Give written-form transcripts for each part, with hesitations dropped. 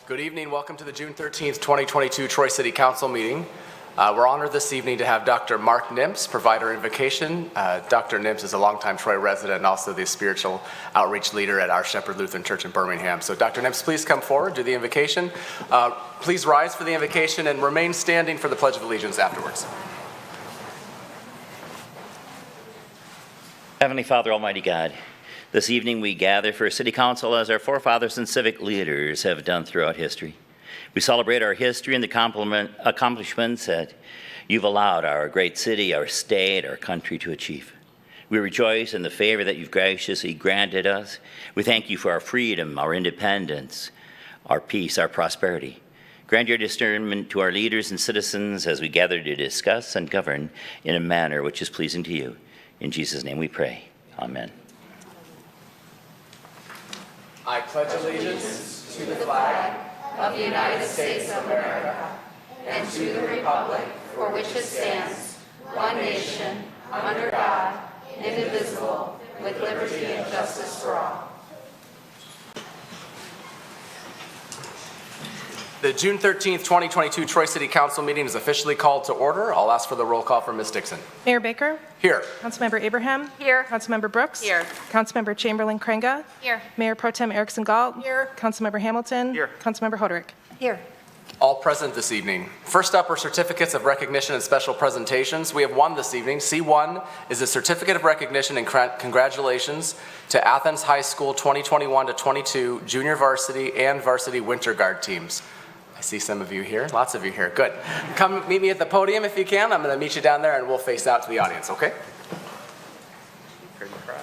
Good evening. Welcome to the June 13th, 2022 Troy City Council meeting. We're honored this evening to have Dr. Mark Nimps provide our invocation. Dr. Nimps is a longtime Troy resident and also the spiritual outreach leader at Our Shepherd Lutheran Church in Birmingham. So Dr. Nimps, please come forward, do the invocation. Please rise for the invocation and remain standing for the Pledge of Allegiance afterwards. Heavenly Father, Almighty God, this evening we gather for City Council as our forefathers and civic leaders have done throughout history. We celebrate our history and the accomplishments that you've allowed our great city, our state, our country to achieve. We rejoice in the favor that you've graciously granted us. We thank you for our freedom, our independence, our peace, our prosperity. Grant your discernment to our leaders and citizens as we gather to discuss and govern in a manner which is pleasing to you. In Jesus' name we pray. Amen. I pledge allegiance to the flag of the United States of America and to the republic for which it stands, one nation, under God, indivisible, with liberty and justice for all. The June 13th, 2022 Troy City Council meeting is officially called to order. I'll ask for the roll call from Ms. Dixon. Mayor Baker? Here. Councilmember Abraham? Here. Councilmember Brooks? Here. Councilmember Chamberlain-Krenga? Here. Mayor Pro Tem Erickson Galt? Here. Councilmember Hamilton? Here. Councilmember Hoderick? Here. All present this evening. First up are certificates of recognition and special presentations. We have one this evening. C1 is a certificate of recognition and congratulations to Athens High School 2021-22 junior varsity and varsity winter guard teams. I see some of you here, lots of you here. Good. Come meet me at the podium if you can. I'm going to meet you down there and we'll face out to the audience, okay? Heard the crowd.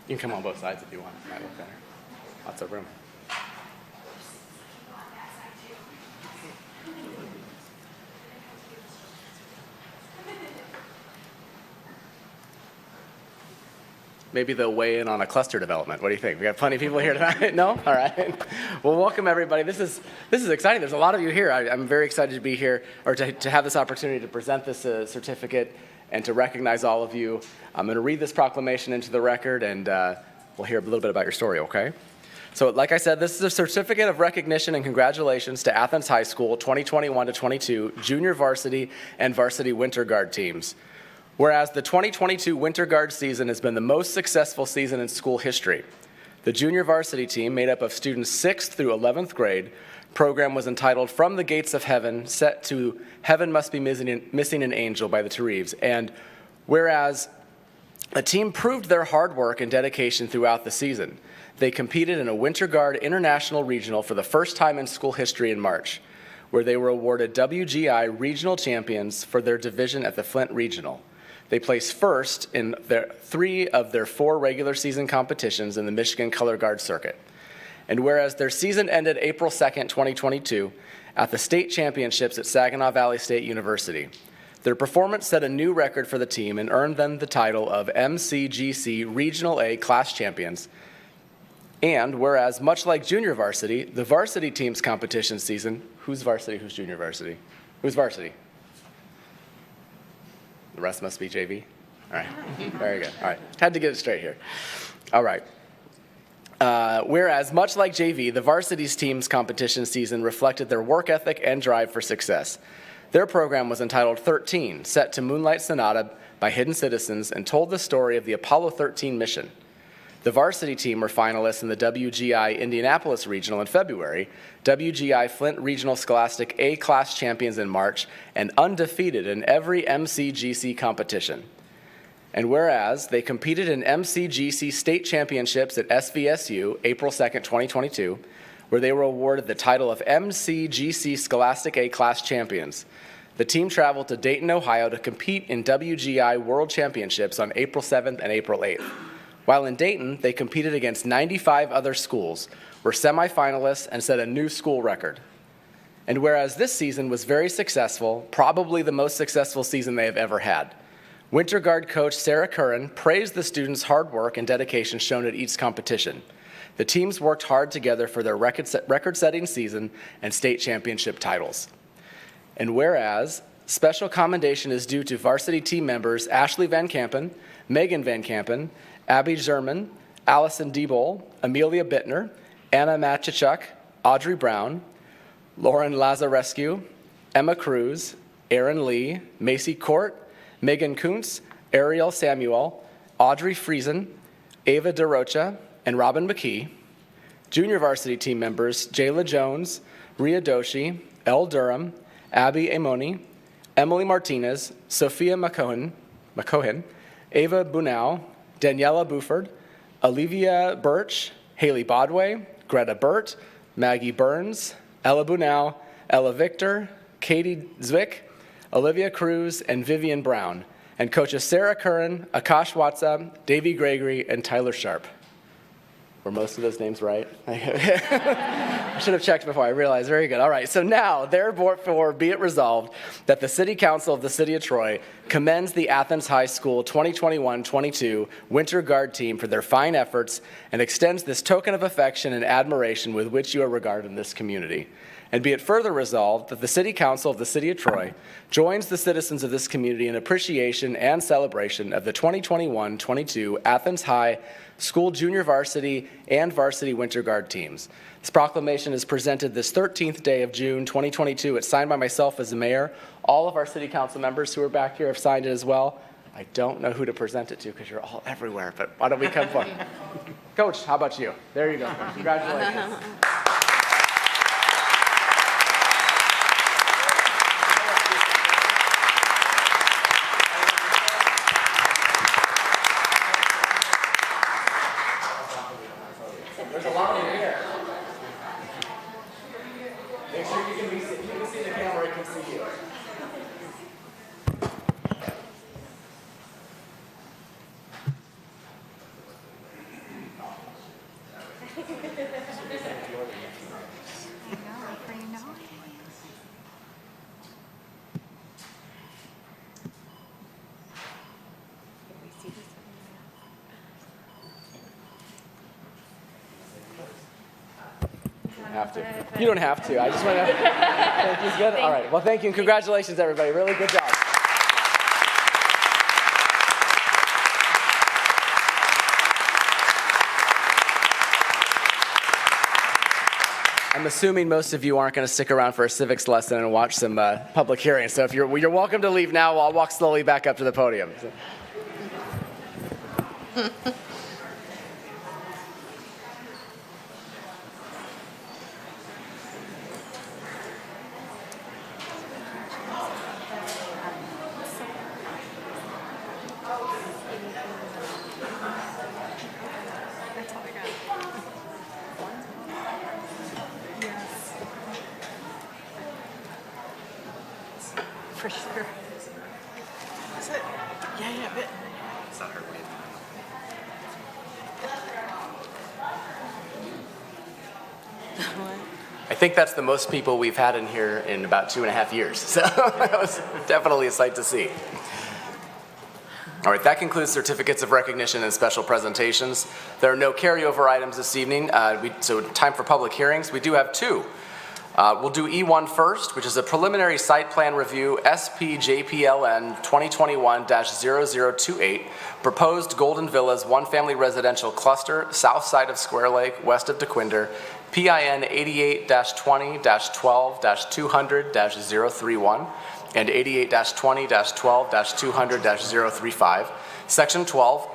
You can come on both sides if you want. It might look better. Lots of room. Maybe they'll weigh in on a cluster development. What do you think? We got plenty of people here tonight? No? All right. Well, welcome everybody. This is exciting. There's a lot of you here. I'm very excited to be here, or to have this opportunity to present this certificate and to recognize all of you. I'm going to read this proclamation into the record, and we'll hear a little bit about your story, okay? So like I said, this is a certificate of recognition and congratulations to Athens High School 2021-22 junior varsity and varsity winter guard teams. Whereas the 2022 Winter Guard season has been the most successful season in school history. The junior varsity team, made up of students 6th through 11th grade, program was entitled From the Gates of Heaven, set to Heaven Must Be Missing an Angel by the Tareves. And whereas a team proved their hard work and dedication throughout the season, they competed in a Winter Guard International Regional for the first time in school history in March, where they were awarded WGI Regional Champions for their division at the Flint Regional. They placed first in 3 of their 4 regular season competitions in the Michigan Color Guard Circuit. And whereas their season ended April 2nd, 2022, at the state championships at Saginaw Valley State University, their performance set a new record for the team and earned them the title of MCGC Regional A Class Champions. And whereas, much like junior varsity, the varsity team's competition season, who's varsity, who's junior varsity? Who's varsity? The rest must be JV? All right, very good. All right, had to get it straight here. All right. Whereas, much like JV, the varsity's team's competition season reflected their work ethic and drive for success. Their program was entitled 13, set to Moonlight Sonata by Hidden Citizens, and told the story of the Apollo 13 mission. The varsity team were finalists in the WGI Indianapolis Regional in February, WGI Flint Regional Scholastic A-Class Champions in March, and undefeated in every MCGC competition. And whereas they competed in MCGC state championships at SVSU April 2nd, 2022, where they were awarded the title of MCGC Scholastic A-Class Champions. The team traveled to Dayton, Ohio to compete in WGI World Championships on April 7th and April 8th. While in Dayton, they competed against 95 other schools, were semifinalists, and set a new school record. And whereas this season was very successful, probably the most successful season they have ever had, Winter Guard coach Sarah Curran praised the students' hard work and dedication shown at each competition. The teams worked hard together for their record-setting season and state championship titles. And whereas special commendation is due to varsity team members Ashley Van Kampen, Megan Van Kampen, Abby Zerman, Allison Diebol, Amelia Bittner, Anna Machichuk, Audrey Brown, Lauren Lazarescu, Emma Cruz, Aaron Lee, Macy Court, Megan Kuntz, Ariel Samuel, Audrey Friesen, Ava DeRocha, and Robin McKee. Junior varsity team members Jayla Jones, Ria Doshi, Elle Durham, Abby Amoni, Emily Martinez, Sophia McCohen, Ava Bunau, Daniela Buford, Olivia Birch, Haley Bodway, Greta Burt, Maggie Burns, Ella Bunau, Ella Victor, Katie Zwick, Olivia Cruz, and Vivian Brown, and coaches Sarah Curran, Akash Watsa, Davey Gregory, and Tyler Sharp. Were most of those names right? I should have checked before I realized. Very good. All right. So now, therefore, be it resolved that the City Council of the City of Troy commends the Athens High School 2021-22 Winter Guard team for their fine efforts and extends this token of affection and admiration with which you are regarded in this community. And be it further resolved that the City Council of the City of Troy joins the citizens of this community in appreciation and celebration of the 2021-22 Athens High School Junior Varsity and Varsity Winter Guard teams. This proclamation is presented this 13th day of June 2022. It's signed by myself as the mayor. All of our City Council members who are back here have signed it as well. I don't know who to present it to because you're all everywhere, but why don't we come forward? Coach, how about you? There you go. Congratulations. There's a lot over here. Make sure you can see the camera, I can see you. Have to. You don't have to. I just want to. Thank you. Good. All right. Well, thank you and congratulations, everybody. Really good job. I'm assuming most of you aren't going to stick around for a civics lesson and watch some public hearings. So if you're welcome to leave now. I'll walk slowly back up to the podium. For sure. Is it? Yeah, but. It's not her way. I think that's the most people we've had in here in about 2.5 years. So that was definitely a sight to see. All right, that concludes certificates of recognition and special presentations. There are no carryover items this evening, so time for public hearings. We do have two. We'll do E1 first, which is a preliminary site plan review, SPJPLN 2021-0028, proposed Golden Villas one-family residential cluster, south side of Square Lake, west of DeQuinder, PIN 88-20-12-200-031 and 88-20-12-200-035. Section 12,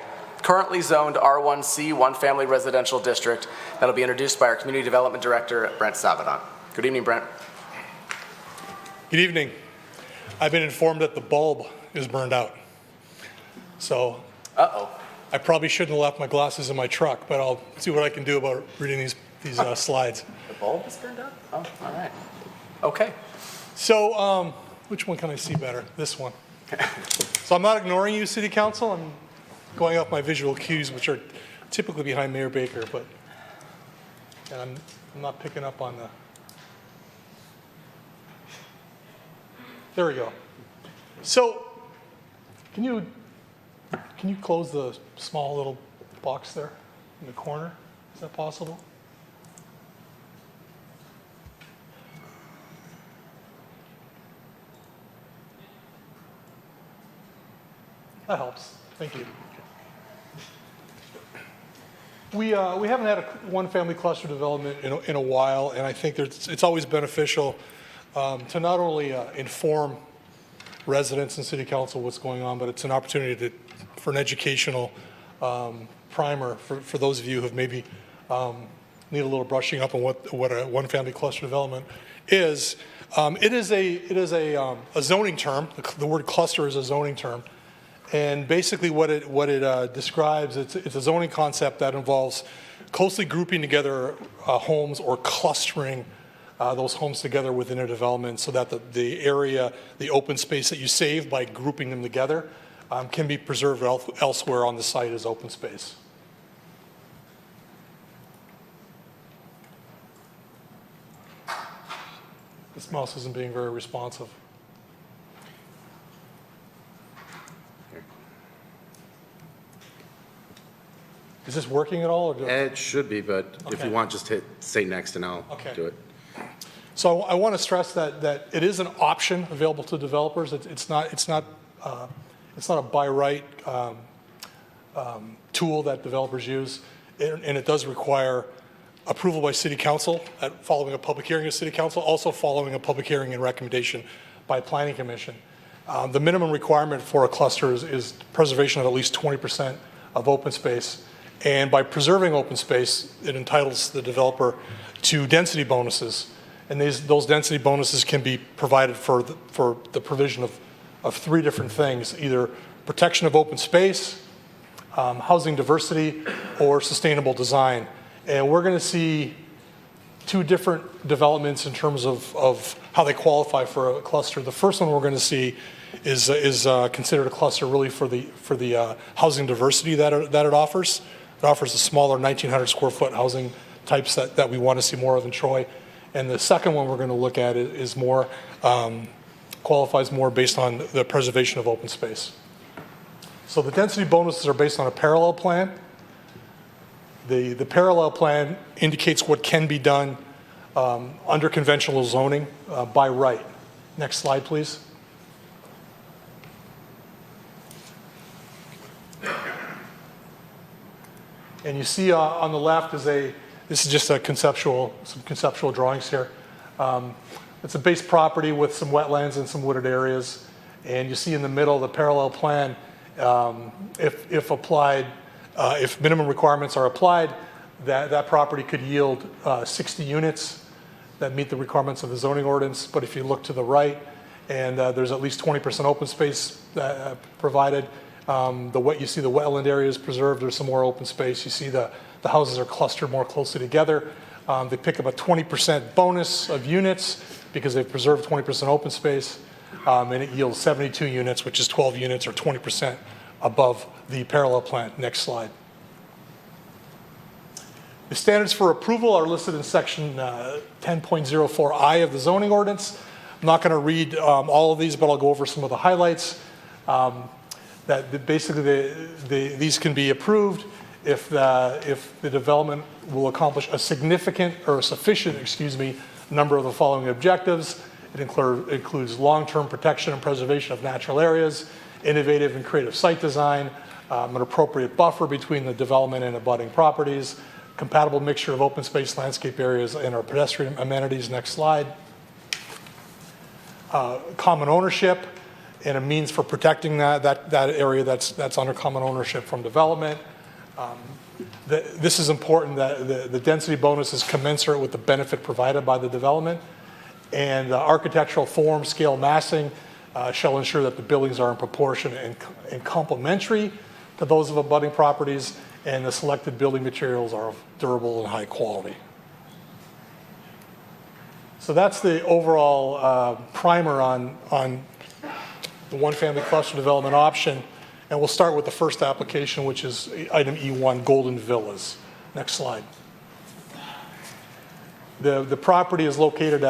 currently zoned R1C one-family residential district, that'll be introduced by our Community Development Director, Brent Savadon. Good evening, Brent. Good evening. I've been informed that the bulb is burned out. So I probably shouldn't have left my glasses in my truck, but I'll see what I can do about reading these slides. The bulb is burned out? Oh, all right. Okay. So which one can I see better? This one. So I'm not ignoring you, City Council. I'm going off my visual cues, which are typically behind Mayor Baker, but and I'm not picking up on the. There we go. So, can you close the small little box there in the corner? that possible? That helps. Thank you. We haven't had a one-family cluster development in a while, and I think it's always beneficial to not only inform residents and city council what's going on, but it's an opportunity for an educational primer for those of you who have maybe need a little brushing up on what a one-family cluster development is. It is a zoning term. The word cluster is a zoning term. And basically what it describes, it's a zoning concept that involves closely grouping together homes or clustering those homes together within a development so that the area, the open space that you save by grouping them together can be preserved elsewhere on the site as open space. This mouse isn't being very responsive. Is this working at all? Or It should be, but if Okay. you want, just hit say next and I'll Okay. do it. So I want to stress that it is an option available to developers. It's not a by right tool that developers use, and it does require approval by City Council following a public hearing of City Council, also following a public hearing and recommendation by Planning Commission. The minimum requirement for a cluster is preservation of at least 20% of open space. And by preserving open space, it entitles the developer to density bonuses. And those density bonuses can be provided for the provision of three different things, either protection of open space, housing diversity, or sustainable design. And we're going to see two different developments in terms of how they qualify for a cluster. The first one we're going to see is considered a cluster really for the housing diversity that it offers. It offers the smaller 1,900 square foot housing types that we want to see more of in Troy. And the second one we're going to look at is more, qualifies more based on the preservation of open space. So the density bonuses are based on a parallel plan. The parallel plan indicates what can be done under conventional zoning by right. Next slide, please. And you see on the left this is just some conceptual drawings here. It's a base property with some wetlands and some wooded areas. And you see in the middle the parallel plan, if applied, if minimum requirements are applied, that property could yield 60 units that meet the requirements of the zoning ordinance. But if you look to the right, and there's at least 20% open space provided, you see the wetland areas preserved, there's some more open space. You see the houses are clustered more closely together. They pick up a 20% bonus of units because they've preserved 20% open space, and it yields 72 units, which is 12 units or 20% above the parallel plan. Next slide. The standards for approval are listed in section 10.04I of the zoning ordinance. I'm not going to read all of these, but I'll go over some of the highlights. That basically these can be approved if the development will accomplish a significant or a sufficient, number of the following objectives. It includes long-term protection and preservation of natural areas, innovative and creative site design, an appropriate buffer between the development and abutting properties, compatible mixture of open space, landscape areas, and our pedestrian amenities. Next slide. Common ownership and a means for protecting that area that's under common ownership from development. This is important that the density bonus is commensurate with the benefit provided by the development, and architectural form, scale, massing shall ensure that the buildings are in proportion and complementary to those of abutting properties, and the selected building materials are of durable and high quality. So that's the overall primer on the one-family cluster development option. And we'll start with the first application, which is item E1, Golden Villas. Next slide. The property is located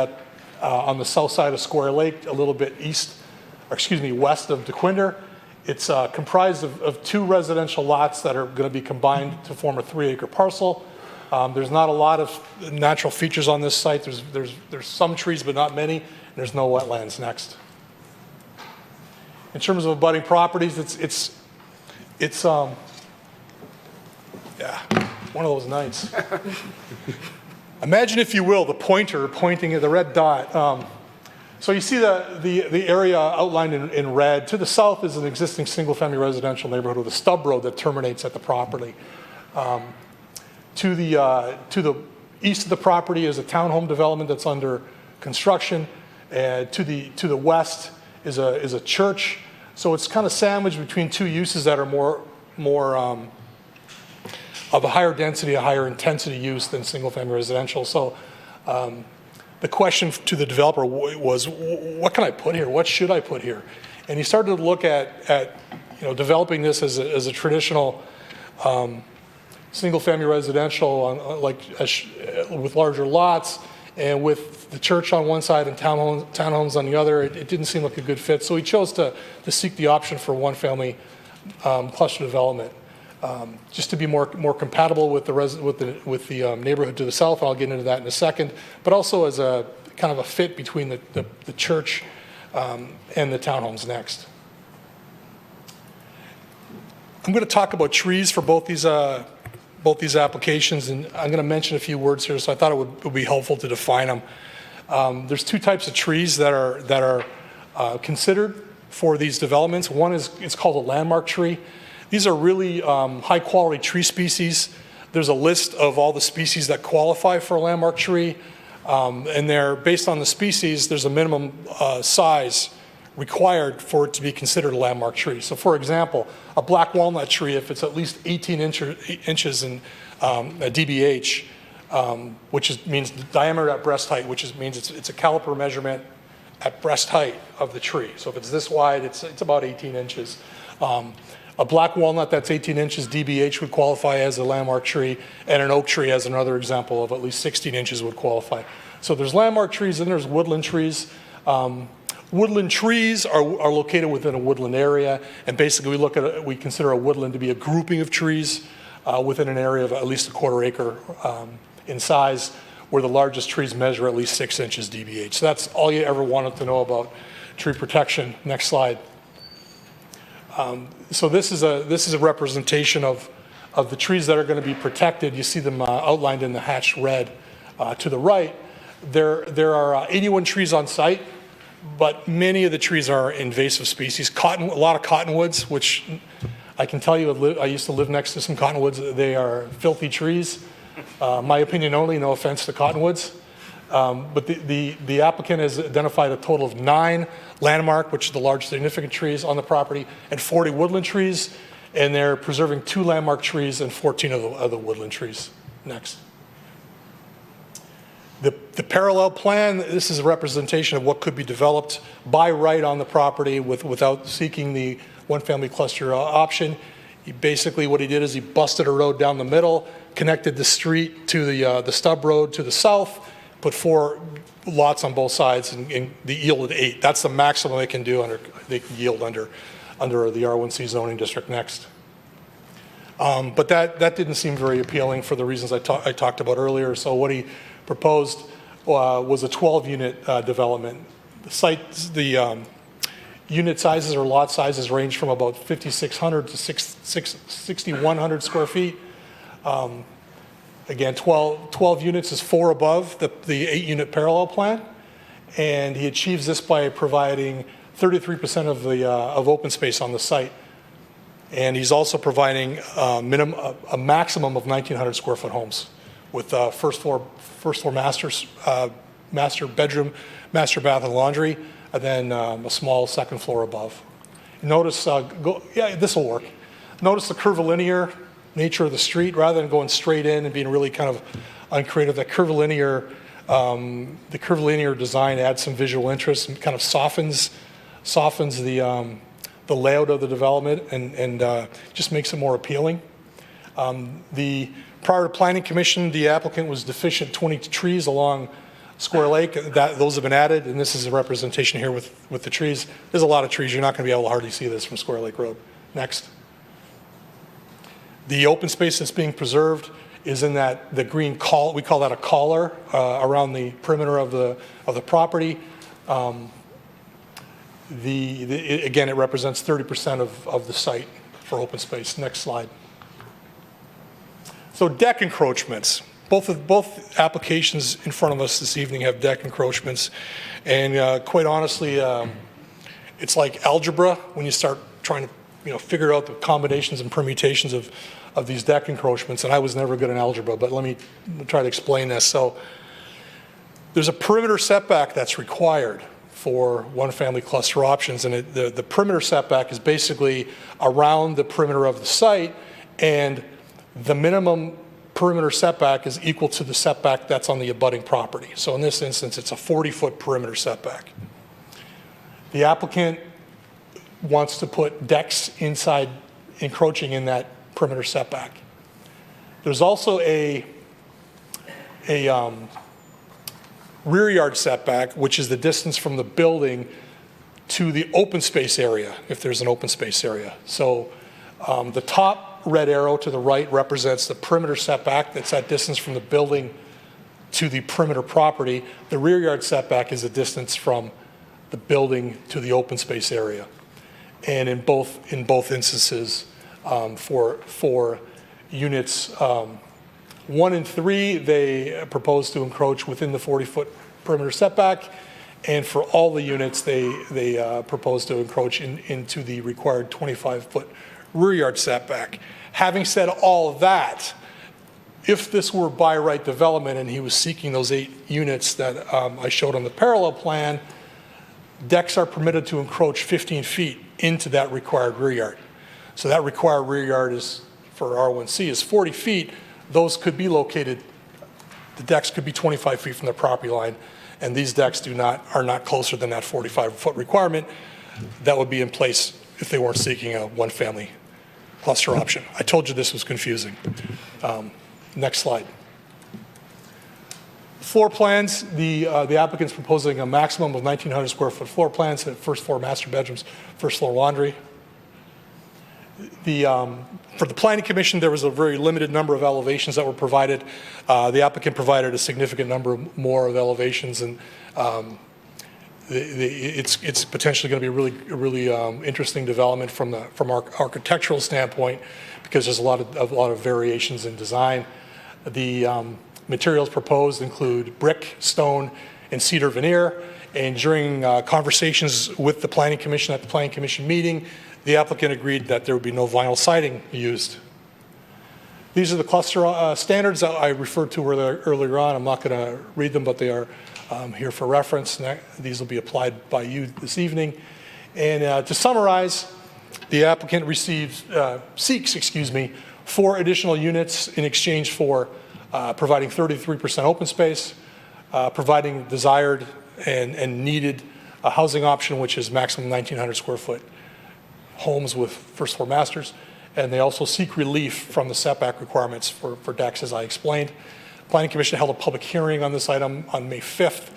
on the south side of Square Lake, a little bit west of DeQuinder. It's comprised of two residential lots that are going to be combined to form a 3-acre parcel. There's not a lot of natural features on this site. There's some trees, but not many. And there's no wetlands next. In terms of abutting properties, it's yeah, one of those nights. Imagine, if you will, the pointer pointing at the red dot. So you see the area outlined in red. To the south is an existing single-family residential neighborhood with a stub road that terminates at the property. To the east of the property is a townhome development that's under construction. And to the west is a church. So it's kind of sandwiched between two uses that are more of a higher density, a higher intensity use than single-family residential. So the question to the developer was, what can I put here? What should I put here? And he started to look at developing this as a traditional single-family residential with larger lots, and with the church on one side and townhomes on the other. It didn't seem like a good fit. So he chose to seek the option for one-family cluster development. Just to be more compatible with the neighborhood to the south, and I'll get into that in a second, but also as a kind of a fit between the church and the townhomes next. I'm going to talk about trees for both these applications, and I'm going to mention a few words here, so I thought it would be helpful to define them. There's two types of trees that are considered for these developments. One is, it's called a landmark tree. These are really high-quality tree species. There's a list of all the species that qualify for a landmark tree, and they're based on the species. There's a minimum size required for it to be considered a landmark tree. So, for example, a black walnut tree, if it's at least 18 inches in a DBH, which means diameter at breast height, which means it's a caliper measurement at breast height of the tree. So if it's this wide, it's about 18 inches. A black walnut that's 18 inches DBH would qualify as a landmark tree, and an oak tree, as another example, of at least 16 inches would qualify. So there's landmark trees and there's woodland trees. Woodland trees are located within a woodland area, and basically we consider a woodland to be a grouping of trees within an area of at least a quarter acre in size, where the largest trees measure at least 6 inches DBH. So that's all you ever wanted to know about tree protection. Next slide. So this is a representation of the trees that are going to be protected. You see them outlined in the hatched red to the right. There are 81 trees on site, but many of the trees are invasive species. A lot of cottonwoods, which I can tell you, I used to live next to some cottonwoods. They are filthy trees. My opinion only, no offense to cottonwoods. But the applicant has identified a total of 9 landmark, which are the large significant trees on the property, and 40 woodland trees, and they're preserving 2 landmark trees and 14 of the woodland trees. Next. The parallel plan, this is a representation of what could be developed by right on the property without seeking the one-family cluster option. Basically what he did is he busted a road down the middle, connected the street to the stub road to the south, put 4 lots on both sides, and they yielded 8. That's the maximum they can do they can yield under the R1C zoning district next. But that didn't seem very appealing for the reasons I talked about earlier. So what he proposed was a 12-unit development. The unit sizes or lot sizes range from about 5,600 to 6,100 square feet. Again, 12 units is 4 above the 8-unit parallel plan, and he achieves this by providing 33% of open space on the site. And he's also providing a maximum of 1,900 square foot homes with first floor master bedroom, master bath and laundry, and then a small second floor above. Notice, this will work. Notice the curvilinear nature of the street, rather than going straight in and being really kind of uncreative. The curvilinear design adds some visual interest and kind of softens the layout of the development and just makes it more appealing. Prior to Planning Commission, the applicant was deficient 20 trees along Square Lake. Those have been added, and this is a representation here with the trees. There's a lot of trees. You're not going to be able to hardly see this from Square Lake Road. Next. The open space that's being preserved is in that the green we call that a collar around the perimeter of the property. Again, it represents 30% of the site for open space. Next slide. So deck encroachments. Both applications in front of us this evening have deck encroachments, and quite honestly, it's like algebra when you start trying to figure out the combinations and permutations of these deck encroachments. And I was never good in algebra, but let me try to explain this. So there's a perimeter setback that's required for one-family cluster options, and the perimeter setback is basically around the perimeter of the site, and the minimum perimeter setback is equal to the setback that's on the abutting property. So in this instance, it's a 40-foot perimeter setback. The applicant wants to put decks inside, encroaching in that perimeter setback. There's also a rear yard setback, which is the distance from the building to the open space area, if there's an open space area. So the top red arrow to the right represents the perimeter setback. That's that distance from the building to the perimeter property. The rear yard setback is the distance from the building to the open space area. And in both instances, for units 1 and 3, they propose to encroach within the 40-foot perimeter setback, and for all the units, they propose to encroach into the required 25-foot rear yard setback. Having said all of that, if this were by right development and he was seeking those 8 units that I showed on the parallel plan, decks are permitted to encroach 15 feet into that required rear yard. So that required rear yard is, for R1C, is 40 feet. Those could be located, the decks could be 25 feet from the property line, and these decks are not closer than that 45-foot requirement. That would be in place if they weren't seeking a one-family cluster option. I told you this was confusing. Next slide. Floor plans, the applicant's proposing a maximum of 1,900 square foot floor plans, first floor master bedrooms, first floor laundry. For the Planning Commission, there was a very limited number of elevations that were provided. The applicant provided a significant number more of elevations, and it's potentially going to be a really interesting development from our architectural standpoint, because there's a lot of variations in design. The materials proposed include brick, stone, and cedar veneer. And during conversations with the Planning Commission at the Planning Commission meeting, the applicant agreed that there would be no vinyl siding used. These are the cluster standards that I referred to earlier on. I'm not going to read them, but they are here for reference. These will be applied by you this evening. And to summarize, the applicant seeks 4 additional units in exchange for providing 33% open space, providing desired and needed housing option, which is maximum 1,900 square foot homes with first floor masters, and they also seek relief from the setback requirements for decks, as I explained. Planning Commission held a public hearing on this item on May 5th,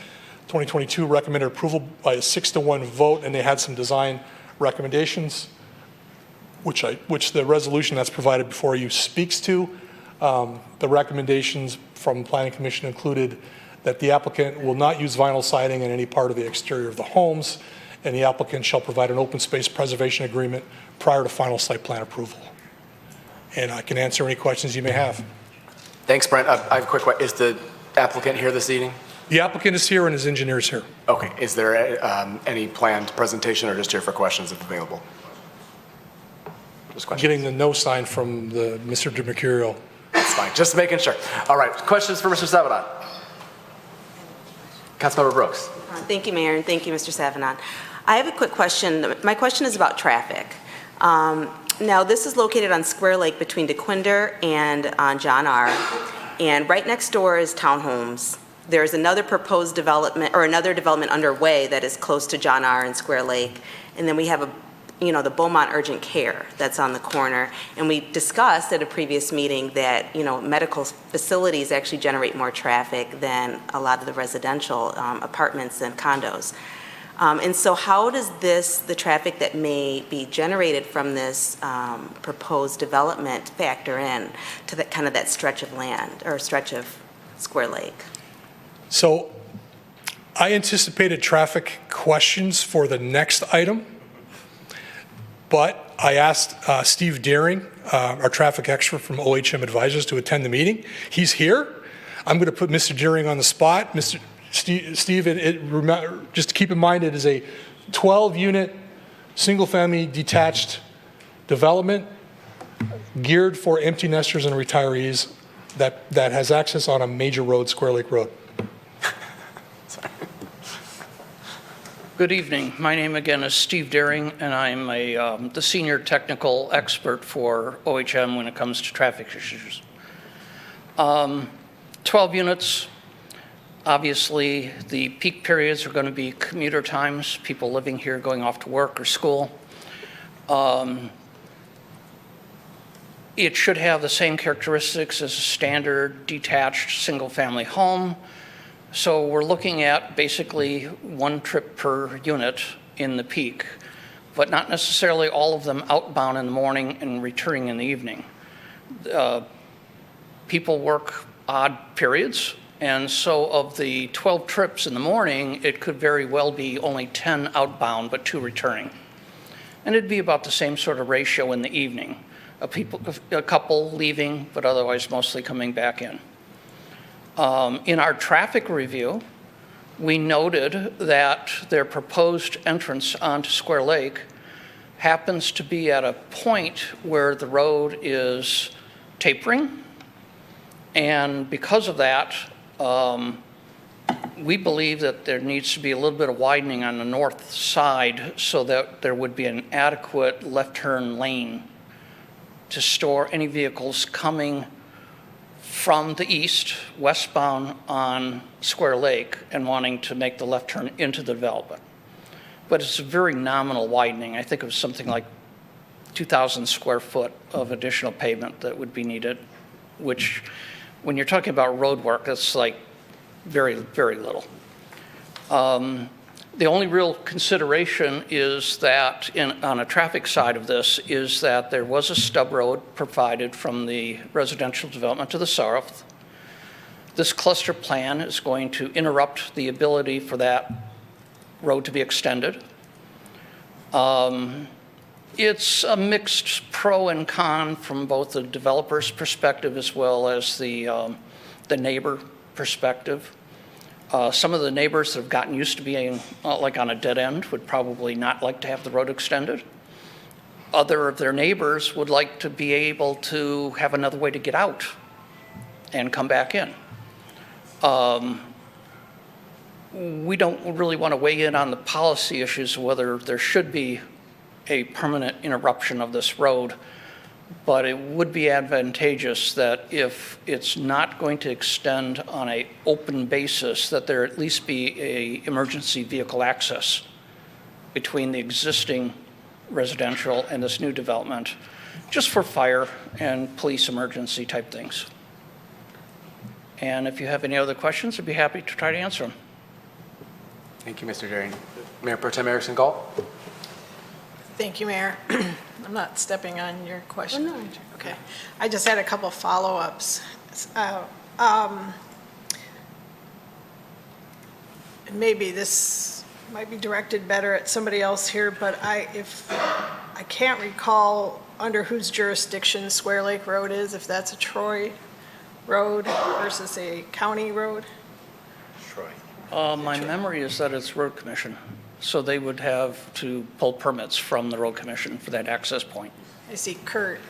2022, recommended approval by a 6-to-1 vote, and they had some design recommendations, which the resolution that's provided before you speaks to. The recommendations from Planning Commission included that the applicant will not use vinyl siding in any part of the exterior of the homes, and the applicant shall provide an open space preservation agreement prior to final site plan approval. And I can answer any questions you may have. Thanks, Brent. I have a quick question. Is the applicant here this evening? The applicant is here and his engineer is here. Okay. Is there any planned presentation, or just here for questions if available? Just questions. Getting the no sign from Mr. DeMercurio. That's fine. Just making sure. All right. Questions for Mr. Savinon? Councilmember Brooks. Thank you, Mayor, and thank you, Mr. Savinon. I have a quick question. My question is about traffic. Now, this is located on Square Lake between DeQuinder and John R. And right next door is townhomes. There's another proposed development, or another development underway that is close to John R. and Square Lake. And then we have the Beaumont Urgent Care that's on the corner. And we discussed at a previous meeting that, medical facilities actually generate more traffic than a lot of the residential apartments and condos. And so how does the traffic that may be generated from this proposed development factor in to that kind of that stretch of land or stretch of Square Lake? So I anticipated traffic questions for the next item, but I asked Steve Deering, our traffic expert from OHM Advisors, to attend the meeting. He's here. I'm going to put Mr. Deering on the spot. Mr. Steve, just keep in mind, it is a 12-unit, single-family detached development geared for empty nesters and retirees that has access on a major road, Square Lake Road. Good evening. My name again is Steve Deering, and I'm the senior technical expert for OHM when it comes to traffic issues. 12 units. Obviously, the peak periods are going to be commuter times, people living here going off to work or school. It should have the same characteristics as a standard detached single-family home. So we're looking at basically one trip per unit in the peak, but not necessarily all of them outbound in the morning and returning in the evening. People work odd periods, and so of the 12 trips in the morning, it could very well be only 10 outbound, but 2 returning. And it'd be about the same sort of ratio in the evening. A couple leaving, but otherwise mostly coming back in. In our traffic review, we noted that their proposed entrance onto Square Lake happens to be at a point where the road is tapering. And because of that, we believe that there needs to be a little bit of widening on the north side so that there would be an adequate left turn lane to store any vehicles coming from the east, westbound on Square Lake, and wanting to make the left turn into the development. But it's a very nominal widening. I think it was something like 2,000 square foot of additional pavement that would be needed, which, when you're talking about road work, that's like very, very little. The only real consideration is that, on a traffic side of this, is that there was a stub road provided from the residential development to the south. This cluster plan is going to interrupt the ability for that road to be extended. It's a mixed pro and con from both the developer's perspective as well as the neighbor perspective. Some of the neighbors that have gotten used to being like on a dead end would probably not like to have the road extended. Other of their neighbors would like to be able to have another way to get out and come back in. We don't really want to weigh in on the policy issues, whether there should be a permanent interruption of this road, but it would be advantageous that if it's not going to extend on an open basis, that there at least be a emergency vehicle access between the existing residential and this new development, just for fire and police emergency type things. And if you have any other questions, I'd be happy to try to answer them. Thank you, Mr. Deering. Mayor Pro Tem Erickson Galt. Thank you, Mayor. I'm not stepping on your question. Okay. I just had a couple follow-ups. Maybe this might be directed better at somebody else here, but I can't recall under whose jurisdiction Square Lake Road is, if that's a Troy road versus a county road. My memory is that it's road commission, so they would have to pull permits from the road commission for that access point. I see Kurt.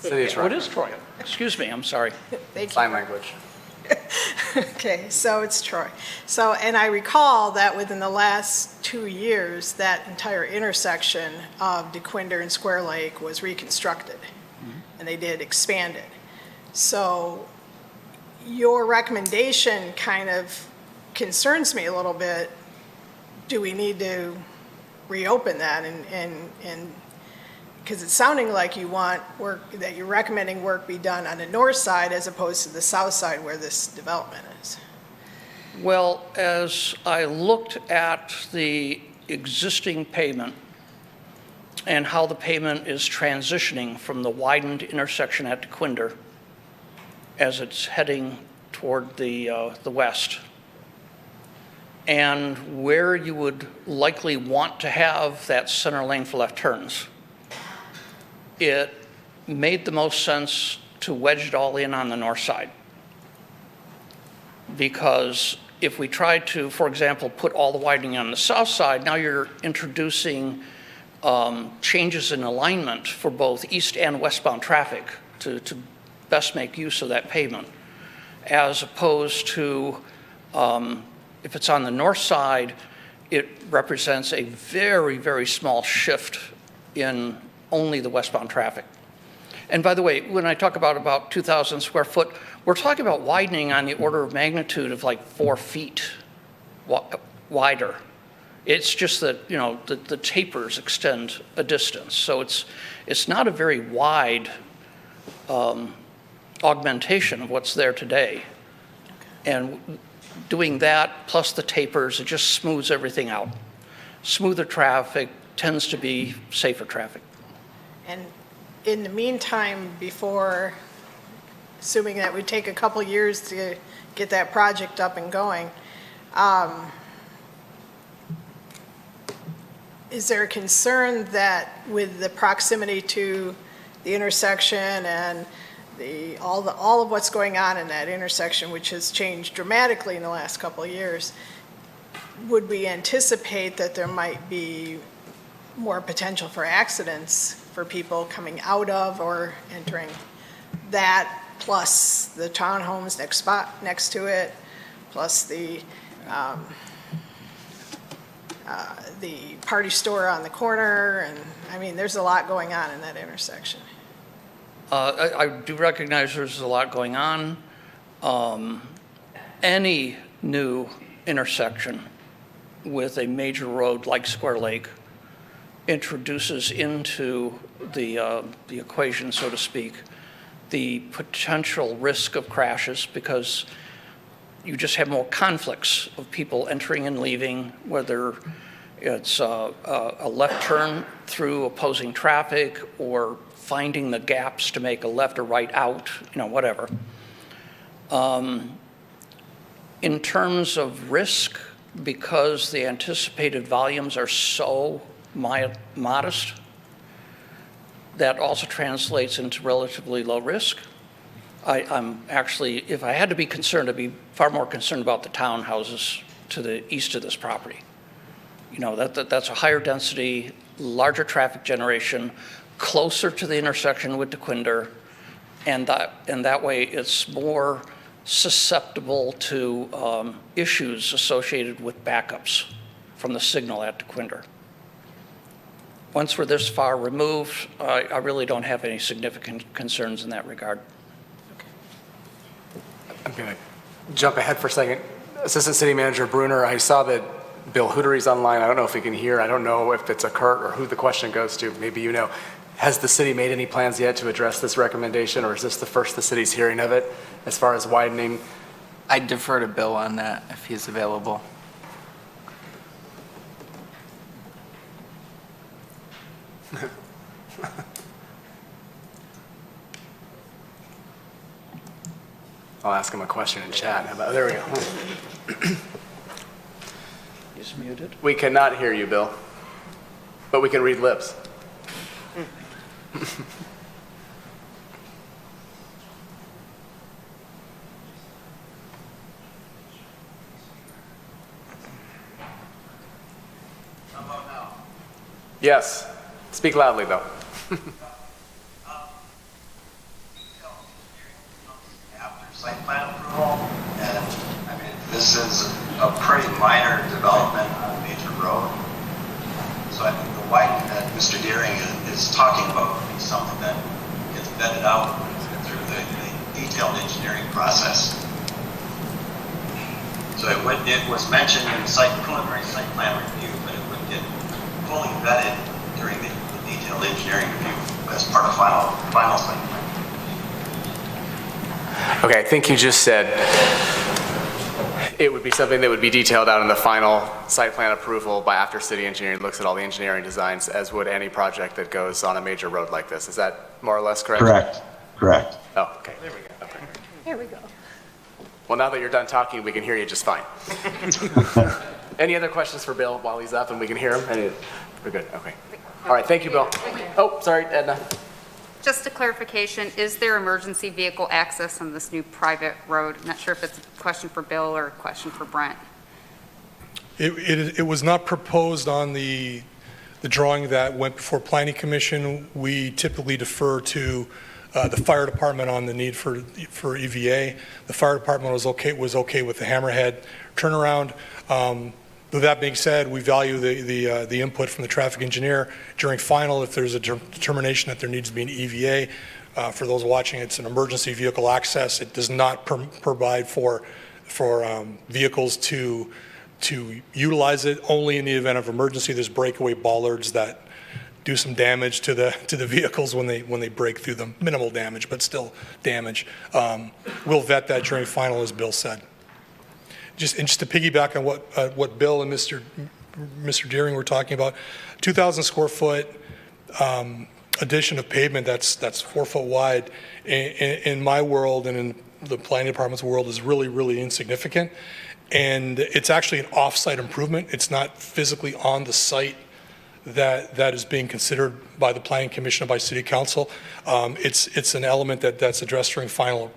City of Troy. What is Troy? Excuse me, I'm sorry. Thank you. Sign language. Okay, so it's Troy. So, and I recall that within the last 2 years, that entire intersection of DeQuinder and Square Lake was reconstructed, and they did expand it. So your recommendation kind of concerns me a little bit. Do we need to reopen that? And because it's sounding like you want work, that you're recommending work be done on the north side as opposed to the south side where this development is. Well, as I looked at the existing pavement and how the pavement is transitioning from the widened intersection at DeQuinder as it's heading toward the west, and where you would likely want to have that center lane for left turns, it made the most sense to wedge it all in on the north side. Because if we try to, for example, put all the widening on the south side, now you're introducing changes in alignment for both east and westbound traffic to best make use of that pavement, as opposed to if it's on the north side, it represents a very, very small shift in only the westbound traffic. And by the way, when I talk about 2,000 square foot, we're talking about widening on the order of magnitude of like 4 feet wider. It's just that, you know, the tapers extend a distance. So it's not a very wide augmentation of what's there today. And doing that plus the tapers, it just smooths everything out. Smoother traffic tends to be safer traffic. And in the meantime, before, assuming that would take a couple years to get that project up and going, is there a concern that with the proximity to the intersection and all of what's going on in that intersection, which has changed dramatically in the last couple of years, would we anticipate that there might be more potential for accidents for people coming out of or entering that, plus the townhomes next to it, plus the party store on the corner, and I mean, there's a lot going on in that intersection. I do recognize there's a lot going on. Any new intersection with a major road like Square Lake introduces into the equation, so to speak, the potential risk of crashes, because you just have more conflicts of people entering and leaving, whether it's a left turn through opposing traffic or finding the gaps to make a left or right out, you know, whatever. In terms of risk, because the anticipated volumes are so modest, that also translates into relatively low risk. I'm actually, if I had to be concerned, I'd be far more concerned about the townhouses to the east of this property. You know, that's a higher density, larger traffic generation, closer to the intersection with DeQuinder, and that way it's more susceptible to issues associated with backups from the signal at DeQuinder. Once we're this far removed, I really don't have any significant concerns in that regard. I'm going to jump ahead for a second. Assistant City Manager Bruner, I saw that Bill Hootery's online. I don't know if he can hear. I don't know if it's a Kurt or who the question goes to. Maybe you know. Has the city made any plans yet to address this recommendation, or is this the first the city's hearing of it as far as widening? I'd defer to Bill on that if he's available. I'll ask him a question in chat. How about, there we go. He's muted. We cannot hear you, Bill, but we can read lips. How about now? Yes. Speak loudly, though. After site plan approval, and I mean, this is a pretty minor development on a major road. So I think the widening that Mr. Deering is talking about is something that gets vetted out through the detailed engineering process. So it was mentioned in the preliminary site plan review, but it would get fully vetted during the detailed engineering review as part of final site plan. Okay, I think you just said it would be something that would be detailed out in the final site plan approval by after city engineering looks at all the engineering designs, as would any project that goes on a major road like this. Is that more or less correct? Correct. Oh, okay, there we go. Okay. Here we go. Well, now that you're done talking, we can hear you just fine. Any other questions for Bill while he's up and we can hear him? We're good, okay. All right, thank you, Bill. Oh, sorry, Edna. Just a clarification, is there emergency vehicle access on this new private road? I'm not sure if it's a question for Bill or a question for Brent. It was not proposed on the drawing that went before Planning Commission. We typically defer to the fire department on the need for EVA. The fire department was okay with the hammerhead turnaround. With that being said, we value the input from the traffic engineer during final. If there's a determination that there needs to be an EVA, for those watching, it's an emergency vehicle access. It does not provide for vehicles to utilize it. Only in the event of emergency. There's breakaway bollards that do some damage to the vehicles when they break through them. Minimal damage, but still damage. We'll vet that during final, as Bill said. Just to piggyback on what Bill and Mr. Deering were talking about, 2,000 square foot addition of pavement that's 4 foot wide in my world and in the planning department's world is really, really insignificant. And it's actually an off-site improvement. It's not physically on the site that is being considered by the Planning Commission and by City Council. It's an element that's addressed during final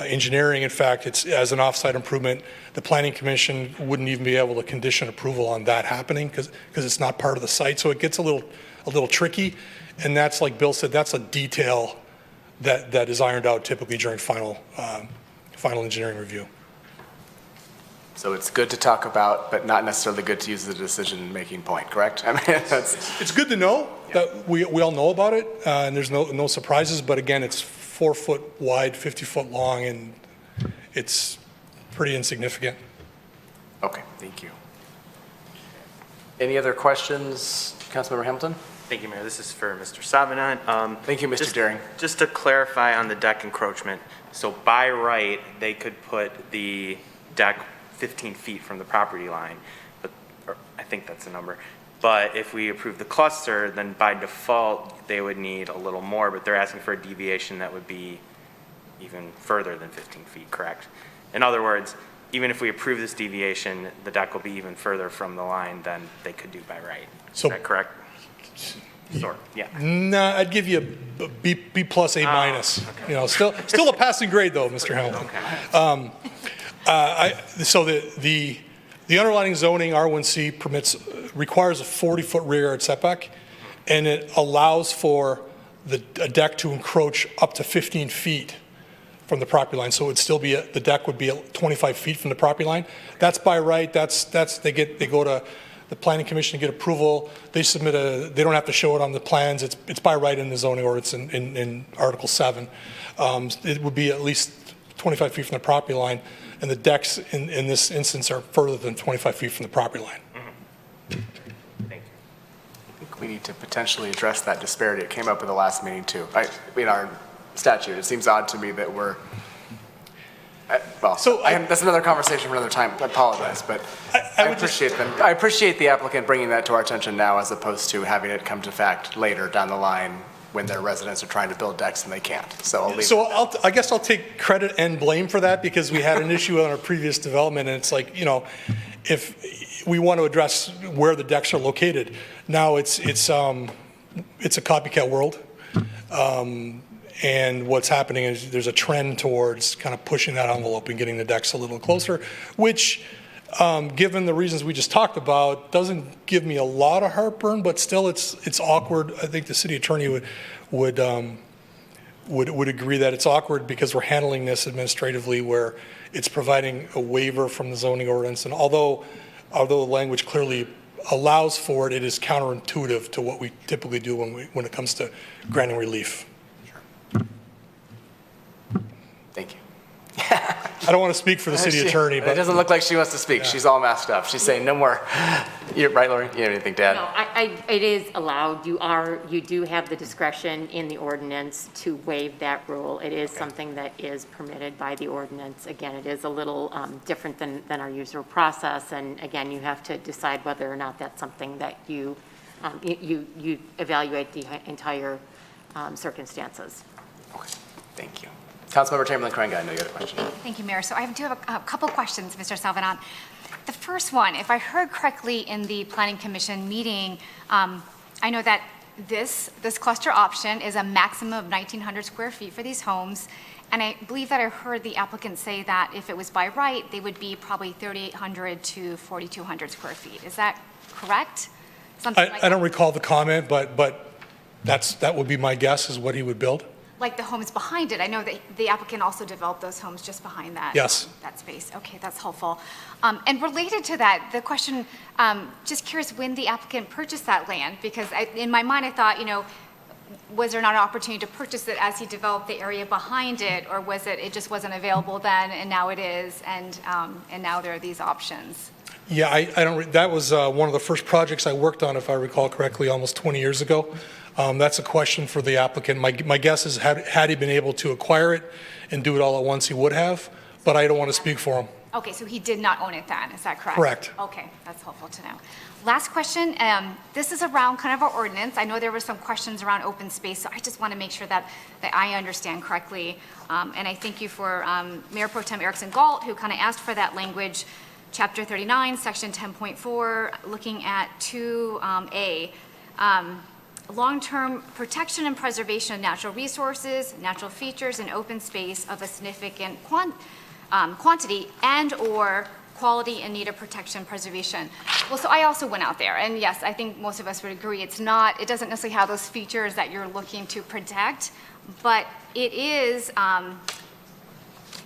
engineering. In fact, it's as an off-site improvement. The Planning Commission wouldn't even be able to condition approval on that happening because it's not part of the site. So it gets a little tricky, and that's, like Bill said, that's a detail that is ironed out typically during final engineering review. So it's good to talk about, but not necessarily good to use as a decision-making point, correct? I mean, It's good to know that we all know about it, and there's no surprises, but again, it's 4 foot wide, 50 foot long, and it's pretty insignificant. Okay, thank you. Any other questions, Councilmember Hamilton? Thank you, Mayor. This is for Mr. Savanant. Thank you, Mr. Deering. Just to clarify on the deck encroachment, so by right, they could put the deck 15 feet from the property line, or I think that's the number. But if we approve the cluster, then by default, they would need a little more, but they're asking for a deviation that would be even further than 15 feet, correct? In other words, even if we approve this deviation, the deck will be even further from the line than they could do by right. So- Is that correct? Sort, yeah. Nah, I'd give you a B plus, A minus. Okay. You know, still a passing grade though, Mr. Hamilton. Okay. So the underlying zoning R1C requires a 40-foot rear yard setback, and it allows for a deck to encroach up to 15 feet from the property line. So it would still be the deck would be 25 feet from the property line. That's by right. They go to the Planning Commission to get approval. They submit they don't have to show it on the plans. It's by right in the zoning ordinance in Article 7. It would be at least 25 feet from the property line, and the decks in this instance are further than 25 feet from the property line. Thank you. I think we need to potentially address that disparity. It came up in the last meeting too. In our statute, it seems odd to me that we're, that's another conversation for another time. I apologize, but I appreciate the applicant bringing that to our attention now as opposed to having it come to fact later down the line when their residents are trying to build decks and they can't. So I'll leave it. I guess I'll take credit and blame for that because we had an issue on our previous development, and it's like, you know, if we want to address where the decks are located, now it's a copycat world. And what's happening is there's a trend towards kind of pushing that envelope and getting the decks a little closer, which, given the reasons we just talked about, doesn't give me a lot of heartburn, but still it's awkward. I think the city attorney would agree that it's awkward because we're handling this administratively where it's providing a waiver from the zoning ordinance. And although the language clearly allows for it, it is counterintuitive to what we typically do when it comes to granting relief. Thank you. I don't want to speak for the city attorney, It but doesn't look like she wants to speak. She's all masked up. She's saying no more. You're right, Lori? You have anything to add? No, it is allowed. You do have the discretion in the ordinance to waive that rule. It is something that is permitted by the ordinance. Again, it is a little different than our usual process, and again, you have to decide whether or not that's something that you evaluate the entire circumstances. Okay, thank you. Councilmember Chamberlain-Craig, I know you had a question. Thank you, Mayor. So I do have a couple questions, Mr. Salvanon. The first one, if I heard correctly in the Planning Commission meeting, I know that this cluster option is a maximum of 1,900 square feet for these homes, and I believe that I heard the applicant say that if it was by right, they would be probably 3,800 to 4,200 square feet. Is that correct? I don't recall the comment, but that would be my guess is what he would build. Like the homes behind it. I know that the applicant also developed those homes just behind that. Yes. That space. Okay, that's helpful. And related to that, the question, just curious when the applicant purchased that land, because in my mind I thought, was there not an opportunity to purchase it as he developed the area behind it, or was it just wasn't available then and now it is, and now there are these options? Yeah, I don't. That was one of the first projects I worked on, if I recall correctly, almost 20 years ago. That's a question for the applicant. My guess is had he been able to acquire it and do it all at once, he would have, but I don't want to speak for him. Okay, so he did not own it then, is that correct? Correct. Okay, that's helpful to know. Last question, this is around kind of our ordinance. I know there were some questions around open space, so I just want to make sure that I understand correctly. And I thank you for Mayor Pro Tem Erickson Galt, who kind of asked for that language, Chapter 39, Section 10.4, looking at 2A. Long-term protection and preservation of natural resources, natural features, and open space of a significant quantity and/or quality in need of protection and preservation. Well, so I also went out there, and yes, I think most of us would agree it doesn't necessarily have those features that you're looking to protect, but it is,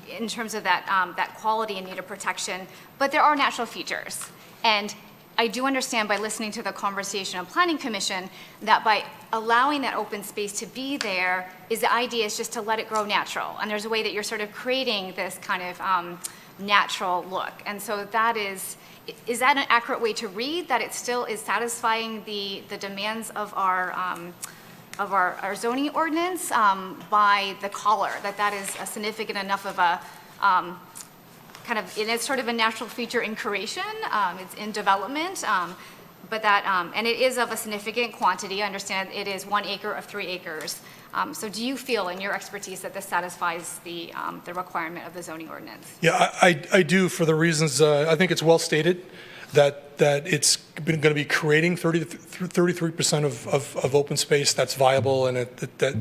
in terms of that quality and need of protection, but there are natural features. And I do understand by listening to the conversation on Planning Commission that by allowing that open space to be there, the idea is just to let it grow natural. And there's a way that you're sort of creating this kind of natural look. And so that is that an accurate way to read, that it still is satisfying the demands of our zoning ordinance by the color, that is a significant enough of a kind of, and it's sort of a natural feature in creation, it's in development, but and it is of a significant quantity. I understand it is 1 acre of 3 acres. So do you feel in your expertise that this satisfies the requirement of the zoning ordinance? Yeah, I do, for the reasons, I think it's well stated that it's going to be creating 33% of open space that's viable, and that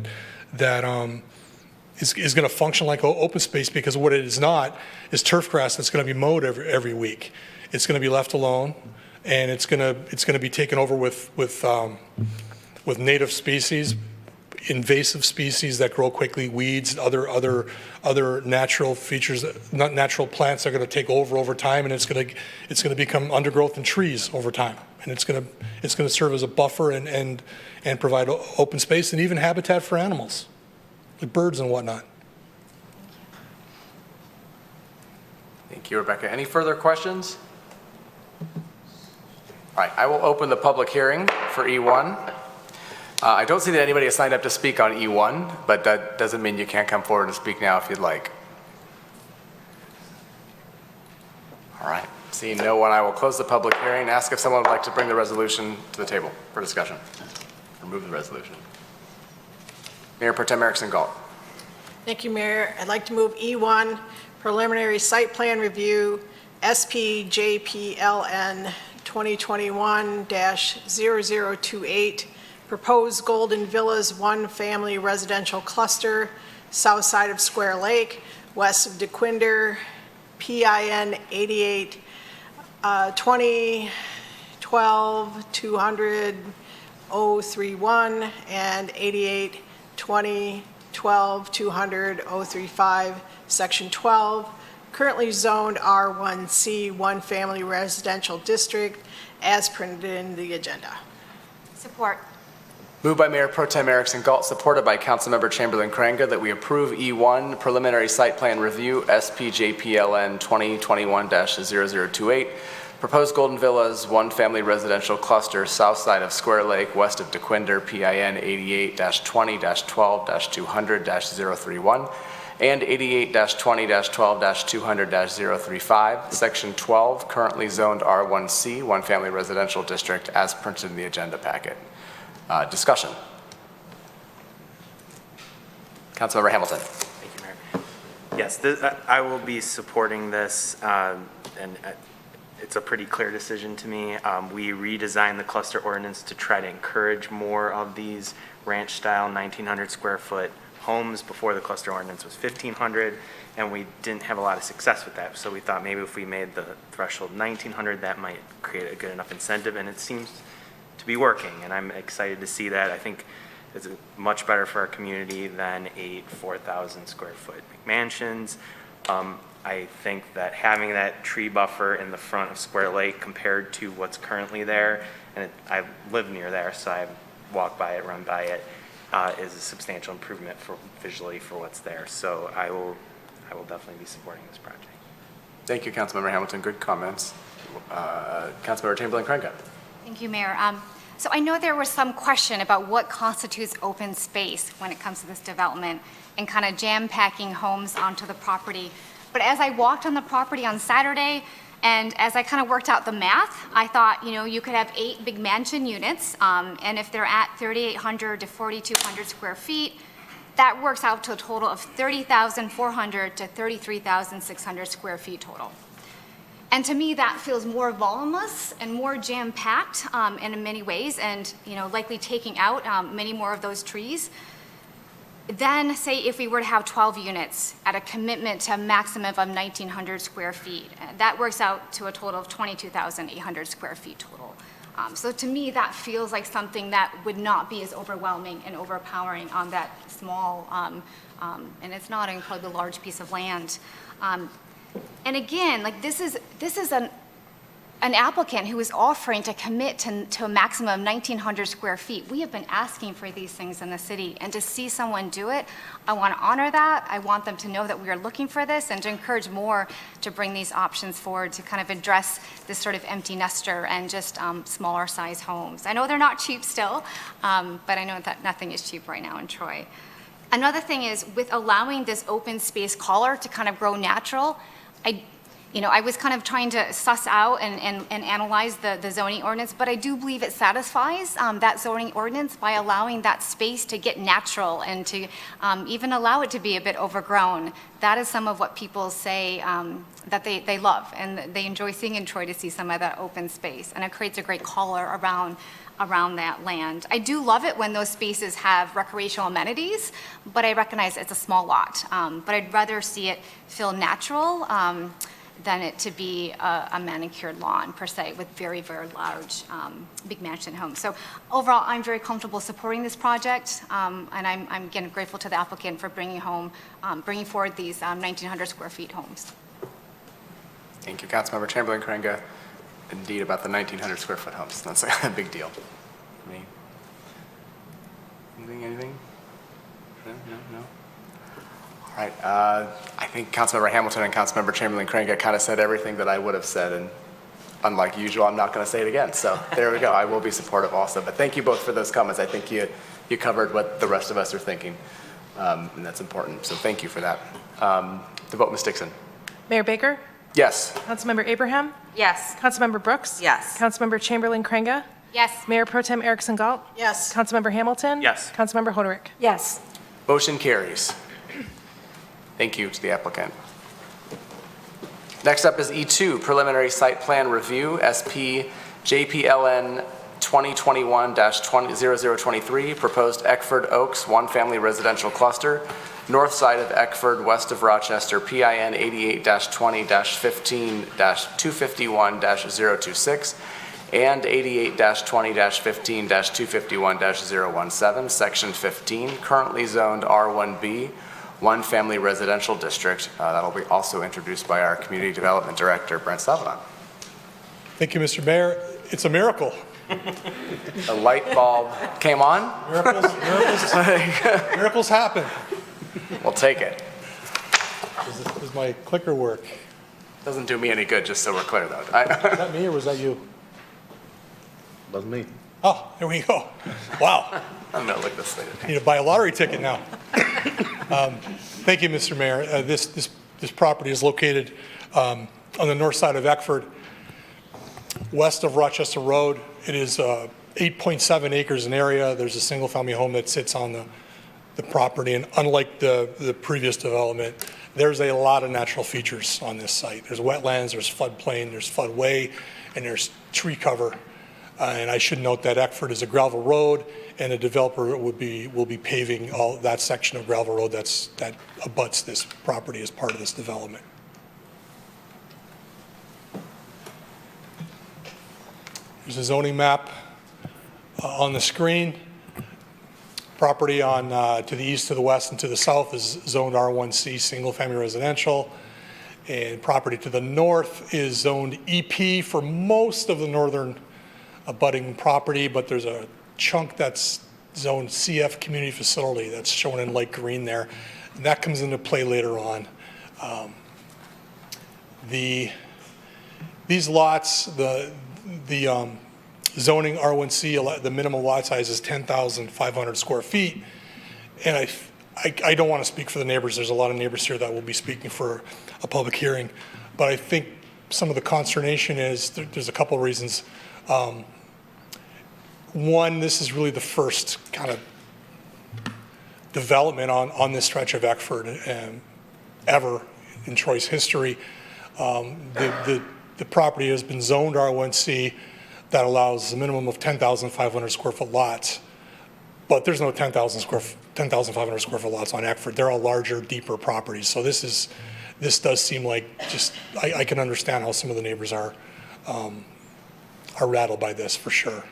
is going to function like open space, because what it is not is turf grass that's going to be mowed every week. It's going to be left alone, and it's going to be taken over with native species, invasive species that grow quickly, weeds, other natural features, not natural plants that are going to take over time, and it's going to become undergrowth and trees over time, and it's going to serve as a buffer and provide open space and even habitat for animals, like birds and whatnot. Thank you, Rebecca. Any further questions? All right, I will open the public hearing for E1. I don't see that anybody has signed up to speak on E1, but that doesn't mean you can't come forward and speak now if you'd like. All right, seeing no one, I will close the public hearing and ask if someone would like to bring the resolution to the table for discussion. Or move the resolution. Mayor Pro Tem Erickson Galt. Thank you, Mayor. I'd like to move E1, preliminary site plan review, SPJPLN 2021-0028, proposed Golden Villas one-family residential cluster, south side of Square Lake, west of DeQuinder, PIN 88 2012 200 031 and 88 2012 200 035, Section 12, currently zoned R1C, one-family residential district, as printed in the agenda. Support. Moved by Mayor Pro Tem Erickson Galt, supported by Councilmember Chamberlain Craig, that we approve E1 Preliminary Site Plan Review SPJPLN 2021-0028, proposed Golden Villas, one-family residential cluster, south side of Square Lake, west of DeQuinder, PIN 88-20-12-200-031, and 88-20-12-200-035, Section 12, currently zoned R1C, one-family residential district, as printed in the agenda packet. Discussion. Councilmember Hamilton. Thank you, Mayor. Yes, I will be supporting this, and it's a pretty clear decision to me. We redesigned the cluster ordinance to try to encourage more of these ranch-style 1,900 square foot homes. Before, the cluster ordinance was 1,500, and we didn't have a lot of success with that. So we thought maybe if we made the threshold 1,900, that might create a good enough incentive, and it seems to be working, and I'm excited to see that. I think it's much better for our community than 8 4,000 square foot McMansions. I think that having that tree buffer in the front of Square Lake compared to what's currently there, and I live near there, so I walk by it, run by it, is a substantial improvement visually for what's there. So I will definitely be supporting this project. Thank you, Councilmember Hamilton. Good comments. Councilmember Chamberlain Craig. Thank you, Mayor. So I know there was some question about what constitutes open space when it comes to this development and kind of jam-packing homes onto the property. But as I walked on the property on Saturday, and as I kind of worked out the math, I thought, you could have 8 big mansion units, and if they're at 3,800 to 4,200 square feet, that works out to a total of 30,400 to 33,600 square feet total. And to me, that feels more voluminous and more jam-packed in many ways, and likely taking out many more of those trees. Then, say if we were to have 12 units at a commitment to a maximum of 1,900 square feet, that works out to a total of 22,800 square feet total. So to me, that feels like something that would not be as overwhelming and overpowering on that small, and it's not an incredibly large piece of land. And again, like this is an applicant who is offering to commit to a maximum of 1,900 square feet. We have been asking for these things in the city, and to see someone do it, I want to honor that. I want them to know that we are looking for this, and to encourage more to bring these options forward to kind of address this sort of empty nester and just smaller size homes. I know they're not cheap still, but I know that nothing is cheap right now in Troy. Another thing is, with allowing this open space collar to kind of grow natural, I was kind of trying to suss out and analyze the zoning ordinance, but I do believe it satisfies that zoning ordinance by allowing that space to get natural and to even allow it to be a bit overgrown. That is some of what people say that they love, and they enjoy seeing in Troy, to see some of that open space, and it creates a great collar around that land. I do love it when those spaces have recreational amenities, but I recognize it's a small lot. But I'd rather see it feel natural than it to be a manicured lawn per se with very, very large big mansion homes. So overall, I'm very comfortable supporting this project, and I'm again grateful to the applicant for bringing forward these 1,900 square feet homes. Thank you, Councilmember Chamberlain Craig. Indeed, about the 1,900 square foot homes. That's a big deal. Anything? No? All right. I think Councilmember Hamilton and Councilmember Chamberlain Craig kind of said everything that I would have said, and unlike usual, I'm not going to say it again. So there we go. I will be supportive also. But thank you both for those comments. I think you covered what the rest of us are thinking, and that's important. So thank you for that. The vote, Ms. Dixon. Mayor Baker? Yes. Councilmember Abraham? Yes. Councilmember Brooks? Yes. Councilmember Chamberlain Craig? Yes. Mayor Pro Tem Erickson Galt? Yes. Councilmember Hamilton? Yes. Councilmember Hoderick? Yes. Motion carries. Thank you to the applicant. Next up is E2, Preliminary Site Plan Review, SP JPLN 2021-0023, proposed Eckford Oaks one-family residential cluster, north side of Eckford, west of Rochester, PIN 88-20-15-251-026, and 88-20-15-251-017, Section 15, currently zoned R1B, one-family residential district. That'll be also introduced by our Community Development Director, Brent Salvadon. Thank you, Mr. Mayor. It's a miracle A light bulb came on. Miracles happen. We'll take it. Does my clicker work? Doesn't do me any good, just so we're clear, though. Was that me or was that you? Wasn't me. Oh, there we go. Wow. I'm gonna look this thing. Need to buy a lottery ticket now. Thank you, Mr. Mayor. This property is located on the north side of Eckford, west of Rochester Road. It is 8.7 acres in area. There's a single-family home that sits on the property, and unlike the previous development, there's a lot of natural features on this site. There's wetlands, there's floodplain, there's floodway, and there's tree cover. And I should note that Eckford is a gravel road, and the developer will be paving all that section of gravel road that abuts this property as part of this development. There's a zoning map on the screen. Property on to the east, to the west, and to the south is zoned R1C, single-family residential. And property to the north is zoned EP for most of the northern abutting property, but there's a chunk that's zoned CF community facility that's shown in light green there. And that comes into play later on. These lots, the zoning R1C, the minimum lot size is 10,500 square feet. And I don't want to speak for the neighbors. There's a lot of neighbors here that will be speaking for a public hearing. But I think some of the consternation is, there's a couple of reasons. One, this is really the first kind of development on this stretch of Eckford ever in Troy's history. The property has been zoned R1C that allows a minimum of 10,500 square foot lots, but there's no 10,500 square foot lots on Eckford. They're all larger, deeper properties. So this does seem like I can understand how some of the neighbors are rattled by this for sure.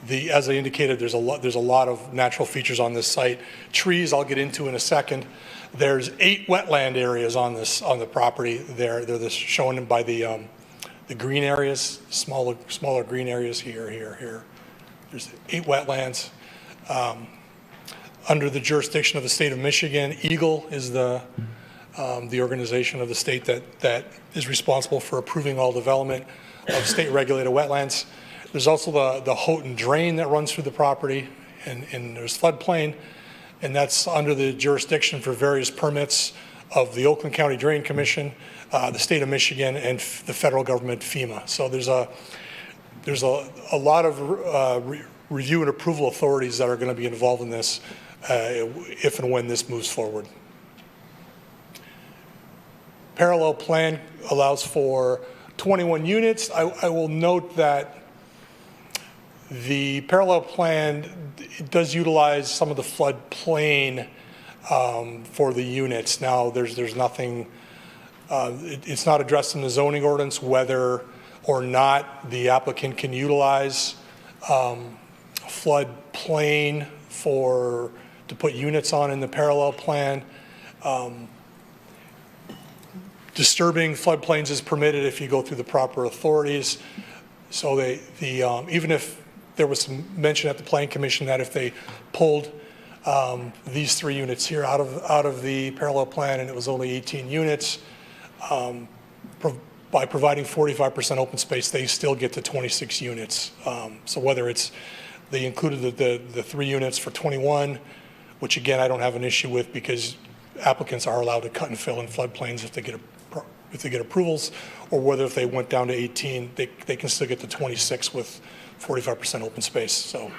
As I indicated, there's a lot of natural features on this site. Trees I'll get into in a second. There's 8 wetland areas on the property. They're shown by the green areas, smaller green areas here. There's 8 wetlands. Under the jurisdiction of the state of Michigan, Eagle is the organization of the state that is responsible for approving all development of state-regulated wetlands. There's also the Houghton Drain that runs through the property, and there's floodplain, and that's under the jurisdiction for various permits of the Oakland County Drain Commission, the state of Michigan, and the federal government, FEMA. So there's a lot of review and approval authorities that are going to be involved in this if and when this moves forward. Parallel plan allows for 21 units. I will note that the parallel plan does utilize some of the floodplain for the units. Now, there's nothing, it's not addressed in the zoning ordinance whether or not the applicant can utilize floodplain to put units on in the parallel plan. Disturbing floodplains is permitted if you go through the proper authorities. So even if there was some mention at the Planning Commission that if they pulled these 3 units here out of the parallel plan and it was only 18 units, by providing 45% open space, they still get to 26 units. So whether they included the 3 units for 21, which again I don't have an issue with because applicants are allowed to cut and fill in floodplains if they get approvals, or whether if they went down to 18, they can still get to 26 with 45% open space. So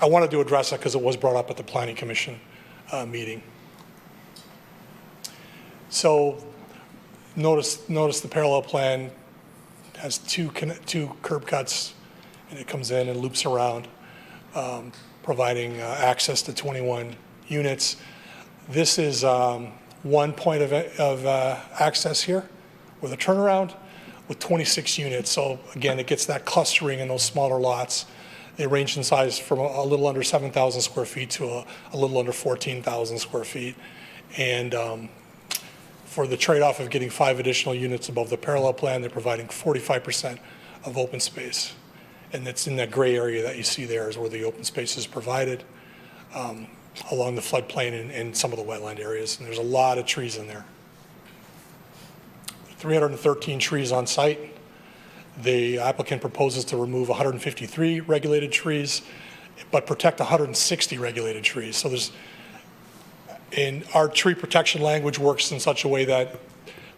I wanted to address that because it was brought up at the Planning Commission meeting. So notice the parallel plan has two curb cuts, and it comes in and loops around, providing access to 21 units. This is one point of access here with a turnaround with 26 units. So again, it gets that clustering in those smaller lots. They range in size from a little under 7,000 square feet to a little under 14,000 square feet. And for the trade-off of getting 5 additional units above the parallel plan, they're providing 45% of open space. And it's in that gray area that you see there is where the open space is provided along the floodplain and some of the wetland areas. And there's a lot of trees in there. 313 trees on site. The applicant proposes to remove 153 regulated trees, but protect 160 regulated trees. So and our tree protection language works in such a way that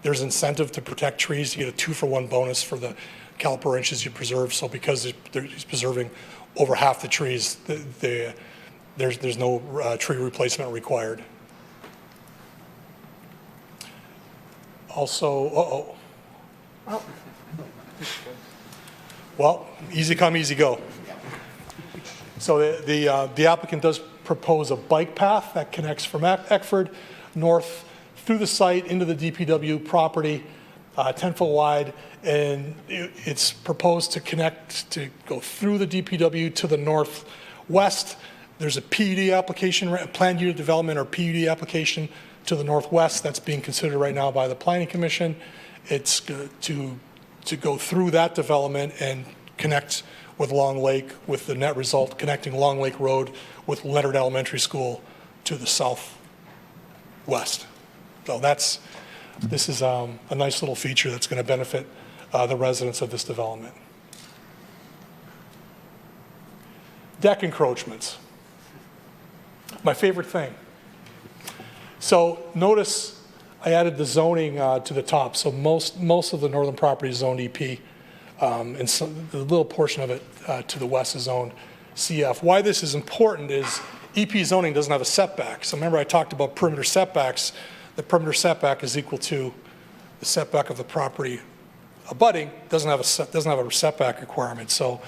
there's incentive to protect trees. You get a 2-for-1 bonus for the caliper inches you preserve. So because he's preserving over half the trees, there's no tree replacement required. Also, well, easy come, easy go. So the applicant does propose a bike path that connects from Eckford north through the site into the DPW property, 10-foot wide, and it's proposed to connect, to go through the DPW to the northwest. There's a PUD application, planned unit development or PUD application to the northwest that's being considered right now by the Planning Commission. It's to go through that development and connect with Long Lake, with the net result connecting Long Lake Road with Leonard Elementary School to the southwest. So this is a nice little feature that's going to benefit the residents of this development. Deck encroachments. My favorite thing. So notice I added the zoning to the top. So most of the northern property is zoned EP, and the little portion of it to the west is zoned CF. Why this is important is EP zoning doesn't have a setback. So remember I talked about perimeter setbacks. The perimeter setback is equal to the setback of the property abutting. Doesn't have a setback requirement. So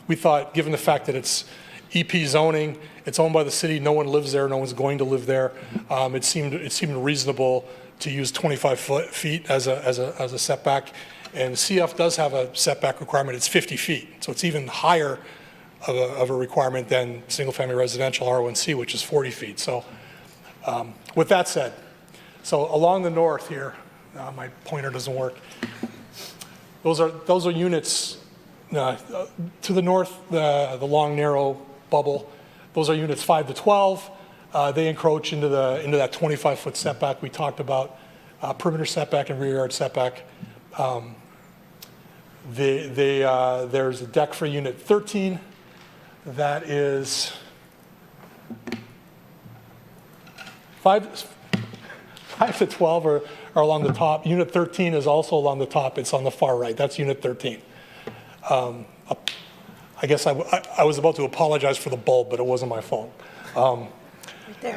we thought, given the fact that it's EP zoning, it's owned by the city, no one lives there, no one's going to live there, it seemed reasonable to use 25 feet as a setback. And CF does have a setback requirement, it's 50 feet. So it's even higher of a requirement than single-family residential R1C, which is 40 feet. So with that said, so along the north here, my pointer doesn't work. Those are units to the north, the long narrow bubble. Those are units 5 to 12. They encroach into that 25-foot setback we talked about, perimeter setback and rear yard setback. There's a deck for unit 13 that is 5 to 12 are along the top. Unit 13 is also along the top. It's on the far right. That's unit 13. I guess I was about to apologize for the bulb, but it wasn't my fault.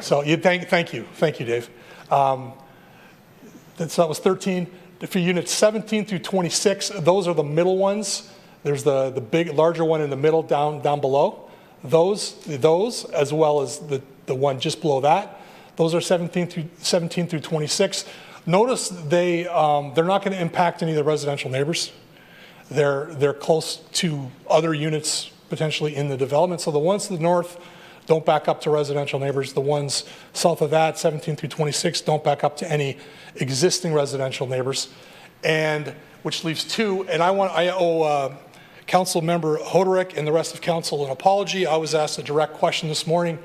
So thank you, Dave. So that was 13. For units 17 through 26, those are the middle ones. There's the big, larger one in the middle down below. Those, as well as the one just below that. Those are 17 through 26. Notice they're not going to impact any of the residential neighbors. They're close to other units potentially in the development. So the ones to the north don't back up to residential neighbors. The ones south of that, 17 through 26, don't back up to any existing residential neighbors. And which leaves 2. And I owe Council Member Hoderick and the rest of council an apology. I was asked a direct question this morning.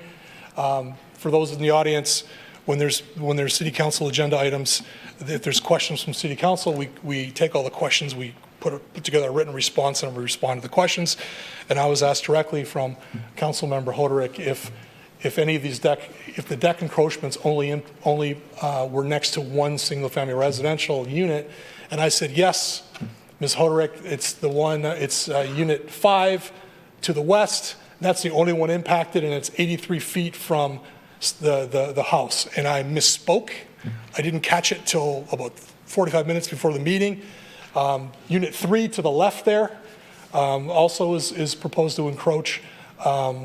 For those in the audience, when there's city council agenda items, if there's questions from city council, we take all the questions, we put together a written response and we respond to the questions. And I was asked directly from Council Member Hoderick if any of these if the deck encroachments only were next to one single-family residential unit, and I said yes, Ms. Hoderick, it's the one. It's unit 5 to the west. That's the only one impacted, and it's 83 feet from the house. And I misspoke. I didn't catch it till about 45 minutes before the meeting. Unit 3 to the left there also is proposed to encroach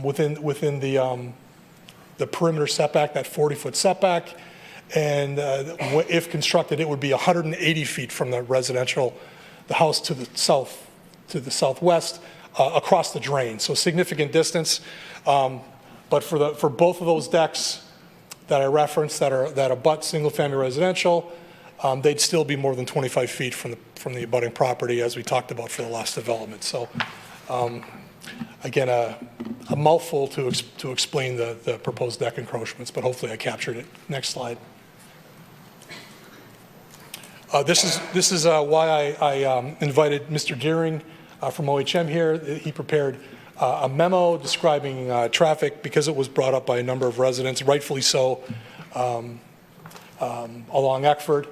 within the perimeter setback, that 40-foot setback. And if constructed, it would be 180 feet from the house to the southwest, across the drain. So significant distance. But for both of those decks that I referenced that abut single-family residential, they'd still be more than 25 feet from the abutting property, as we talked about for the last development. So, again, a mouthful to explain the proposed deck encroachments, but hopefully I captured it. Next slide. This is why I invited Mr. Deering from OHM here. He prepared a memo describing traffic because it was brought up by a number of residents, rightfully so, along Eckford.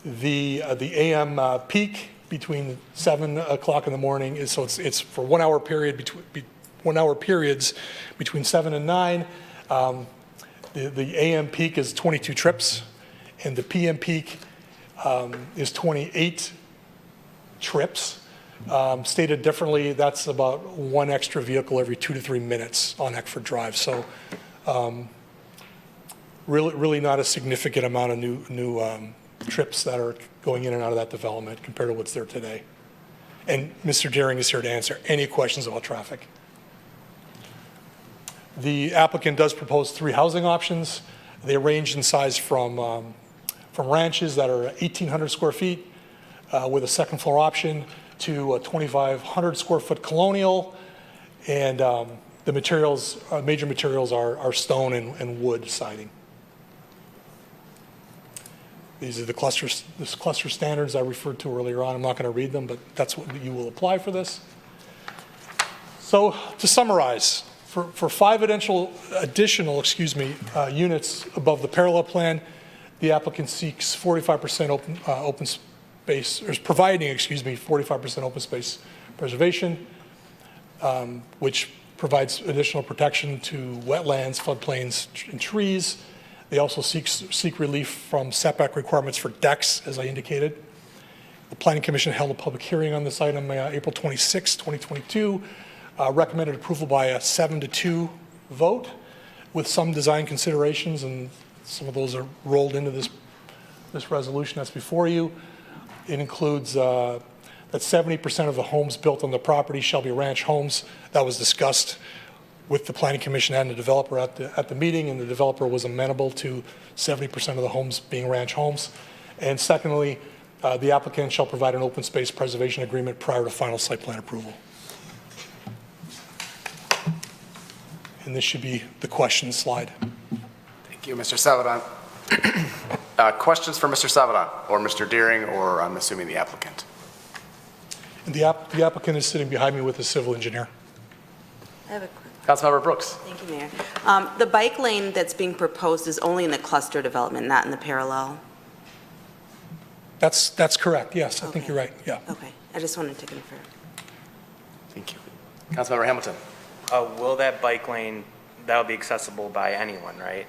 The AM peak between 7 o'clock in the morning is, so it's for 1 hour period 1 hour periods between 7 and 9. The AM peak is 22 trips, and the PM peak is 28 trips. Stated differently, that's about 1 extra vehicle every 2 to 3 minutes on Eckford Drive. So really not a significant amount of new trips that are going in and out of that development compared to what's there today. And Mr. Deering is here to answer any questions about traffic. The applicant does propose 3 housing options. They range in size from ranches that are 1,800 square feet with a second floor option to a 2,500 square foot colonial. And the materials, major materials are stone and wood siding. These are the cluster standards I referred to earlier on. I'm not going to read them, but that's what you will apply for this. So to summarize, for 5 additional units above the parallel plan, the applicant seeks 45% open space, or is providing, 45% open space preservation, which provides additional protection to wetlands, floodplains, and trees. They also seek relief from setback requirements for decks, as I indicated. The Planning Commission held a public hearing on this item April 26, 2022, recommended approval by a 7-2 vote with some design considerations, and some of those are rolled into this resolution that's before you. It includes that 70% of the homes built on the property shall be ranch homes. That was discussed with the Planning Commission and the developer at the meeting, and the developer was amenable to 70% of the homes being ranch homes. And secondly, the applicant shall provide an open space preservation agreement prior to final site plan approval. And this should be the question slide. Thank you, Mr. Savidan. Questions for Mr. Savidan or Mr. Deering, or I'm assuming the applicant? And the applicant is sitting behind me with a civil engineer. I have a quick. Councilmember Brooks. Thank you, Mayor. The bike lane that's being proposed is only in the cluster development, not in the parallel? That's correct, yes. I think you're right, yeah. Okay, I just wanted to confirm. Thank you. Councilmember Hamilton. Will that bike lane, that'll be accessible by anyone, right?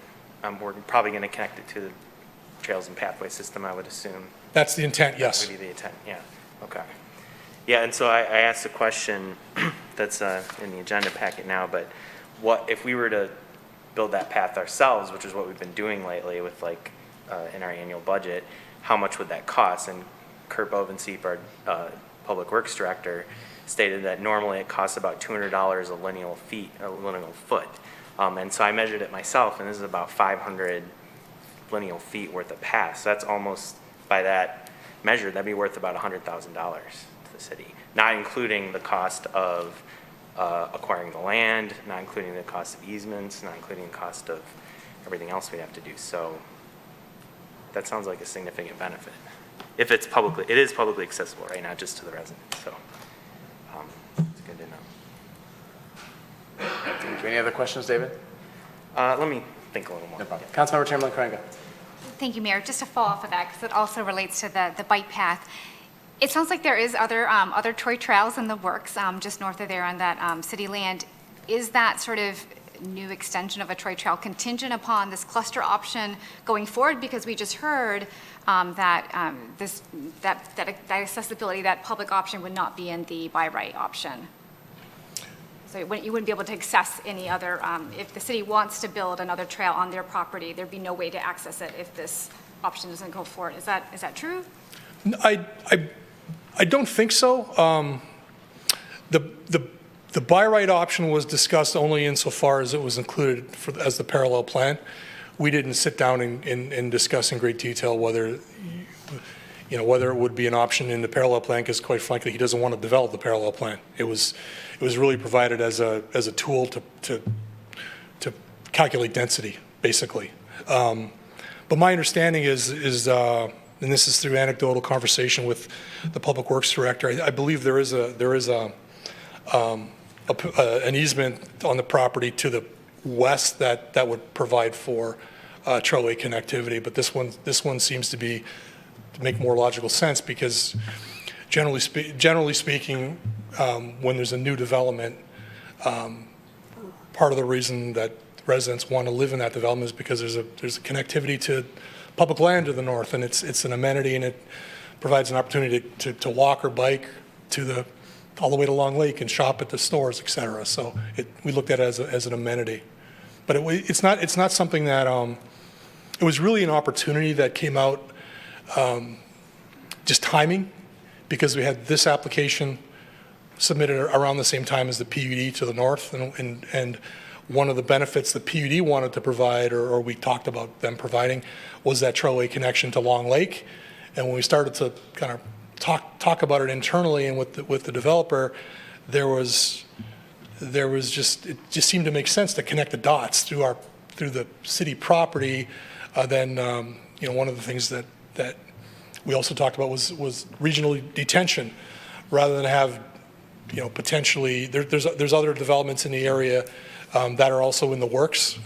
We're probably going to connect it to the Trails and Pathway system, I would assume. That's the intent, yes. That would be the intent, yeah. Okay. Yeah, and so I asked a question that's in the agenda packet now, but what if we were to build that path ourselves, which is what we've been doing lately with in our annual budget, how much would that cost? And Kurt Bovenseep, our Public Works Director, stated that normally it costs about $200 a lineal foot. And so I measured it myself, and this is about 500 lineal feet worth of path. So that's almost, by that measure, that'd be worth about $100,000 to the city, not including the cost of acquiring the land, not including the cost of easements, not including the cost of everything else we have to do. So that sounds like a significant benefit. If it is publicly accessible, right, not just to the residents. So it's good to know. Any other questions, David? Let me think a little more. No problem. Councilmember Chamberlain Craig. Thank you, Mayor. Just to follow off of that, because it also relates to the bike path. It sounds like there is other toy trails in the works just north of there on that city land. Is that sort of new extension of a toy trail contingent upon this cluster option going forward? Because we just heard that accessibility, that public option would not be in the by right option. So you wouldn't be able to access any other, if the city wants to build another trail on their property, there'd be no way to access it if this option doesn't go forward. Is that true? I don't think so. The by right option was discussed only insofar as it was included as the parallel plan. We didn't sit down and discuss in great detail whether it would be an option in the parallel plan, because quite frankly, he doesn't want to develop the parallel plan. It was really provided as a tool to calculate density, basically. But my understanding is and this is through anecdotal conversation with the Public Works Director, I believe there is an easement on the property to the west that would provide for trailway connectivity, but this one seems to make more logical sense, because generally speaking, when there's a new development, part of the reason that residents want to live in that development is because there's a connectivity to public land to the north, and it's an amenity, and it provides an opportunity to walk or bike all the way to Long Lake and shop at the stores, et cetera. So we looked at it as an amenity. But it's not something that, it was really an opportunity that came out just timing, because we had this application submitted around the same time as the PUD to the north, and one of the benefits the PUD wanted to provide, or we talked about them providing, was that trailway connection to Long Lake. And when we started to kind of talk about it internally and with the developer, it just seemed to make sense to connect the dots through the city property. Then one of the things that we also talked about was regional detention, rather than have potentially there's other developments in the area that are also in the works.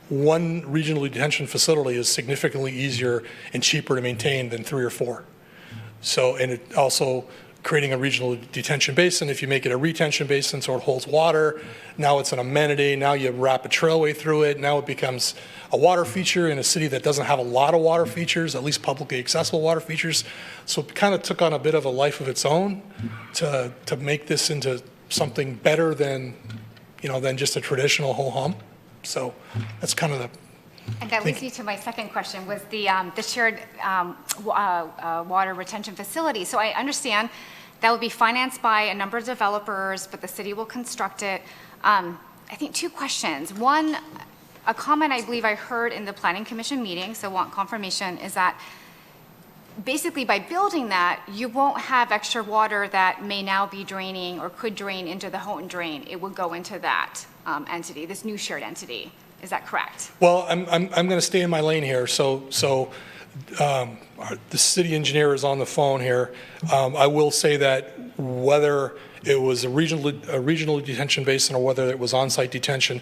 One regional detention facility is significantly easier and cheaper to maintain than 3 or 4. So, and it also creating a regional detention basin, if you make it a retention basin so it holds water, now it's an amenity, now you wrap a trailway through it, now it becomes a water feature in a city that doesn't have a lot of water features, at least publicly accessible water features. So it kind of took on a bit of a life of its own to make this into something better than just a traditional ho-hum. So that's kind of the. And that leads me to my second question, was the shared water retention facility. So I understand that will be financed by a number of developers, but the city will construct it. I think 2 questions. One, a comment I believe I heard in the Planning Commission meeting, so want confirmation, is that basically by building that, you won't have extra water that may now be draining or could drain into the Houghton Drain. It will go into that entity, this new shared entity. Is that correct? Well, I'm going to stay in my lane here. So the city engineer is on the phone here. I will say that whether it was a regional detention basin or whether it was on-site detention,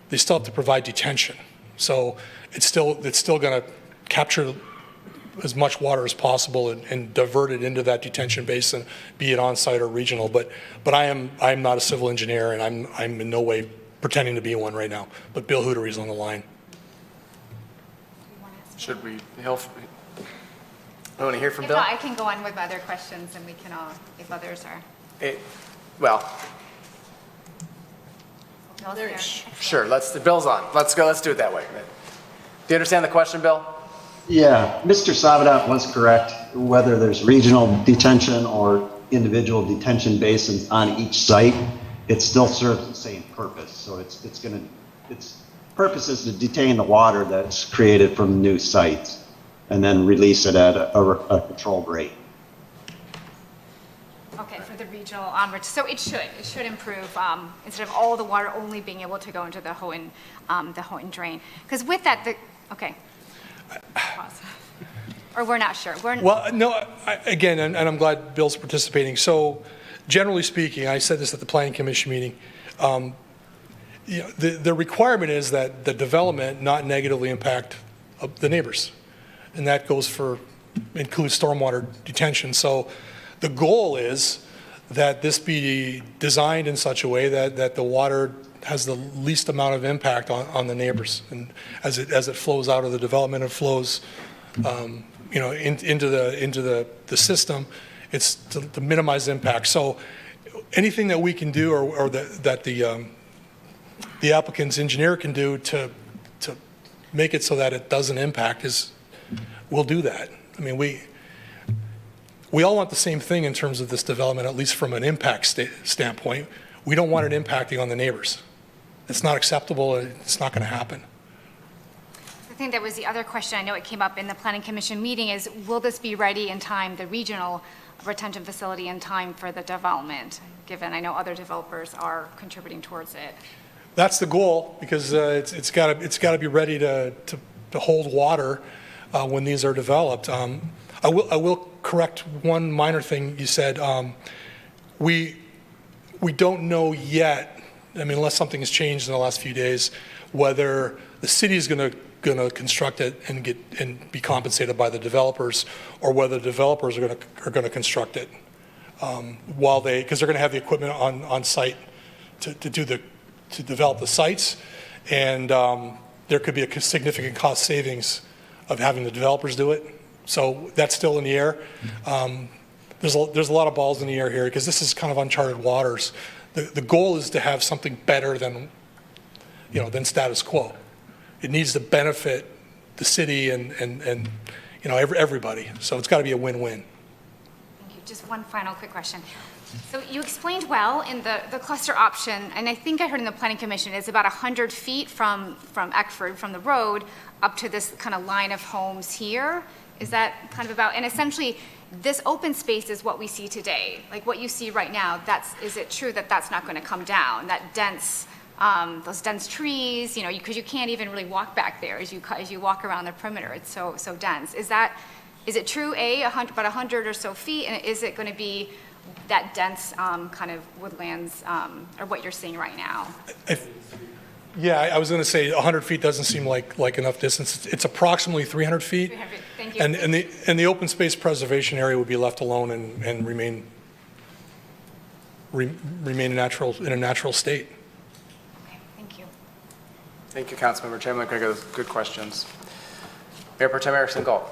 they still have to provide detention. So it's still going to capture as much water as possible and divert it into that detention basin, be it on-site or regional. But I'm not a civil engineer, and I'm in no way pretending to be one right now. But Bill Hootery is on the line. Should we help? I want to hear from If Bill. not, I can go on with other questions, and we can all, if others are. Bill's here. Sure. Bill's on. Let's go. Let's do it that way. Do you understand the question, Bill? Yeah, Mr. Savedant was correct. Whether there's regional detention or individual detention basins on each site, it still serves the same purpose. So its purpose is to detain the water that's created from new sites and then release it at a controlled rate. Okay, for the regional onwards. So it should improve, instead of all the water only being able to go into the Houghton Drain. Because with that, okay. Pause. Or we're not sure. Well, no, again, and I'm glad Bill's participating. So generally speaking, I said this at the Planning Commission meeting, the requirement is that the development not negatively impact the neighbors. And that includes stormwater detention. So the goal is that this be designed in such a way that the water has the least amount of impact on the neighbors. And as it flows out of the development, it flows into the system, it's to minimize impact. So anything that we can do or that the applicant's engineer can do to make it so that it doesn't impact we'll do that. I mean, we all want the same thing in terms of this development, at least from an impact standpoint. We don't want it impacting on the neighbors. It's not acceptable. It's not going to happen. think that was the other question, I know it came up in the planning commission meeting, is will this be ready in time, the regional retention facility in time for the development, given I know other developers are contributing towards it? That's the goal, because it's got to be ready to hold water when these are developed. I will correct one minor thing you said. We don't know yet, I mean, unless something has changed in the last few days, whether the city is going to construct it and be compensated by the developers, or whether the developers are going to construct it because they're going to have the equipment on site to develop the sites, and there could be a significant cost savings of having the developers do it. So that's still in the air. There's a lot of balls in the air here because this is kind of uncharted waters. The goal is to have something better than status quo. It needs to benefit the city and everybody. So it's got to be a win-win. Thank you. Just one final quick question. So you explained well in the cluster option, and I think I heard in the planning commission, it's about 100 feet from Eckford, from the road, up to this kind of line of homes here. Is that kind of about, and essentially this open space is what we see today, like what you see right now. Is it true that that's not going to come down? That dense, those dense trees, because you can't even really walk back there as you walk around the perimeter. It's so dense. Is it true? About 100 or so feet, and is it going to be that dense kind of woodlands, or what you're seeing right now? Yeah, I was going to say 100 feet doesn't seem like enough distance. It's approximately 300 feet. 300, thank you. And the open space preservation area would be left alone and remain in a natural state. Okay, thank you. Thank you, Councilmember Chamberlain Craig. Those good questions. Mayor Pro Tem Erickson Galt.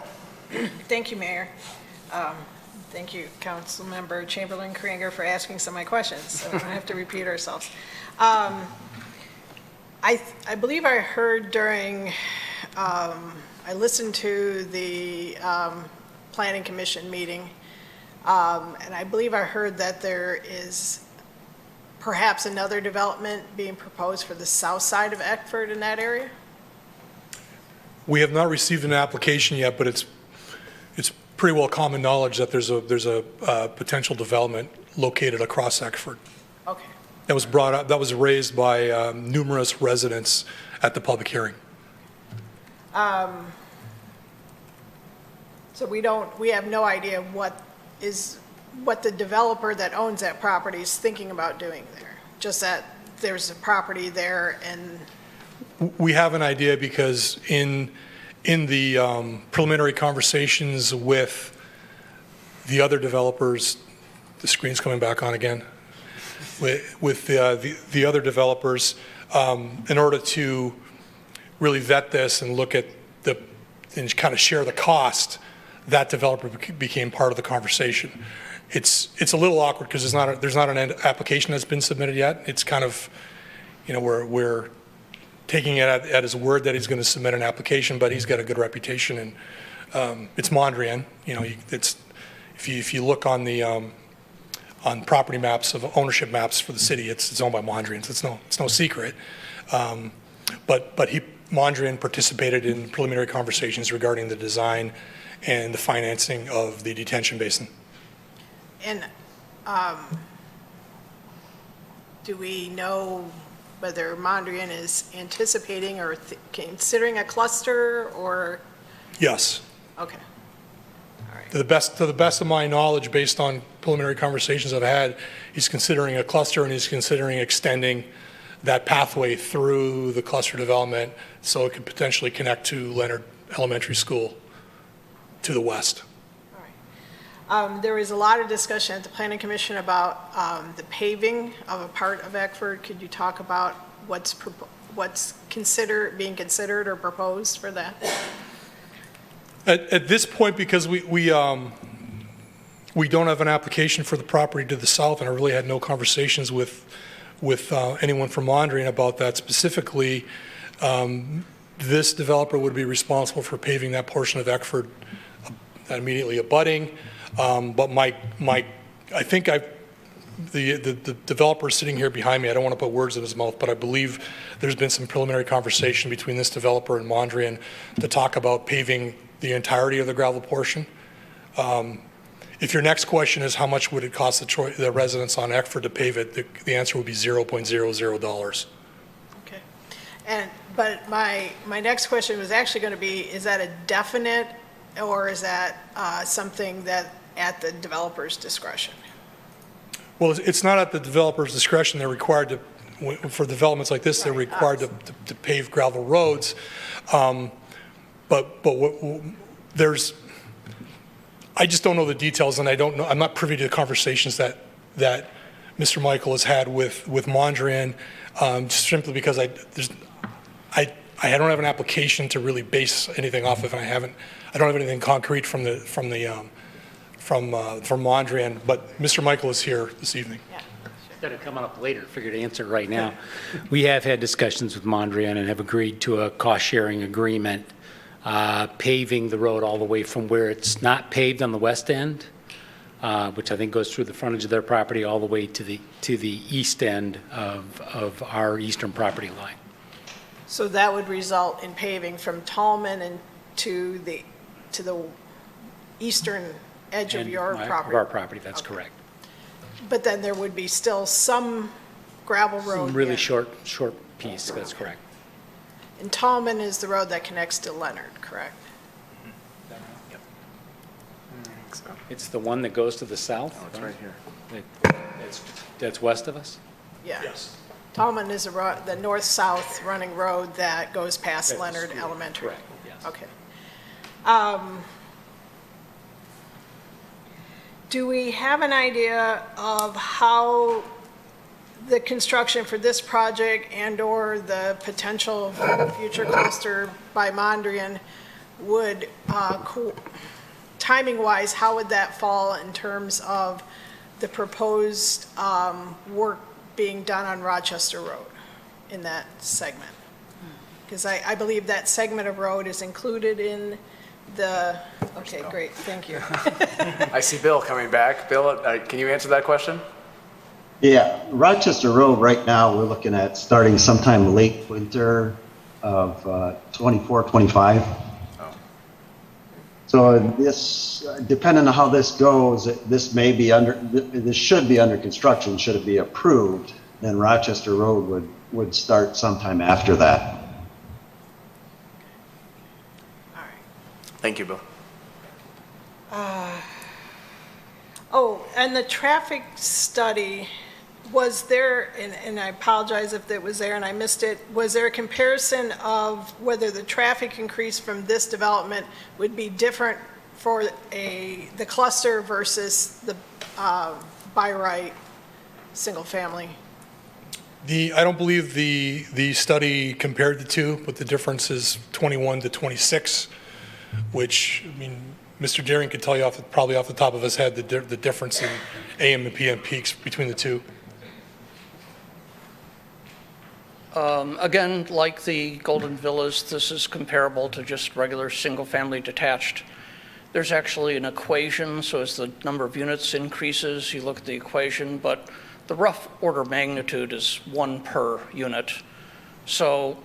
Thank you, Mayor. Thank you, Councilmember Chamberlain Kringer, for asking some of my questions, so we don't have to repeat ourselves. I believe I heard during, I listened to the Planning Commission meeting, and I believe I heard that there is perhaps another development being proposed for the south side of Eckford in that area? We have not received an application yet, but it's pretty well common knowledge that there's a potential development located across Eckford. Okay. That was brought up, that was raised by numerous residents at the public hearing. So we have no idea what the developer that owns that property is thinking about doing there. Just that there's a property there, and We have an idea because in the preliminary conversations with the other developers, the screen's coming back on again, with the other developers, in order to really vet this and look at and kind of share the cost, that developer became part of the conversation. It's a little awkward because there's not an application that's been submitted yet. It's kind of, we're taking it at his word that he's going to submit an application, but he's got a good reputation, and it's Mondrian. If you look on the on property maps of ownership maps for the city, it's owned by Mondrian. So it's no secret. But Mondrian participated in preliminary conversations regarding the design and the financing of the detention basin. And do we know whether Mondrian is anticipating or considering a cluster, or? Yes. Okay. To the best of my knowledge, based on preliminary conversations I've had, he's considering a cluster, and he's considering extending that pathway through the cluster development so it could potentially connect to Leonard Elementary School to the west. There was a lot of discussion at the Planning Commission about the paving of a part of Eckford. Could you talk about what's being considered or proposed for that? At this point, because we don't have an application for the property to the south, and I really had no conversations with anyone from Mondrian about that specifically, this developer would be responsible for paving that portion of Eckford immediately abutting. But I think the developer sitting here behind me, I don't want to put words in his mouth, but I believe there's been some preliminary conversation between this developer and Mondrian to talk about paving the entirety of the gravel portion. If your next question is how much would it cost the residents on Eckford to pave it, the answer would be $0.00. Okay. But my next question was actually going to be, is that a definite, or is that something that at the developer's discretion? Well, it's not at the developer's discretion. They're required to, for developments like this, they're required to pave gravel roads. But there's, I just don't know the details, and I'm not privy to the conversations that Mr. Michael has had with Mondrian, just simply because I don't have an application to really base anything off of, and I don't have anything concrete from Mondrian, but Mr. Michael is here this evening. Instead of coming up later, figured to answer right now. We have had discussions with Mondrian and have agreed to a cost-sharing agreement, paving the road all the way from where it's not paved on the west end, which I think goes through the frontage of their property, all the way to the east end of our eastern property line. So that would result in paving from Tallman and to the eastern edge of your property? Of our property, that's correct. But then there would be still some gravel road? Some really short piece, that's correct. And Tallman is the road that connects to Leonard, correct? It's the one that goes to the south? Oh, it's right here. That's west of us? Yeah. Yes. Tallman is the north-south running road that goes past Leonard Elementary? Correct, yes. Okay. Do we have an idea of how the construction for this project and/or the potential future cluster by Mondrian would, timing-wise, how would that fall in terms of the proposed work being done on Rochester Road in that segment? Because I believe that segment of road is included in the, okay, great, thank you. I see Bill coming back. Bill, can you answer that question? Yeah, Rochester Road right now, we're looking at starting sometime late winter of 24, 25. Oh. So this, depending on how this goes, this should be under construction, should it be approved, then Rochester Road would start sometime after that. Thank you, Bill. Oh, and the traffic study, was there, and I apologize if it was there and I missed it, was there a comparison of whether the traffic increase from this development would be different for the cluster versus the by right single family? I don't believe the study compared the two, but the difference is 21 to 26, which, I mean, Mr. Deering could tell you probably off the top of his head the difference in AM and PM peaks between the two. Again, like the Golden Villas, this is comparable to just regular single-family detached. There's actually an equation, so as the number of units increases, you look at the equation, but the rough order of magnitude is 1 per unit. So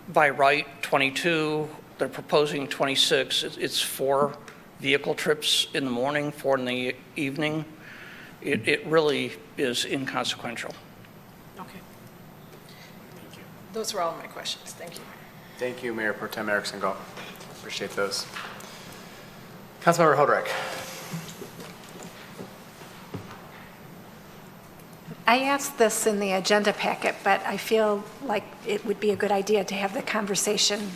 by right, 22, they're proposing 26. It's 4 vehicle trips in the morning, 4 in the evening. It really is inconsequential. Okay. Those were all my questions. Thank you. Thank you, Mayor Pro Tem Erickson Galt. Appreciate those. Councilmember Hodrick. I asked this in the agenda packet, but I feel like it would be a good idea to have the conversation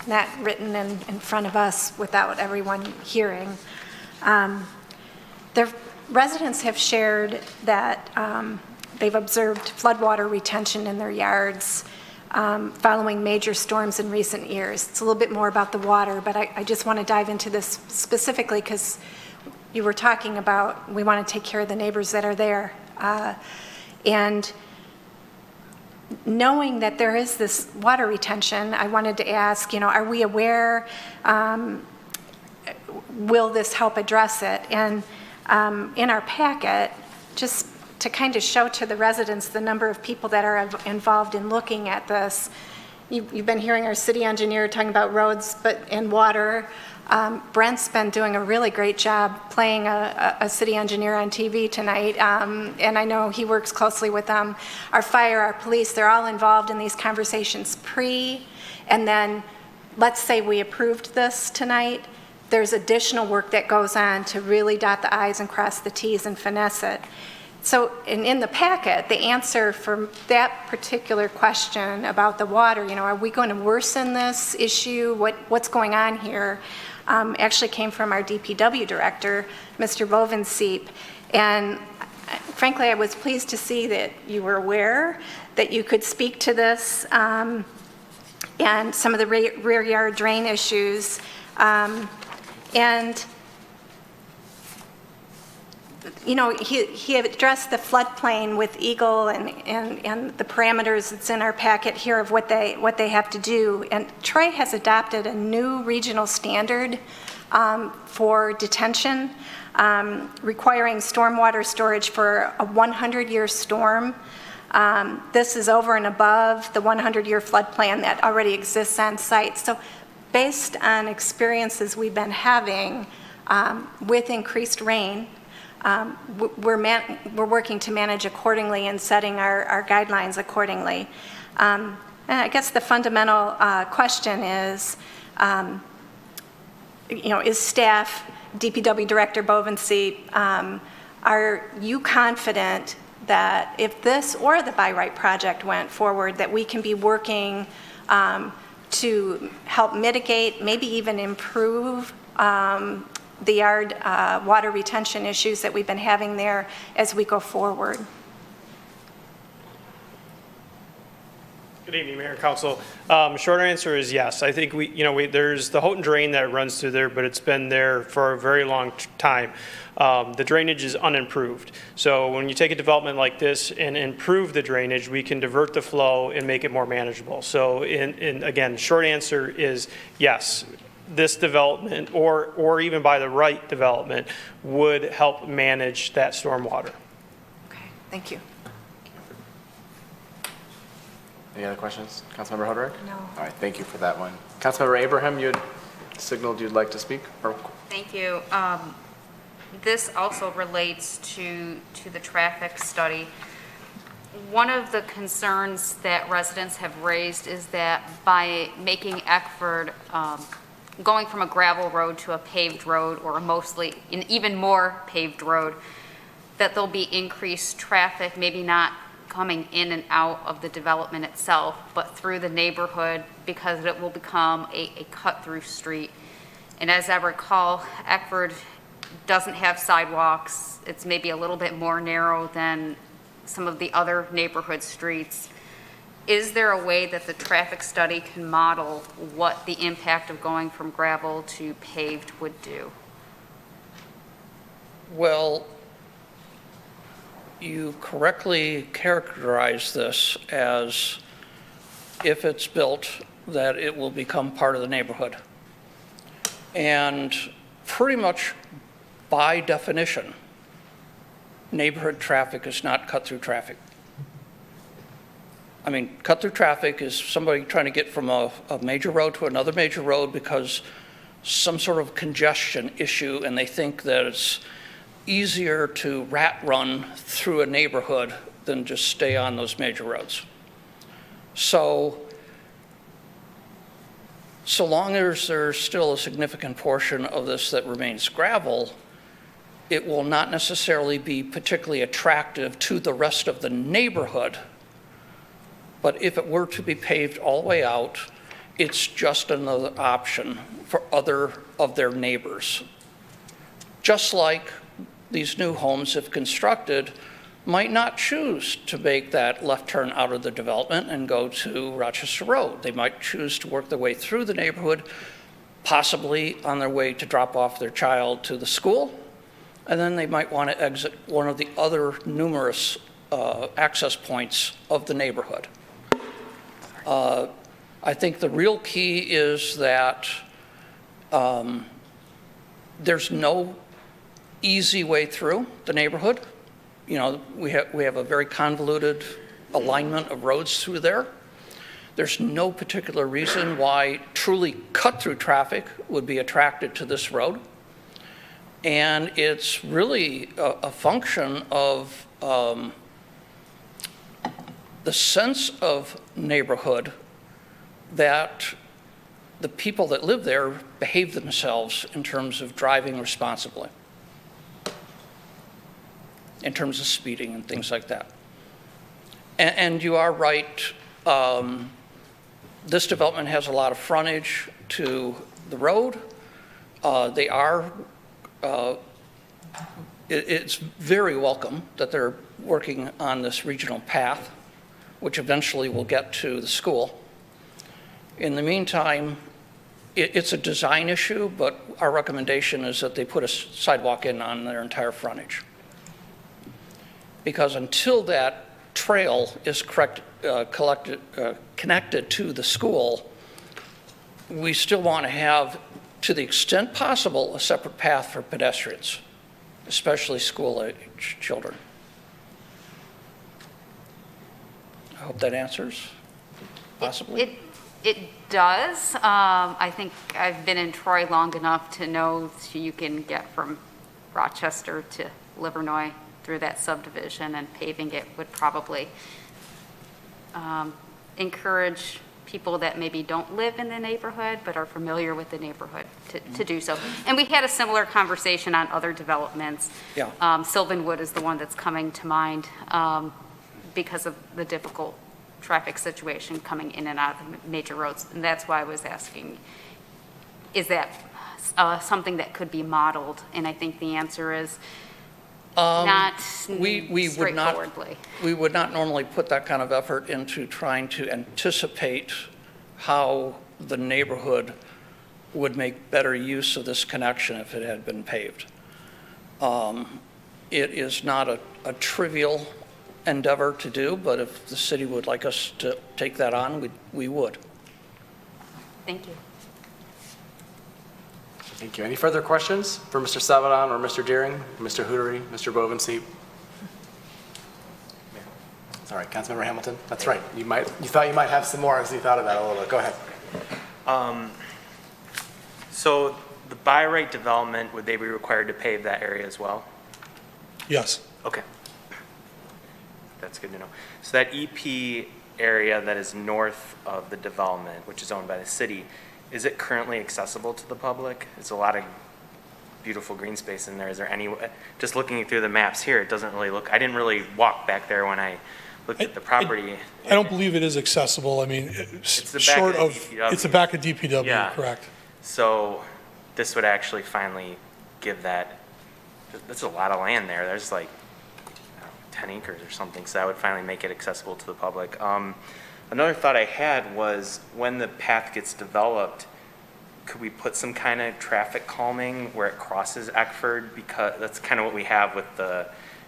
not written in front of us without everyone hearing. The residents have shared that they've observed floodwater retention in their yards following major storms in recent years. It's a little bit more about the water, but I just want to dive into this specifically because you were talking about we want to take care of the neighbors that are there. And knowing that there is this water retention, I wanted to ask, are we aware, will this help address it? And in our packet, just to kind of show to the residents the number of people that are involved in looking at this. You've been hearing our city engineer talking about roads and water. Brent's been doing a really great job playing a city engineer on TV tonight, and I know he works closely with them. Our fire, our police, they're all involved in these conversations and then let's say we approved this tonight, there's additional work that goes on to really dot the i's and cross the t's and finesse it. So in the packet, the answer for that particular question about the water, are we going to worsen this issue? What's going on here? Actually came from our DPW director, Mr. Bovenseep. And frankly, I was pleased to see that you were aware that you could speak to this and some of the rear yard drain issues. He addressed the floodplain with Eagle and the parameters that's in our packet here of what they have to do. And Troy has adopted a new regional standard for detention, requiring stormwater storage for a 100-year storm. This is over and above the 100-year flood plan that already exists on site. So based on experiences we've been having with increased rain, we're working to manage accordingly and setting our guidelines accordingly. And I guess the fundamental question is staff, DPW Director Bovenseep, are you confident that if this or the By Right project went forward, that we can be working to help mitigate, maybe even improve the yard water retention issues that we've been having there as we go forward? Good evening, Mayor and Council. Short answer is yes. I think there's the Houghton drain that runs through there, but it's been there for a very long time. The drainage is unimproved. So when you take a development like this and improve the drainage, we can divert the flow and make it more manageable. So again, short answer is yes. This development or even by the right development would help manage that stormwater. Okay, thank you. Any other questions? Councilmember Hoderick? No. All right, thank you for that one. Councilmember Abraham, you had signaled you'd like to speak? Thank you. This also relates to the traffic study. One of the concerns that residents have raised is that by making Eckford going from a gravel road to a paved road, or mostly an even more paved road, that there'll be increased traffic, maybe not coming in and out of the development itself, but through the neighborhood, because it will become a cut-through street. And as I recall, Eckford doesn't have sidewalks. It's maybe a little bit more narrow than some of the other neighborhood streets. Is there a way that the traffic study can model what the impact of going from gravel to paved would do? Well, you correctly characterize this as, if it's built, that it will become part of the neighborhood. And pretty much by definition, neighborhood traffic is not cut-through traffic. I mean, cut-through traffic is somebody trying to get from a major road to another major road because some sort of congestion issue, and they think that it's easier to rat run through a neighborhood than just stay on those major roads. So long as there's still a significant portion of this that remains gravel, it will not necessarily be particularly attractive to the rest of the neighborhood. But if it were to be paved all the way out, it's just another option for other of their neighbors. Just like these new homes, if constructed, might not choose to make that left turn out of the development and go to Rochester Road. They might choose to work their way through the neighborhood, possibly on their way to drop off their child to the school, and then they might want to exit one of the other numerous access points of the neighborhood. I think the real key is that there's no easy way through the neighborhood. you know, we have a very convoluted alignment of roads through there. There's no particular reason why truly cut-through traffic would be attracted to this road. And it's really a function of the sense of neighborhood that the people that live there behave themselves in terms of driving responsibly, in terms of speeding and things like that. And you are right, this development has a lot of frontage to the road. It's very welcome that they're working on this regional path, which eventually will get to the school. In the meantime, it's a design issue, but our recommendation is that they put a sidewalk in on their entire frontage. Because until that trail is connected to the school, we still want to have, to the extent possible, a separate path for pedestrians, especially school-age children. I hope that answers, possibly. It does. I think I've been in Troy long enough to know you can get from Rochester to Livernois through that subdivision, and paving it would probably encourage people that maybe don't live in the neighborhood but are familiar with the neighborhood to do so. And we had a similar conversation on other developments. Yeah. Sylvanwood is the one that's coming to mind because of the difficult traffic situation coming in and out of the major roads. And that's why I was asking, is that something that could be modeled? And I think the answer is not straightforwardly. We would not normally put that kind of effort into trying to anticipate how the neighborhood would make better use of this connection if it had been paved. It is not a trivial endeavor to do, but if the city would like us to take that on, we would. Thank you. Thank you. Any further questions for Mr. Sabadan or Mr. Deering, Mr. Hootery, Mr. Bovenseep? Sorry, Councilmember Hamilton. That's right. You thought you might have some more as you thought about it a little bit. Go ahead. So the by right development, would they be required to pave that area as well? Yes. Okay. That's good to know. So that EP area that is north of the development, which is owned by the city, is it currently accessible to the public? It's a lot of beautiful green space in there. Is there any, just looking through the maps here, it doesn't really look, I didn't really walk back there when I looked at the property. I don't believe it is accessible. I mean, It's the back short of of, DPW. it's the back of DPW, Yeah. correct? So this would actually finally give that, that's a lot of land there. There's like, I don't know, 10 acres or something, so that would finally make it accessible to the public. Another thought I had was when the path gets developed, could we put some kind of traffic calming where it crosses Eckford? Because that's kind of what we have with the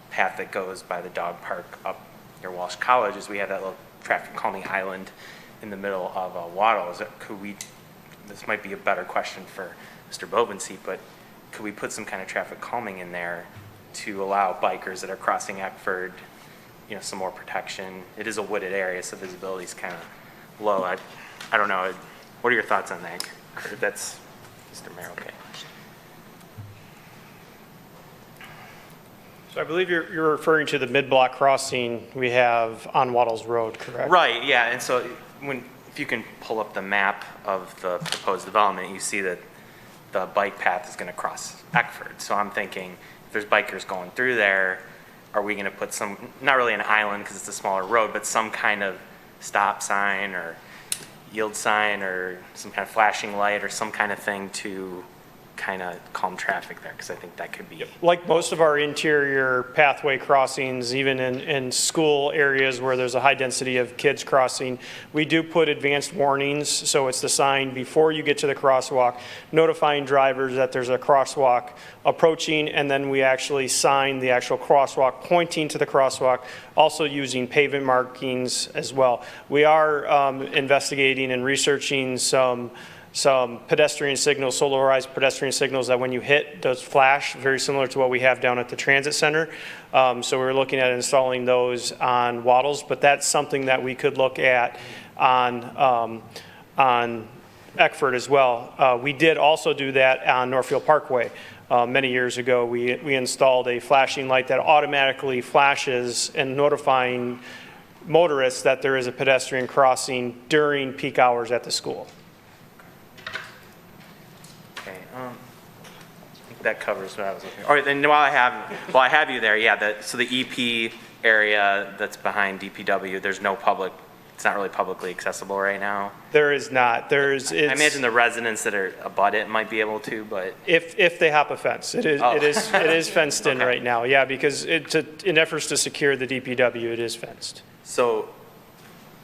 path that goes by the dog park up near Walsh College, is we have that little traffic calming island in the middle of Waddle. Could we, this might be a better question for Mr. Bovenseep, but could we put some kind of traffic calming in there to allow bikers that are crossing Eckford, you know, some more protection? It is a wooded area, so visibility is kind of low. I don't know. What are your thoughts on that? Kurt? That's Mr. Mayor, okay. So I believe you're referring to the mid-block crossing we have on Waddles Road, correct? Right, yeah, and so if you can pull up the map of the proposed development, you see that the bike path is going to cross Eckford. So I'm thinking, if there's bikers going through there, are we going to put some, not really an island because it's a smaller road, but some kind of stop sign or yield sign or some kind of flashing light or some kind of thing to kind of calm traffic there, because I think that could be. Like most of our interior pathway crossings, even in school areas where there's a high density of kids crossing, we do put advanced warnings. So it's the sign before you get to the crosswalk, notifying drivers that there's a crosswalk approaching, and then we actually sign the actual crosswalk pointing to the crosswalk, also using pavement markings as well. We are investigating and researching some some pedestrian signals, solarized pedestrian signals that when you hit, those flash, very similar to what we have down at the transit center. So we're looking at installing those on Waddles, but that's something that we could look at on Eckford as well. We did also do that on Northfield Parkway. Many years ago, we installed a flashing light that automatically flashes and notifying motorists that there is a pedestrian crossing during peak hours at the school. Okay, I think that covers what I was looking for. All right, then while I have you there, yeah, so the EP area that's behind DPW, there's no public, it's not really publicly accessible right now. There is not. I imagine the residents that are abut it might be able to, but If they hop a fence, it is fenced in Okay. right now, yeah, because in efforts to secure the DPW, it is fenced. so,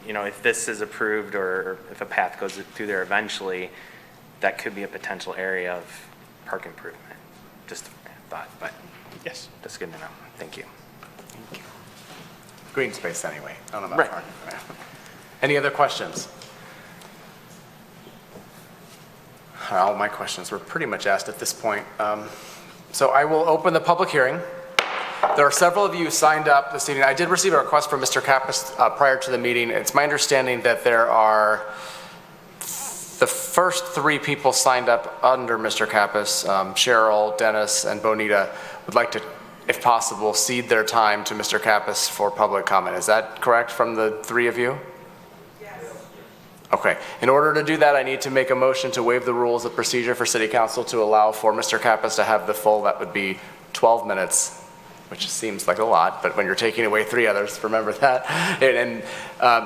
if this is approved or if a path goes through there eventually, that could be a potential area of park improvement. Just a thought, but yes, that's good to know. Thank you. Green space anyway. I don't know about Right. parking. Any other questions? All my questions were pretty much asked at this point. So I will open the public hearing. There are several of you signed up this evening. I did receive a request from Mr. Kappas prior to the meeting. It's my understanding that there are the first 3 people signed up under Mr. Kappas, Cheryl, Dennis, and Bonita, would like to, if possible, cede their time to Mr. Kappas for public comment. Is that correct from the 3 of you? Okay. In order to do that, I need to make a motion to waive the rules of procedure for City Council to allow for Mr. Kappas to have the full, that would be 12 minutes, which seems like a lot, but when you're taking away 3 others, remember that.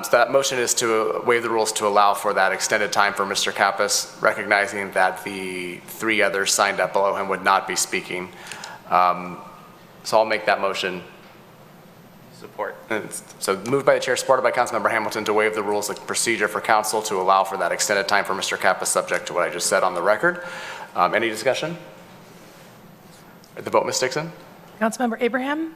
So that motion is to waive the rules to allow for that extended time for Mr. Kappas, recognizing that the 3 others signed up below him would not be speaking. So I'll make that motion. Support. So moved by the chair, supported by Councilmember Hamilton to waive the rules of procedure for council to allow for that extended time for Mr. Kappas, subject to what I just said on the record. Any discussion? The vote, Ms. Dixon? Councilmember Abraham?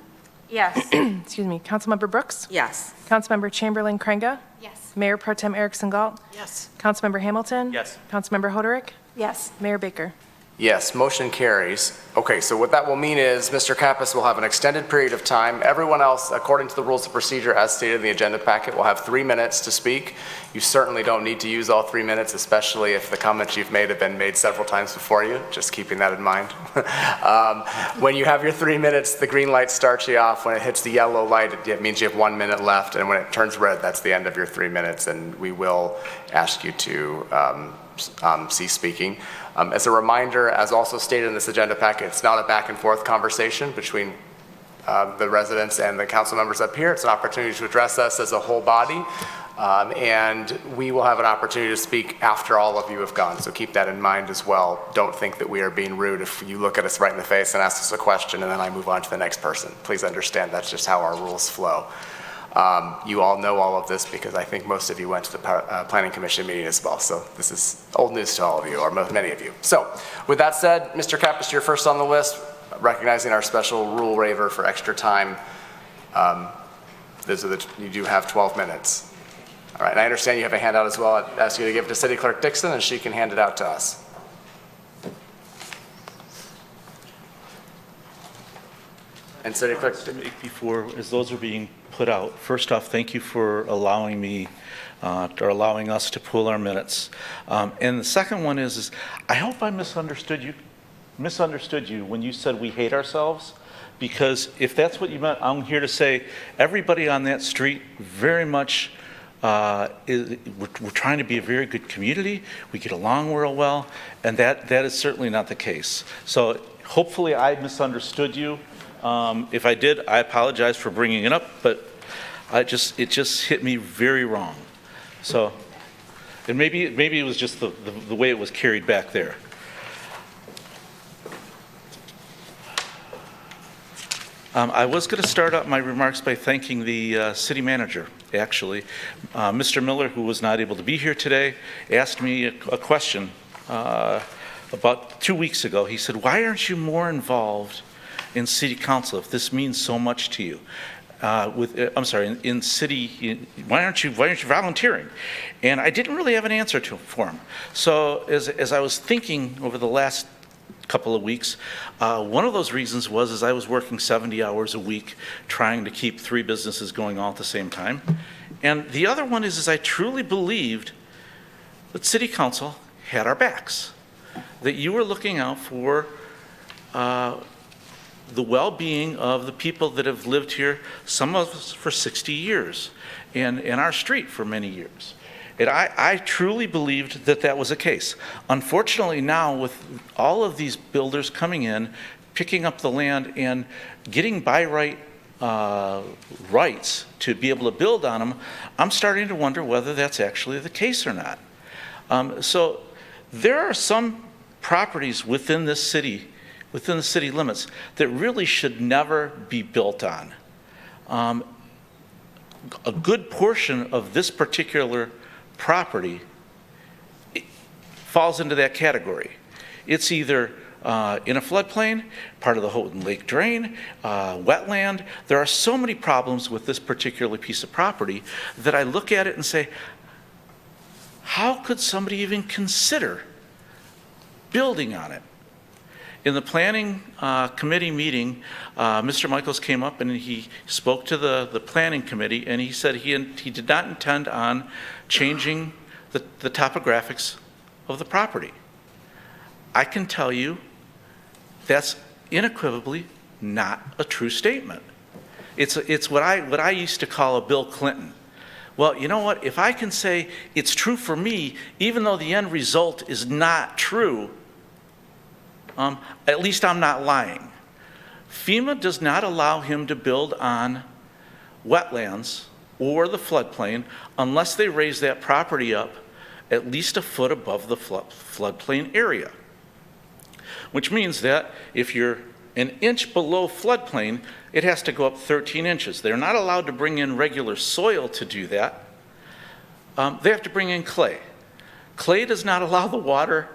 Yes. Excuse me. Councilmember Brooks? Yes. Councilmember Chamberlain Krenga? Yes. Mayor Pro Tem Erickson Galt? Yes. Councilmember Hamilton? Yes. Councilmember Hoderick? Yes. Mayor Baker? Yes, motion carries. Okay, so what that will mean is Mr. Kappas will have an extended period of time. Everyone else, according to the rules of procedure as stated in the agenda packet, will have 3 minutes to speak. You certainly don't need to use all 3 minutes, especially if the comments you've made have been made several times before you, just keeping that in mind. When you have your 3 minutes, the green light starts you off. When it hits the yellow light, it means you have 1 minute left, and when it turns red, that's the end of your 3 minutes, and we will ask you to cease speaking. As a reminder, as also stated in this agenda packet, it's not a back and forth conversation between the residents and the council members up here. It's an opportunity to address us as a whole body, and we will have an opportunity to speak after all of you have gone, so keep that in mind as well. Don't think that we are being rude if you look at us right in the face and ask us a question and then I move on to the next person. Please understand that's just how our rules flow. You all know all of this because I think most of you went to the Planning Commission meeting as well, so this is old news to all of you, or many of you. So, with that said, Mr. Kappas, you're first on the list, recognizing our special rule waiver for extra time. You do have 12 minutes. All right, and I understand you have a handout as well. I'd ask you to give it to City Clerk Dixon, and she can hand it out to us. And City Clerk, before, as those are being put out, first off, thank you for allowing me, or allowing us to pull our minutes. And the second one is I hope I misunderstood you when you said we hate ourselves, because if that's what you meant, I'm here to say everybody on that street very much we're trying to be a very good community. We get along real well, and that is certainly not the case. So hopefully I misunderstood you. If I did, I apologize for bringing it up, but it just hit me very wrong. So, and maybe it was just the way it was carried back there. I was going to start out my remarks by thanking the city manager, actually. Mr. Miller, who was not able to be here today, asked me a question about 2 weeks ago. He said, "Why aren't you more involved in city council if this means so much to you?" why aren't you volunteering? And I didn't really have an answer for him. So as I was thinking over the last couple of weeks, one of those reasons was I was working 70 hours a week trying to keep 3 businesses going all at the same time. And the other one is I truly believed that City Council had our backs, that you were looking out for the well-being of the people that have lived here, some of us for 60 years, and in our street for many years. And I truly believed that that was the case. Unfortunately now, with all of these builders coming in, picking up the land and getting by right rights to be able to build on them, I'm starting to wonder whether that's actually the case or not. So there are some properties within this city, within the city limits, that really should never be built on. A good portion of this particular property falls into that category. It's either in a floodplain, part of the Houghton Lake drain, wetland. There are so many problems with this particular piece of property that I look at it and say, how could somebody even consider building on it? In the planning committee meeting, Mr. Michaels came up and he spoke to the planning committee, and he said he did not intend on changing the topographics of the property. I can tell you that's unequivocally not a true statement. It's what I used to call a Bill Clinton. Well, you know what? If I can say it's true for me, even though the end result is not true, at least I'm not lying. FEMA does not allow him to build on wetlands or the floodplain unless they raise that property up at least a foot above the floodplain area. Which means that if you're an inch below floodplain, it has to go up 13 inches. They're not allowed to bring in regular soil to do that. They have to bring in clay. Clay does not allow the water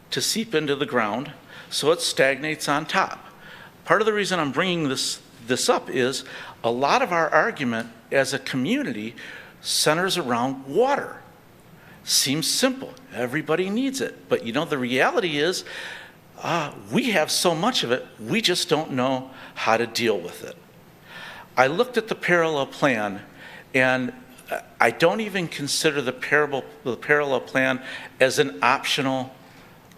to seep into the ground, so it stagnates on top. Part of the reason I'm bringing this up is a lot of our argument as a community centers around water. Seems simple. Everybody needs it. But you know, the reality is we have so much of it, we just don't know how to deal with it. I looked at the parallel plan, and I don't even consider the parallel plan as an optional,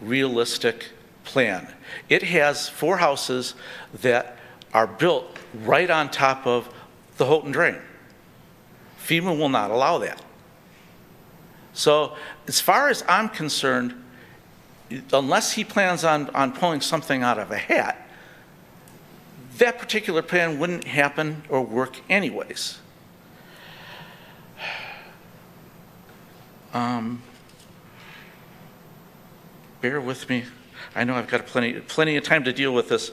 realistic plan. It has 4 houses that are built right on top of the Houghton Drain. FEMA will not allow that. So as far as I'm concerned, unless he plans on pulling something out of a hat, that particular plan wouldn't happen or work anyways. Bear with me. I know I've got plenty of time to deal with this,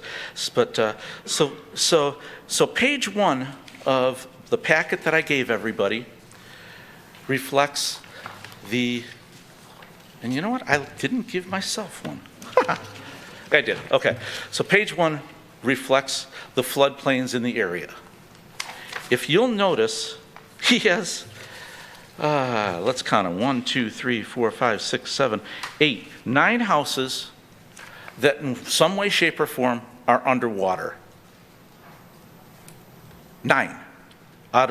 but so page 1 of the packet that I gave everybody reflects and you know what? I didn't give myself one. I did. Okay. So page 1 reflects the floodplains in the area. If you'll notice, he has, let's count them, 1, 2, 3, 4, 5, 6, 7, 8, 9 houses that in some way, shape, or form are underwater. 9 out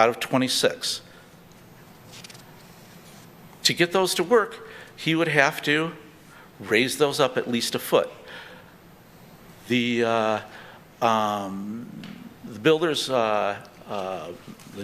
of 26. To get those to work, he would have to raise those up at least a foot. The builders, the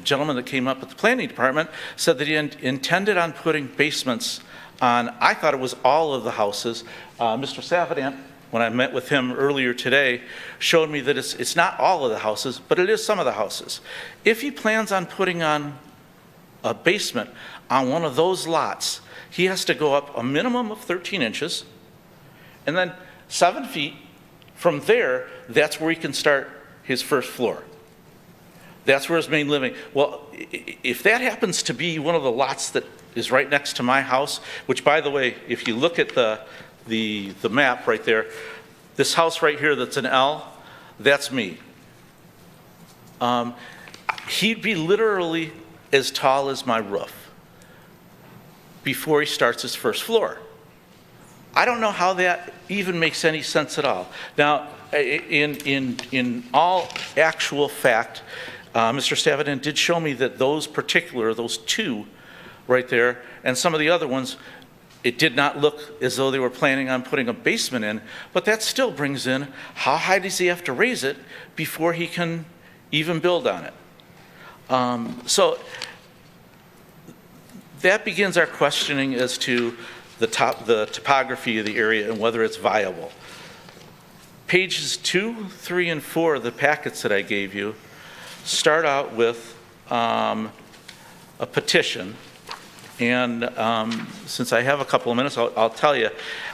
gentleman that came up at the planning department said that he intended on putting basements on, I thought it was all of the houses. Mr. Savadant, when I met with him earlier today, showed me that it's not all of the houses, but it is some of the houses. If he plans on putting on a basement on one of those lots, he has to go up a minimum of 13 inches, and then 7 feet. From there, that's where he can start his first floor. That's where his main living. Well, if that happens to be one of the lots that is right next to my house, which, by the way, if you look at the map right there, this house right here that's an L, that's me. he'd be literally as tall as my roof before he starts his first floor. I don't know how that even makes any sense at all. Now, in all actual fact, Mr. Stavridis did show me that those two right there, and some of the other ones, it did not look as though they were planning on putting a basement in, but that still brings in, how high does he have to raise it before he can even build on it? So that begins our questioning as to the topography of the area and whether it's viable. Pages 2, 3, and 4 of the packets that I gave you start out with a petition. And since I have a couple of minutes, I'll tell you.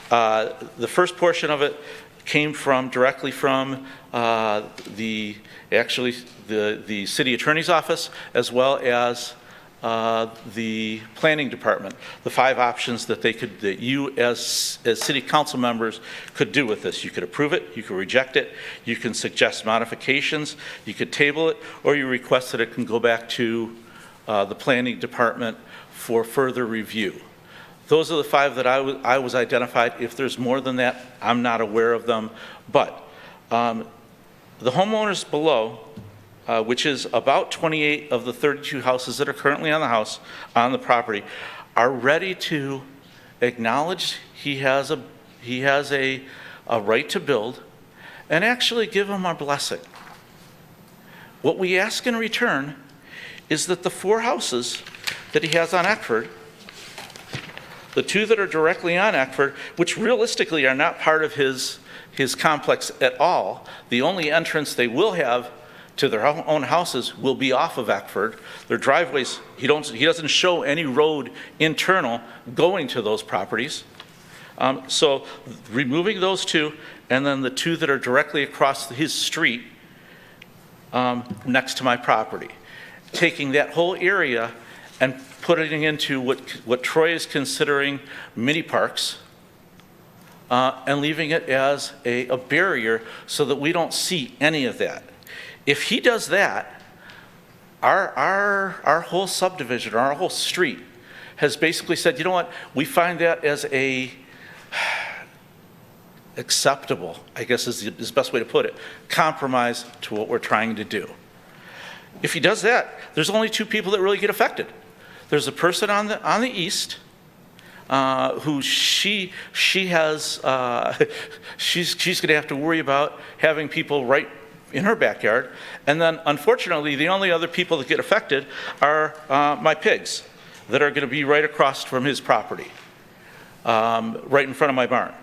The first portion of it came directly from the city attorney's office, as well as the planning department. The 5 options that you as city council members could do with this. You could approve it, you could reject it, you can suggest modifications, you could table it, or you request that it can go back to the planning department for further review. Those are the 5 that I was identified. If there's more than that, I'm not aware of them. But the homeowners below, which is about 28 of the 32 houses that are currently on the property, are ready to acknowledge he has a right to build and actually give him our blessing. What we ask in return is that the 4 houses that he has on Eckford, the 2 that are directly on Eckford, which realistically are not part of his complex at all, the only entrance they will have to their own houses will be off of Eckford. Their driveways, he doesn't show any road internal going to those properties. So removing those 2, and then the 2 that are directly across his street next to my property. Taking that whole area and putting it into what Troy is considering mini parks, and leaving it as a barrier so that we don't see any of that. If he does that, our whole subdivision, our whole street, has basically said, you know what, we find that as acceptable, I guess is the best way to put it, compromise to what we're trying to do. If he does that, there's only 2 people that really get affected. There's a person on the east who she's going to have to worry about having people right in her backyard. And then, unfortunately, the only other people that get affected are my pigs that are going to be right across from his property, right in front of my barn.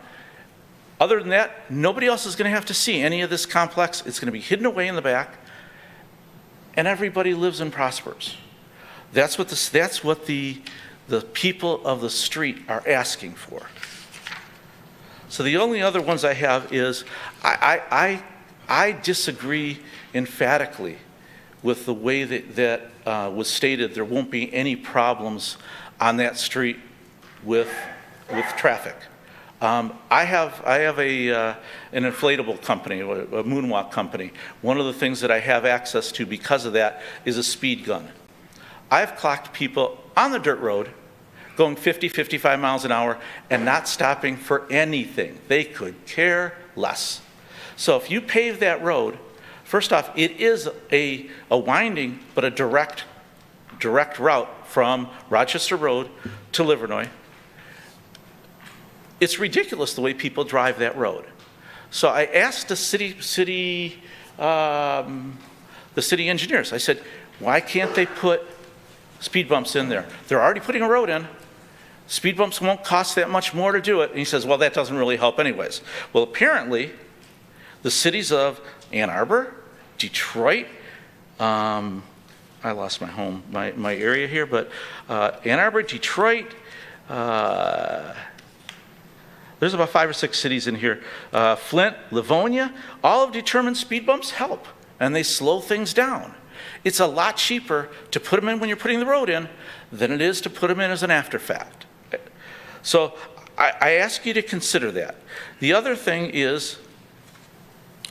Other than that, nobody else is going to have to see any of this complex. It's going to be hidden away in the back, and everybody lives and prospers. That's what the people of the street are asking for. So the only other ones I have is I disagree emphatically with the way that was stated. There won't be any problems on that street with traffic. I have an inflatable company, a moonwalk company. One of the things that I have access to because of that is a speed gun. I've clocked people on the dirt road going 50, 55 miles an hour and not stopping for anything. They could care less. So if you pave that road, first off, it is a winding but a direct route from Rochester Road to Livernois. It's ridiculous the way people drive that road. So I asked the city engineers, I said, why can't they put speed bumps in there? They're already putting a road in. Speed bumps won't cost that much more to do it. And he says, well, that doesn't really help anyways. Well, apparently, the cities of Ann Arbor, Detroit, I lost my area here, but Ann Arbor, Detroit, there's about 5 or 6 cities in here. Flint, Livonia, all have determined speed bumps help, and they slow things down. It's a lot cheaper to put them in when you're putting the road in than it is to put them in as an after fact. So I ask you to consider that. The other thing is,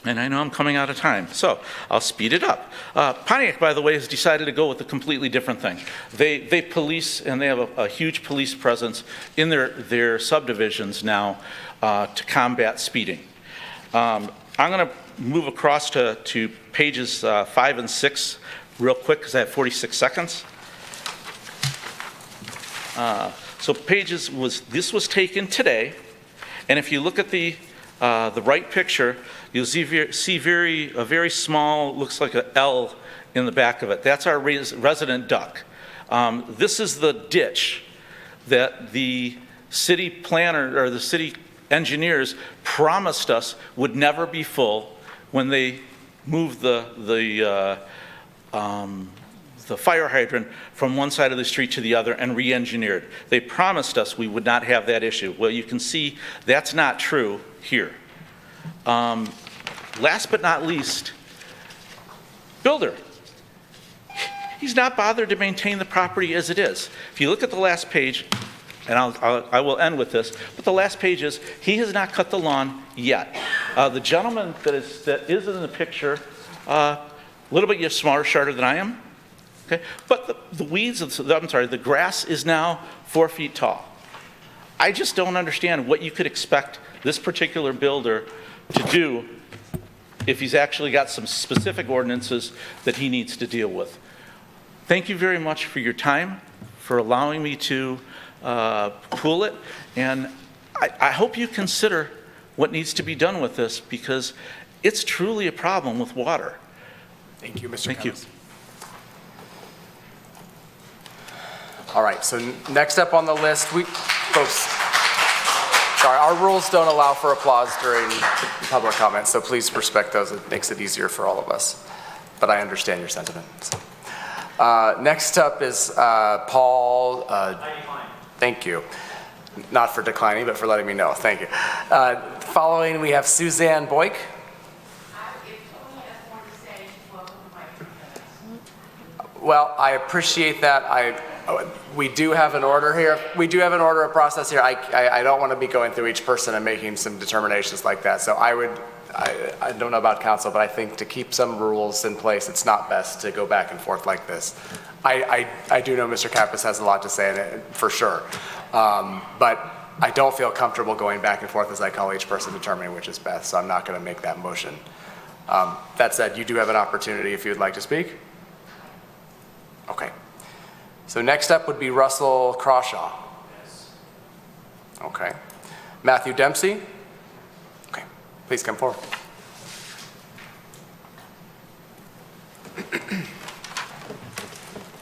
And I know I'm coming out of time, so I'll speed it up. Pontiac, by the way, has decided to go with a completely different thing. They police, and they have a huge police presence in their subdivisions now to combat speeding. I'm going to move across to pages 5 and 6 real quick because I have 46 seconds. So this was taken today, and if you look at the right picture, you'll see a very small, looks like an L in the back of it. That's our resident duck. This is the ditch that the city planner or the city engineers promised us would never be full when they moved the fire hydrant from one side of the street to the other and re-engineered. They promised us we would not have that issue. Well, you can see that's not true here. Last but not least, builder. He's not bothered to maintain the property as it is. If you look at the last page, and I will end with this, but the last page is, he has not cut the lawn yet. The gentleman that is in the picture, a little bit smaller, shorter than I am, okay? But the weeds, the grass is now 4 feet tall. I just don't understand what you could expect this particular builder to do if he's actually got some specific ordinances that he needs to deal with. Thank you very much for your time, for allowing me to pool it, and I hope you consider what needs to be done with this, because it's truly a problem with water. Thank you, Mr. Thank you. Cummings. All right, so next up on the list, folks, sorry, our rules don't allow for applause during public comment, so please respect those. It makes it easier for all of us, but I understand your sentiments. Next up is Paul. Thank you. Not for declining, but for letting me know. Thank you. Following, we have Suzanne Boyk. Well, I appreciate that. We do have an order here. We do have an order of process here. I don't want to be going through each person and making some determinations like that. So I don't know about council, but I think to keep some rules in place, it's not best to go back and forth like this. I do know Mr. Kappas has a lot to say in it, for sure. But I don't feel comfortable going back and forth as I call each person determining which is best, so I'm not going to make that motion. That said, you do have an opportunity if you'd like to speak. Okay. So next up would be Russell Crawshaw. Okay. Matthew Dempsey. Okay. Please come forward.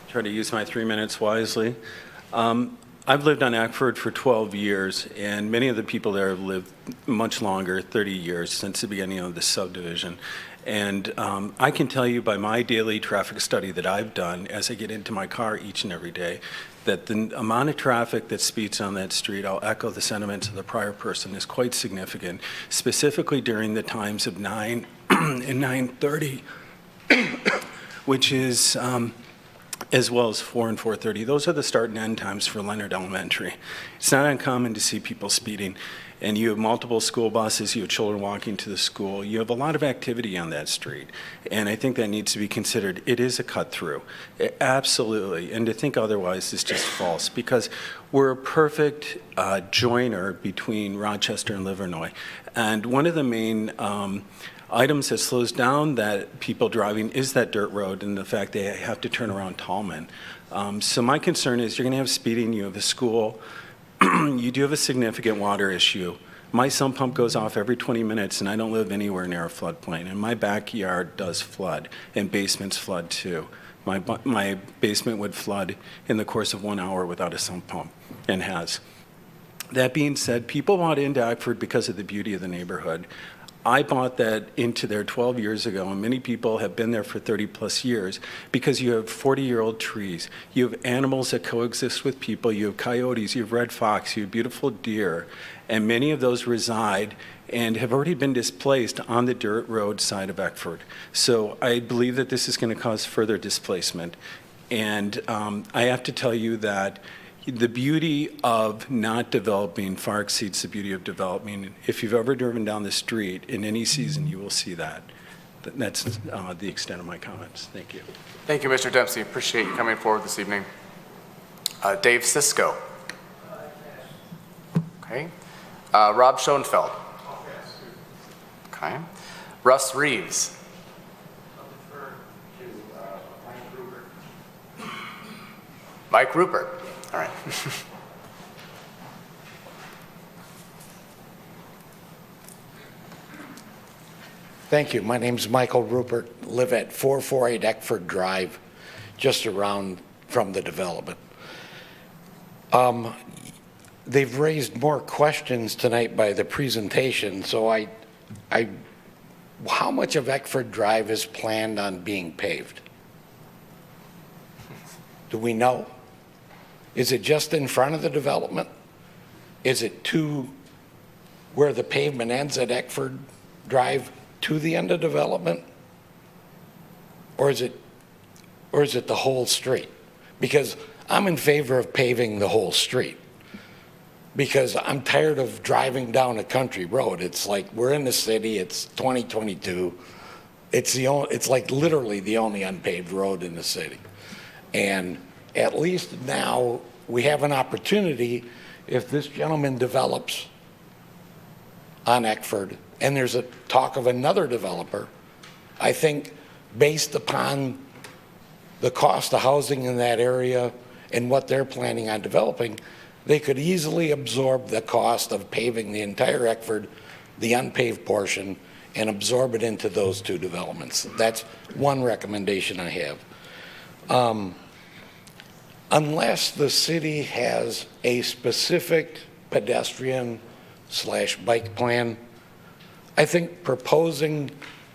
Try to use my 3 minutes wisely. I've lived on Ackford for 12 years, and many of the people there have lived much longer, 30 years, since the beginning of the subdivision. And I can tell you by my daily traffic study that I've done as I get into my car each and every day, that the amount of traffic that speeds on that street, I'll echo the sentiments of the prior person, is quite significant, specifically during the times of 9 and 9:30, which is as well as 4 and 4:30. Those are the start and end times for Leonard Elementary. It's not uncommon to see people speeding, and you have multiple school buses, you have children walking to the school, you have a lot of activity on that street, and I think that needs to be considered. It is a cut through, absolutely, and to think otherwise is just false, because we're a perfect joiner between Rochester and Livernois, and one of the main items that slows down that people driving is that dirt road and the fact they have to turn around Tallman. So my concern is you're going to have speeding, you have a school, you do have a significant water issue. My sump pump goes off every 20 minutes and I don't live anywhere near a floodplain, and my backyard does flood and basements flood too. My basement would flood in the course of 1 hour without a sump pump, and has. That being said, people bought into Ackford because of the beauty of the neighborhood. I bought that into there 12 years ago, and many people have been there for 30 plus years because you have 40-year-old trees. You have animals that coexist with people. You have coyotes, you have red fox, you have beautiful deer, and many of those reside and have already been displaced on the dirt road side of Eckford. So I believe that this is going to cause further displacement. And I have to tell you that The beauty of not developing far exceeds the beauty of developing. If you've ever driven down the street in any season, you will see that. That's the extent of my comments. Thank you. Thank you, Mr. Dempsey. Appreciate you coming forward this evening. Dave Cisco. Okay. Rob Schoenfeld. Okay. Russ Reeves. Mike Rupert. All right. Thank you. My name's Michael Rupert, live at 448 Eckford Drive, just around from the development. They've raised more questions tonight by the presentation, so how much of Eckford Drive is planned on being paved? Do we know? Is it just in front of the development? Is it to where the pavement ends at Eckford Drive to the end of development? Or is it the whole street? Because I'm in favor of paving the whole street. Because I'm tired of driving down a country road. It's like we're in the city, it's 2022. It's like literally the only unpaved road in the city. And at least now we have an opportunity, if this gentleman develops on Eckford, and there's a talk of another developer, I think based upon the cost of housing in that area and what they're planning on developing, they could easily absorb the cost of paving the entire Eckford, the unpaved portion, and absorb it into those two developments. That's one recommendation I have. Unless the city has a specific pedestrian/bike plan, I think proposing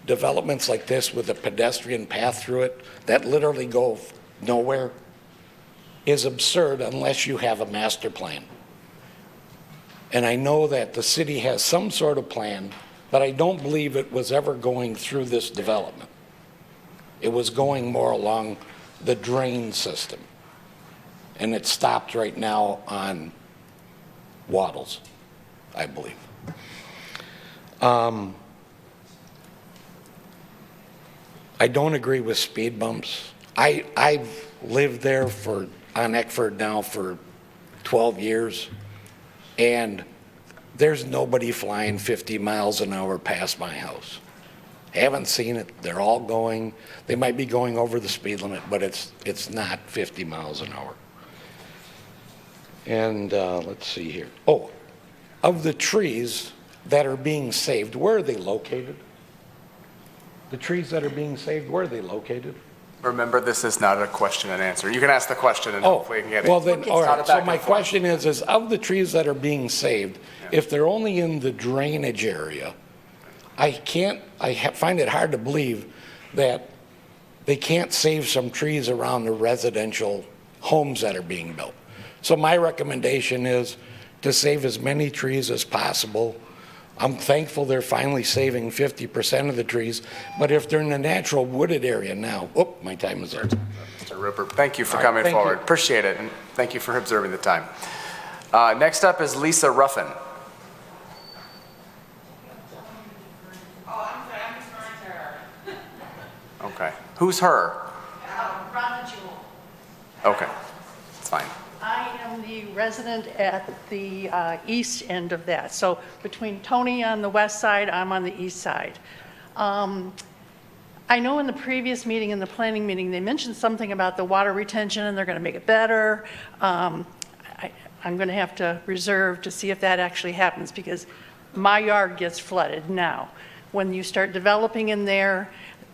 developments like this with a pedestrian path through it that literally go nowhere is absurd unless you have a master plan. And I know that the city has some sort of plan, but I don't believe it was ever going through this development. It was going more along the drain system. And it stopped right now on Waddles, I believe. I don't agree with speed bumps. I've lived there on Eckford now for 12 years, and there's nobody flying 50 miles an hour past my house. Haven't seen it. They're all going. They might be going over the speed limit, but it's not 50 miles an hour. And let's see here. Oh, of the trees that are being saved, where are they located? The trees that are being saved, where are they located? Remember, this is not a question and answer. You can ask the question and hopefully you can get it. Well then, all It's not right, a so back and my forth. question is of the trees that are being saved, if they're only in the drainage area, I find it hard to believe that they can't save some trees around the residential homes that are being built. So my recommendation is to save as many trees as possible. I'm thankful they're finally saving 50% of the trees, but if they're in a natural wooded area now, my time is up. Mr. Rupert, thank you for All right, coming thank forward. you. Appreciate it, and thank you for observing the time. Next up is Lisa Ruffin. Okay. Who's her? Rhonda Jewell. Okay. It's fine. I am the resident at the east end of that. So between Tony on the west side, I'm on the east side. I know in the previous meeting, in the planning meeting, they mentioned something about the water retention and they're going to make it better. I'm going to have to reserve to see if that actually happens because my yard gets flooded now. When you start developing in there,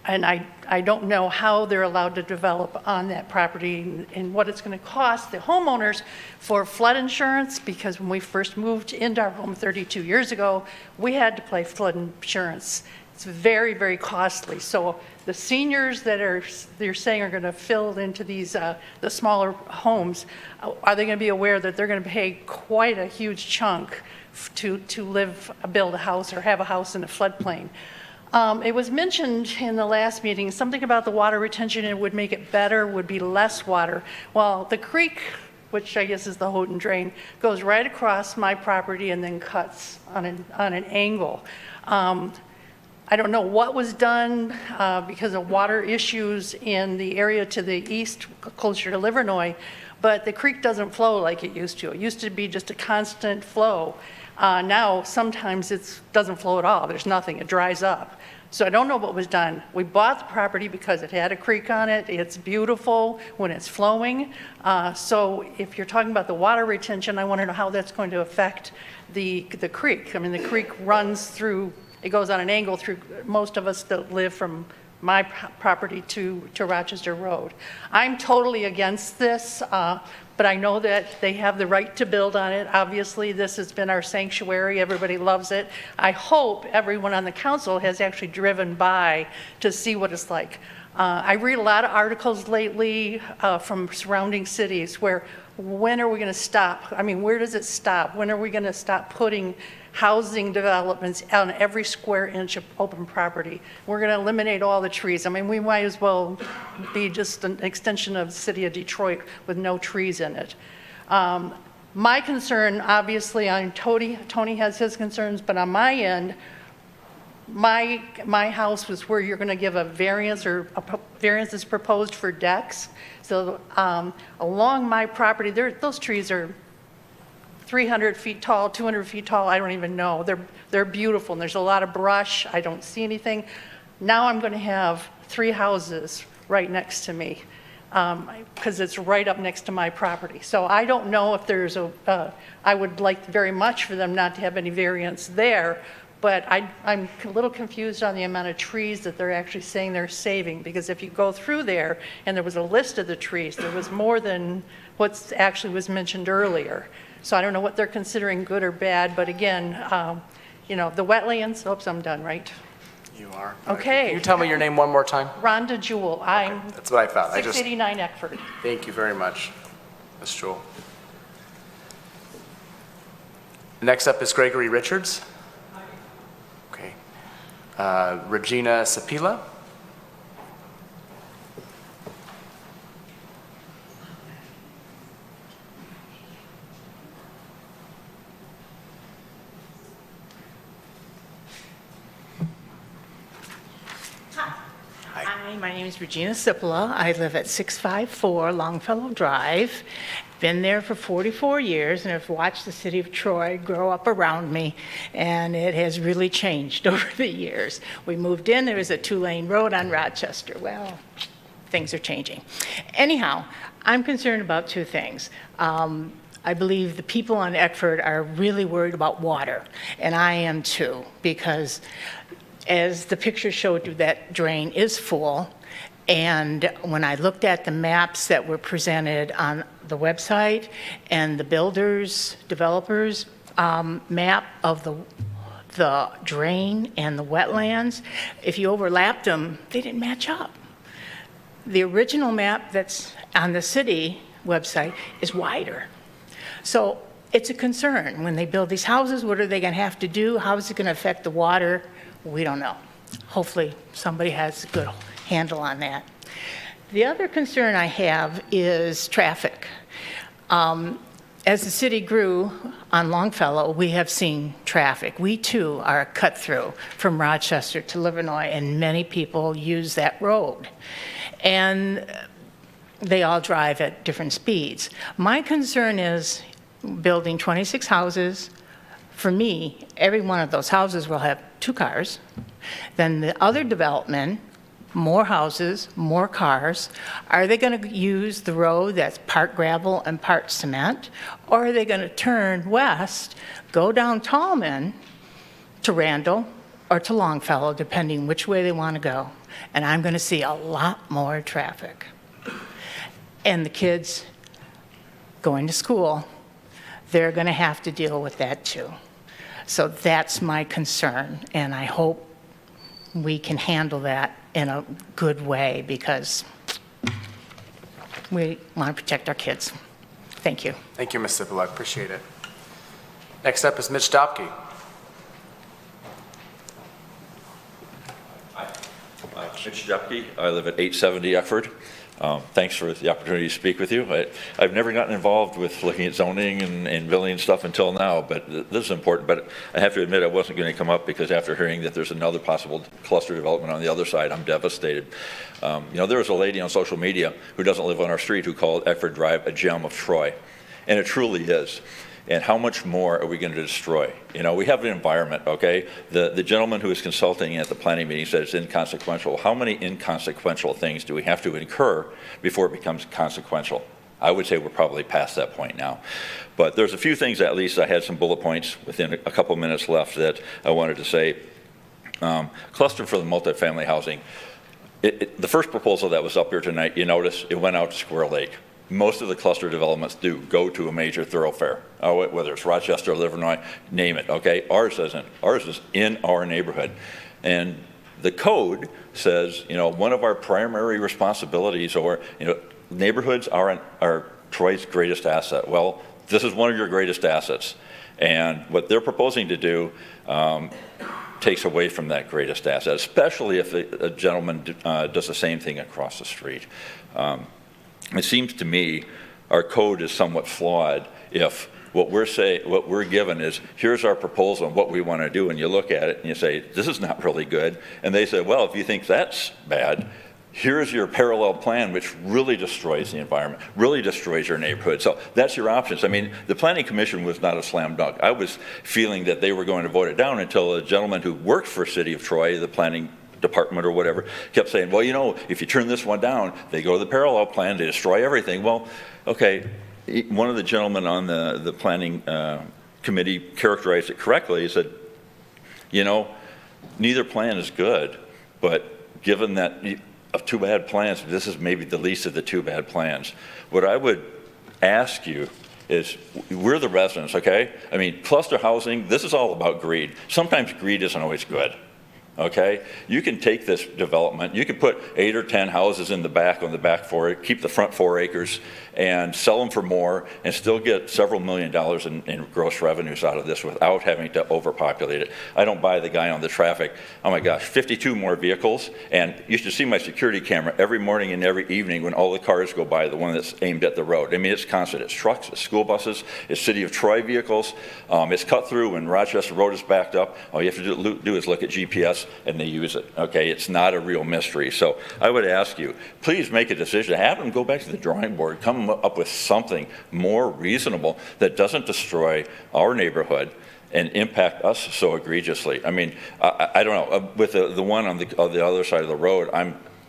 and I don't know how they're allowed to develop on that property and what it's going to cost the homeowners for flood insurance, because when we first moved into our home 32 years ago, we had to pay flood insurance. It's very, very costly. So the seniors that they're saying are going to fill into these, the smaller homes, are they going to be aware that they're going to pay quite a huge chunk to build a house or have a house in a floodplain? It was mentioned in the last meeting, something about the water retention, it would make it better, would be less water. Well, the creek which I guess is the Houghton Drain, goes right across my property and then cuts on an angle. I don't know what was done because of water issues in the area to the east, closer to Livernois, but the creek doesn't flow like it used to. It used to be just a constant flow. Now, sometimes it doesn't flow at all. There's nothing. It dries up. So I don't know what was done. We bought the property because it had a creek on it. It's beautiful when it's flowing. So if you're talking about the water retention, I want to know how that's going to affect the creek. I mean, the creek runs through, it goes on an angle through most of us that live from my property to Rochester Road. I'm totally against this, but I know that they have the right to build on it. Obviously, this has been our sanctuary. Everybody loves it. I hope everyone on the council has actually driven by to see what it's like. I read a lot of articles lately from surrounding cities where, when are we going to stop? I mean, where does it stop? When are we going to stop putting housing developments on every square inch of open property? We're going to eliminate all the trees. I mean, we might as well be just an extension of the city of Detroit with no trees in it. My concern, obviously, Tony has his concerns, but on my end, my house was where you're going to give a variance, or a variance is proposed for decks. So along my property, those trees are 300 feet tall, 200 feet tall, I don't even know. They're beautiful, and there's a lot of brush. I don't see anything. Now I'm going to have 3 houses right next to me because it's right up next to my property. So I don't know if there's I would like very much for them not to have any variance there, but I'm a little confused on the amount of trees that they're actually saying they're saving, because if you go through there and there was a list of the trees, there was more than what actually was mentioned earlier. So I don't know what they're considering good or bad, but again, you know, the wetlands, oops, I'm done, right? You are. Okay. Can you tell me your name one more time? Rhonda Jewell, I'm That's what I thought. 689 Eckford. Thank you very much, Ms. Jewell. Next up is Gregory Richards. Okay. Regina Sapila. Hi, my name is Regina Sipola. I live at 654 Longfellow Drive. Been there for 44 years and have watched the city of Troy grow up around me, and it has really changed over the years. We moved in, there was a 2-lane road on Rochester. Well, things are changing. Anyhow, I'm concerned about 2 things. I believe the people on Eckford are really worried about water, and I am too, because as the picture showed you, that drain is full. And when I looked at the maps that were presented on the website and the builders, developers map of the drain and the wetlands, if you overlapped them, they didn't match up. The original map that's on the city website is wider. So it's a concern. When they build these houses, what are they going to have to do? How is it going to affect the water? We don't know. Hopefully somebody has a good handle on that. The other concern I have is traffic. As the city grew on Longfellow, we have seen traffic. We too are a cut through from Rochester to Livernois, and many people use that road. And they all drive at different speeds. My concern is building 26 houses. For me, every one of those houses will have 2 cars. Then the other development, more houses, more cars. Are they going to use the road that's part gravel and part cement? Or are they going to turn west, go down Tallman to Randall or to Longfellow, depending which way they want to go? And I'm going to see a lot more traffic. And the kids going to school, they're going to have to deal with that too. So that's my concern, and I hope we can handle that in a good way, because we want to protect our kids. Thank you. Thank you, Ms. Sipola. Appreciate it. Next up is Mitch Dopke. Mitch Dupke. I live at 870 Eckford. Thanks for the opportunity to speak with you. I've never gotten involved with looking at zoning and building stuff until now, but this is important. But I have to admit I wasn't going to come up because after hearing that there's another possible cluster development on the other side, I'm devastated. There was a lady on social media who doesn't live on our street who called Eckford Drive a gem of Troy, and it truly is. And how much more are we going to destroy? We have an environment, okay? The gentleman who is consulting at the planning meeting said it's inconsequential. How many inconsequential things do we have to incur before it becomes consequential? I would say we're probably past that point now. But there's a few things, at least I had some bullet points within a couple minutes left that I wanted to say. Cluster for the multifamily housing. The first proposal that was up here tonight, you notice, it went out to Squirrel Lake. Most of the cluster developments do go to a major thoroughfare, whether it's Rochester or Livernois, name it, okay? Ours isn't. Ours is in our neighborhood. And the code says, one of our primary responsibilities or, neighborhoods are Troy's greatest asset. Well, this is one of your greatest assets. And what they're proposing to do takes away from that greatest asset, especially if a gentleman does the same thing across the street. It seems to me our code is somewhat flawed if what we're given is, here's our proposal and what we want to do, and you look at it and you say, this is not really good. And they say, well, if you think that's bad, here's your parallel plan, which really destroys the environment, really destroys your neighborhood. So that's your options. I mean, the Planning Commission was not a slam dunk. I was feeling that they were going to vote it down until a gentleman who worked for City of Troy, the planning department or whatever, kept saying, well, if you turn this one down, they go to the parallel plan, they destroy everything. Well, okay, one of the gentlemen on the planning committee characterized it correctly. He said, neither plan is good, but given that of two bad plans, this is maybe the least of the two bad plans. What I would ask you is, we're the residents, okay? I mean, cluster housing, this is all about greed. Sometimes greed isn't always good. Okay, you can take this development, you can put 8 or 10 houses in the back on the back for it, keep the front 4 acres and sell them for more and still get several $1 million in gross revenues out of this without having to overpopulate it. I don't buy the guy on the traffic. Oh my gosh, 52 more vehicles, and you should see my security camera every morning and every evening when all the cars go by, the one that's aimed at the road. I mean, it's constant. It's trucks, it's school buses, it's City of Troy vehicles. It's cut through when Rochester Road is backed up. All you have to do is look at GPS and they use it, okay? It's not a real mystery. So I would ask you, please make a decision. Have them go back to the drawing board, come up with something more reasonable that doesn't destroy our neighborhood and impact us so egregiously. I mean, I don't know, with the one on the other side of the road,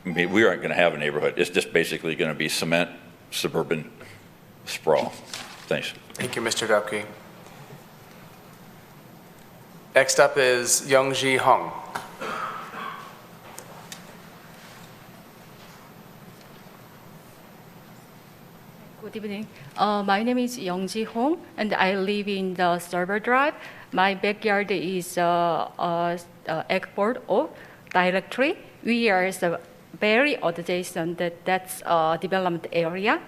we aren't gonna have a neighborhood. It's just basically gonna be cement, suburban sprawl. Thanks. Thank you, Mr. Dupke. Next up is Youngji Hung. Good evening. My name is Youngji Hong, and I live in the Server Drive. My backyard is Eckford Oak Directory. We are very adjacent. That's a development area.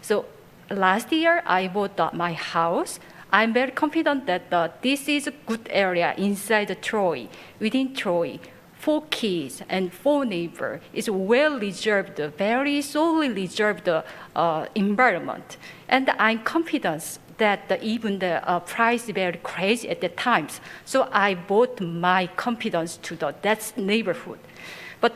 So last year I bought my house. I'm very confident that this is a good area inside Troy, within Troy. 4 kids and 4 neighbors. It's well reserved, very solely reserved environment. And I'm confident that even the price is very crazy at the times. So I bought my confidence to that neighborhood. But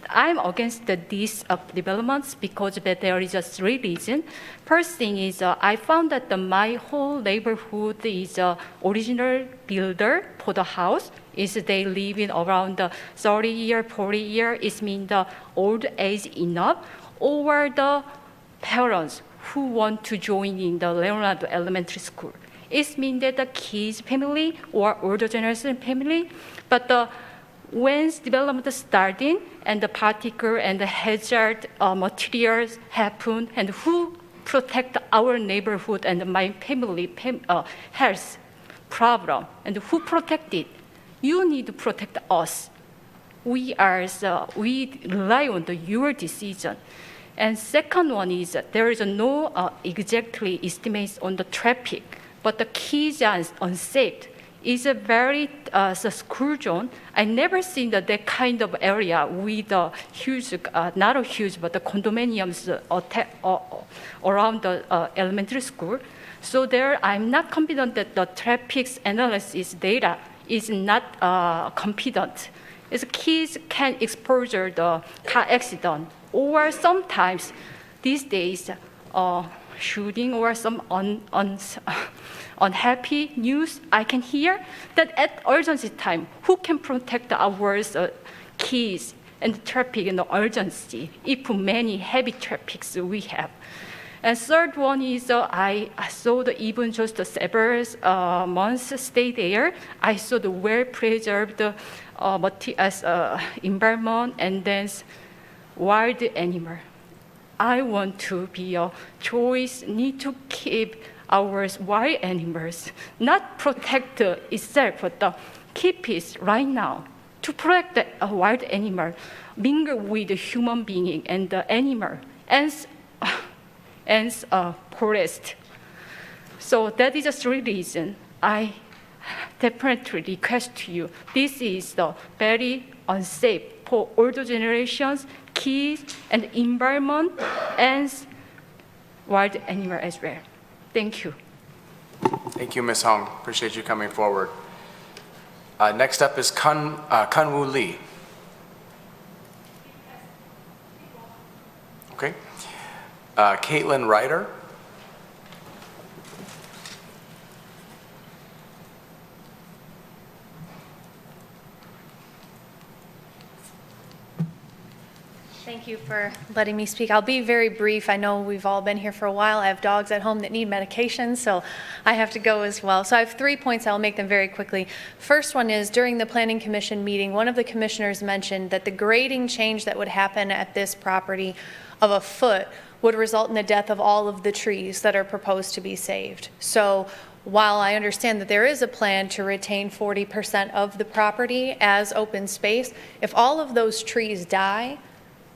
I'm against these developments because there is 3 reasons. First thing is I found that my whole neighborhood is original builder for the house. Is they live in around 30 years, 40 years. It means the old age enough, or the parents who want to join in the Leonardo Elementary School. It means that the kids' family or older generation family, but when development starting and the particle and the hazard materials happen, and who protect our neighborhood and my family health problem, and who protect it? You need to protect us. We rely on your decision. And second one is there is no exactly estimates on the traffic, but the kids are unsafe. It's a very the school zone. I never seen that kind of area with a huge, not a huge, but the condominiums around the elementary school. So there, I'm not confident that the traffic analysis data is not competent. As kids can exposure the car accident, or sometimes these days, shooting or some unhappy news I can hear, that at urgency time, who can protect our kids and traffic in the urgency if many heavy traffics we have? And third one is I saw the even just several months stay there. I saw the well-preserved environment and then wild animal. I want to be a choice, need to keep our wild animals, not protect itself, but keep it right now. To protect a wild animal, mingle with the human being and the animal, and forest. So that is the three reasons I definitely request to you. This is the very unsafe for older generations, kids, and environment, and wild animal as well. Thank you. Thank you, Ms. Hong. Appreciate you coming forward. Next up is Kunwoo Lee. Okay. Caitlin Ryder. Thank you for letting me speak. I'll be very brief. I know we've all been here for a while. I have dogs at home that need medication, so I have to go as well. So I have 3 points. I'll make them very quickly. First one is, during the Planning Commission meeting, one of the commissioners mentioned that the grading change that would happen at this property of a foot would result in the death of all of the trees that are proposed to be saved. So while I understand that there is a plan to retain 40% of the property as open space, if all of those trees die,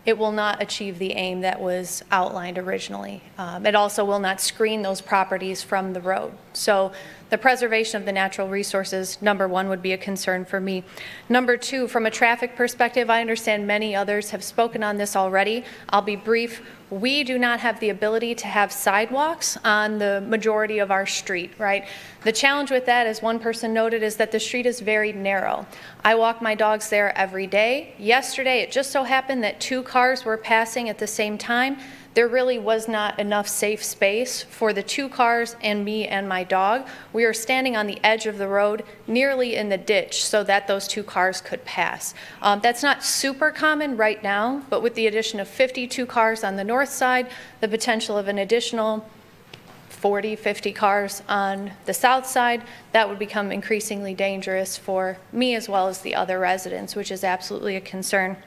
it will not achieve the aim that was outlined originally. It also will not screen those properties from the road. So the preservation of the natural resources, number one, would be a concern for me. Number two, from a traffic perspective, I understand many others have spoken on this already. I'll be brief. We do not have the ability to have sidewalks on the majority of our street, right? The challenge with that, as one person noted, is that the street is very narrow. I walk my dogs there every day. Yesterday, it just so happened that 2 cars were passing at the same time. There really was not enough safe space for the 2 cars and me and my dog. We are standing on the edge of the road, nearly in the ditch, so that those 2 cars could pass. That's not super common right now, but with the addition of 52 cars on the north side, the potential of an additional 40, 50 cars on the south side, that would become increasingly dangerous for me as well as the other residents, which is absolutely a concern.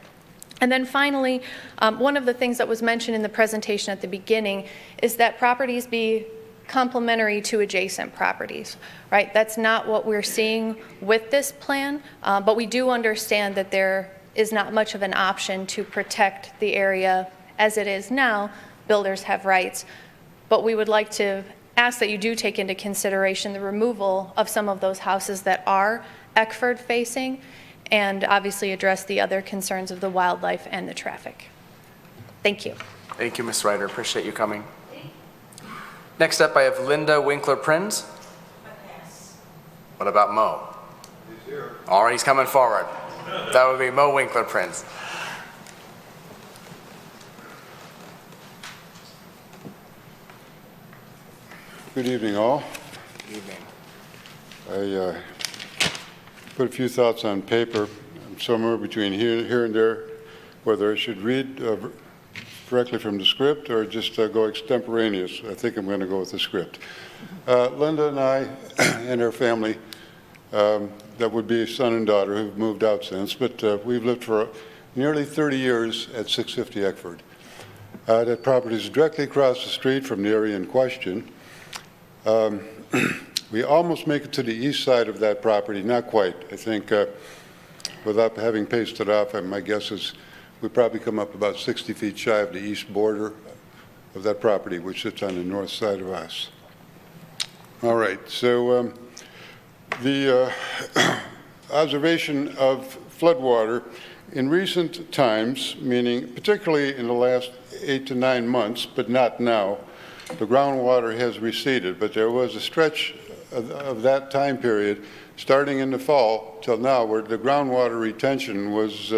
And then finally, one of the things that was mentioned in the presentation at the beginning is that properties be complementary to adjacent properties, right? That's not what we're seeing with this plan, but we do understand that there is not much of an option to protect the area as it is now. Builders have rights, but we would like to ask that you do take into consideration the removal of some of those houses that are Eckford facing, and obviously address the other concerns of the wildlife and the traffic. Thank you. Thank you, Ms. Ryder. Appreciate you coming. Next up, I have Linda Winkler-Prinz. What about Mo? He's here. All right, he's coming forward. That would be Mo Winkler-Prinz. Good evening, all. Good evening. I put a few thoughts on paper. I'm somewhere between here and there, whether I should read directly from the script or just go extemporaneous. I think I'm going to go with the script. Linda and I and our family, that would be son and daughter, who've moved out since, but we've lived for nearly 30 years at 650 Eckford. That property is directly across the street from the area in question. We almost make it to the east side of that property, not quite. I think without having paced it off, my guess is we probably come up about 60 feet shy of the east border of that property, which sits on the north side of us. All right, so The observation of floodwater in recent times, meaning particularly in the last 8 to 9 months, but not now, the groundwater has receded. But there was a stretch of that time period, starting in the fall till now, where the groundwater retention was,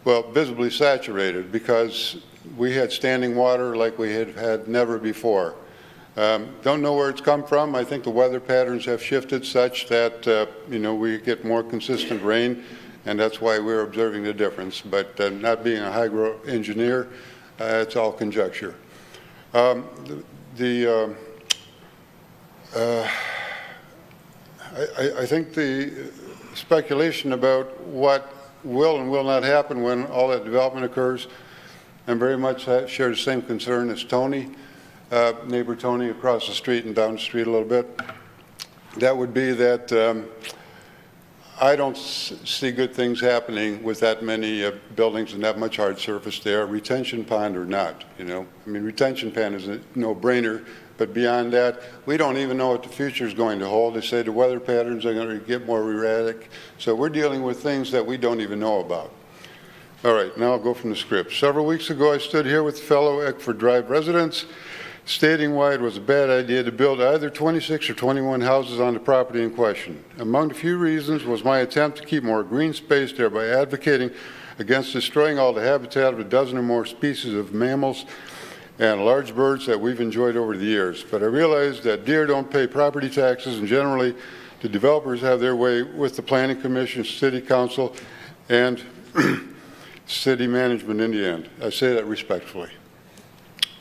well, visibly saturated because we had standing water like we had had never before. Don't know where it's come from. I think the weather patterns have shifted such that, we get more consistent rain, and that's why we're observing the difference. But not being a hydro engineer, it's all conjecture. I think the speculation about what will and will not happen when all that development occurs, and very much share the same concern as Tony, neighbor Tony across the street and down the street a little bit. That would be that I don't see good things happening with that many buildings and that much hard surface there, retention pond or not, retention pond is a no-brainer, but beyond that, we don't even know what the future is going to hold. They say the weather patterns are going to get more erratic, so we're dealing with things that we don't even know about. All right, now I'll go from the script. Several weeks ago, I stood here with fellow Eckford Drive residents, stating why it was a bad idea to build either 26 or 21 houses on the property in question. Among the few reasons was my attempt to keep more green space there by advocating against destroying all the habitat of a dozen or more species of mammals and large birds that we've enjoyed over the years. But I realized that deer don't pay property taxes, and generally the developers have their way with the Planning Commission, City Council, and city management in the end. I say that respectfully.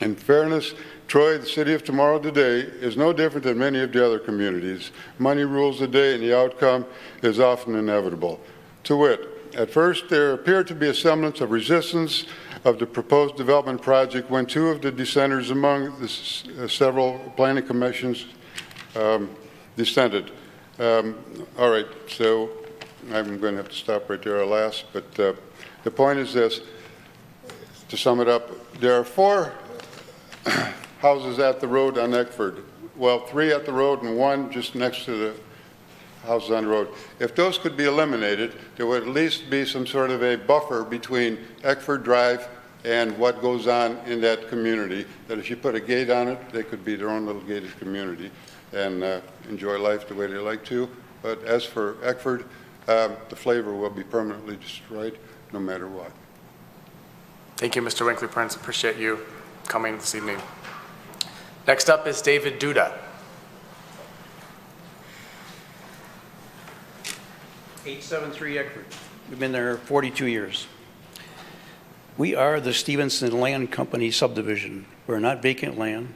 In fairness, Troy, the city of tomorrow today, is no different than many of the other communities. Money rules the day, and the outcome is often inevitable. To wit, at first there appeared to be a semblance of resistance of the proposed development project when two of the dissenters among the several planning commissions dissented. All right, so I'm going to have to stop right there, alas, but the point is this, to sum it up, there are 4 houses at the road on Eckford. Well, 3 at the road and 1 just next to the houses on the road. If those could be eliminated, there would at least be some sort of a buffer between Eckford Drive and what goes on in that community, that if you put a gate on it, they could be their own little gated community and enjoy life the way they like to. But as for Eckford, the flavor will be permanently destroyed no matter what. Thank you, Mr. Winkley Prince. Appreciate you coming this evening. Next up is David Duda. 873 Eckford. We've been there 42 years. We are the Stevenson Land Company subdivision. We're not vacant land.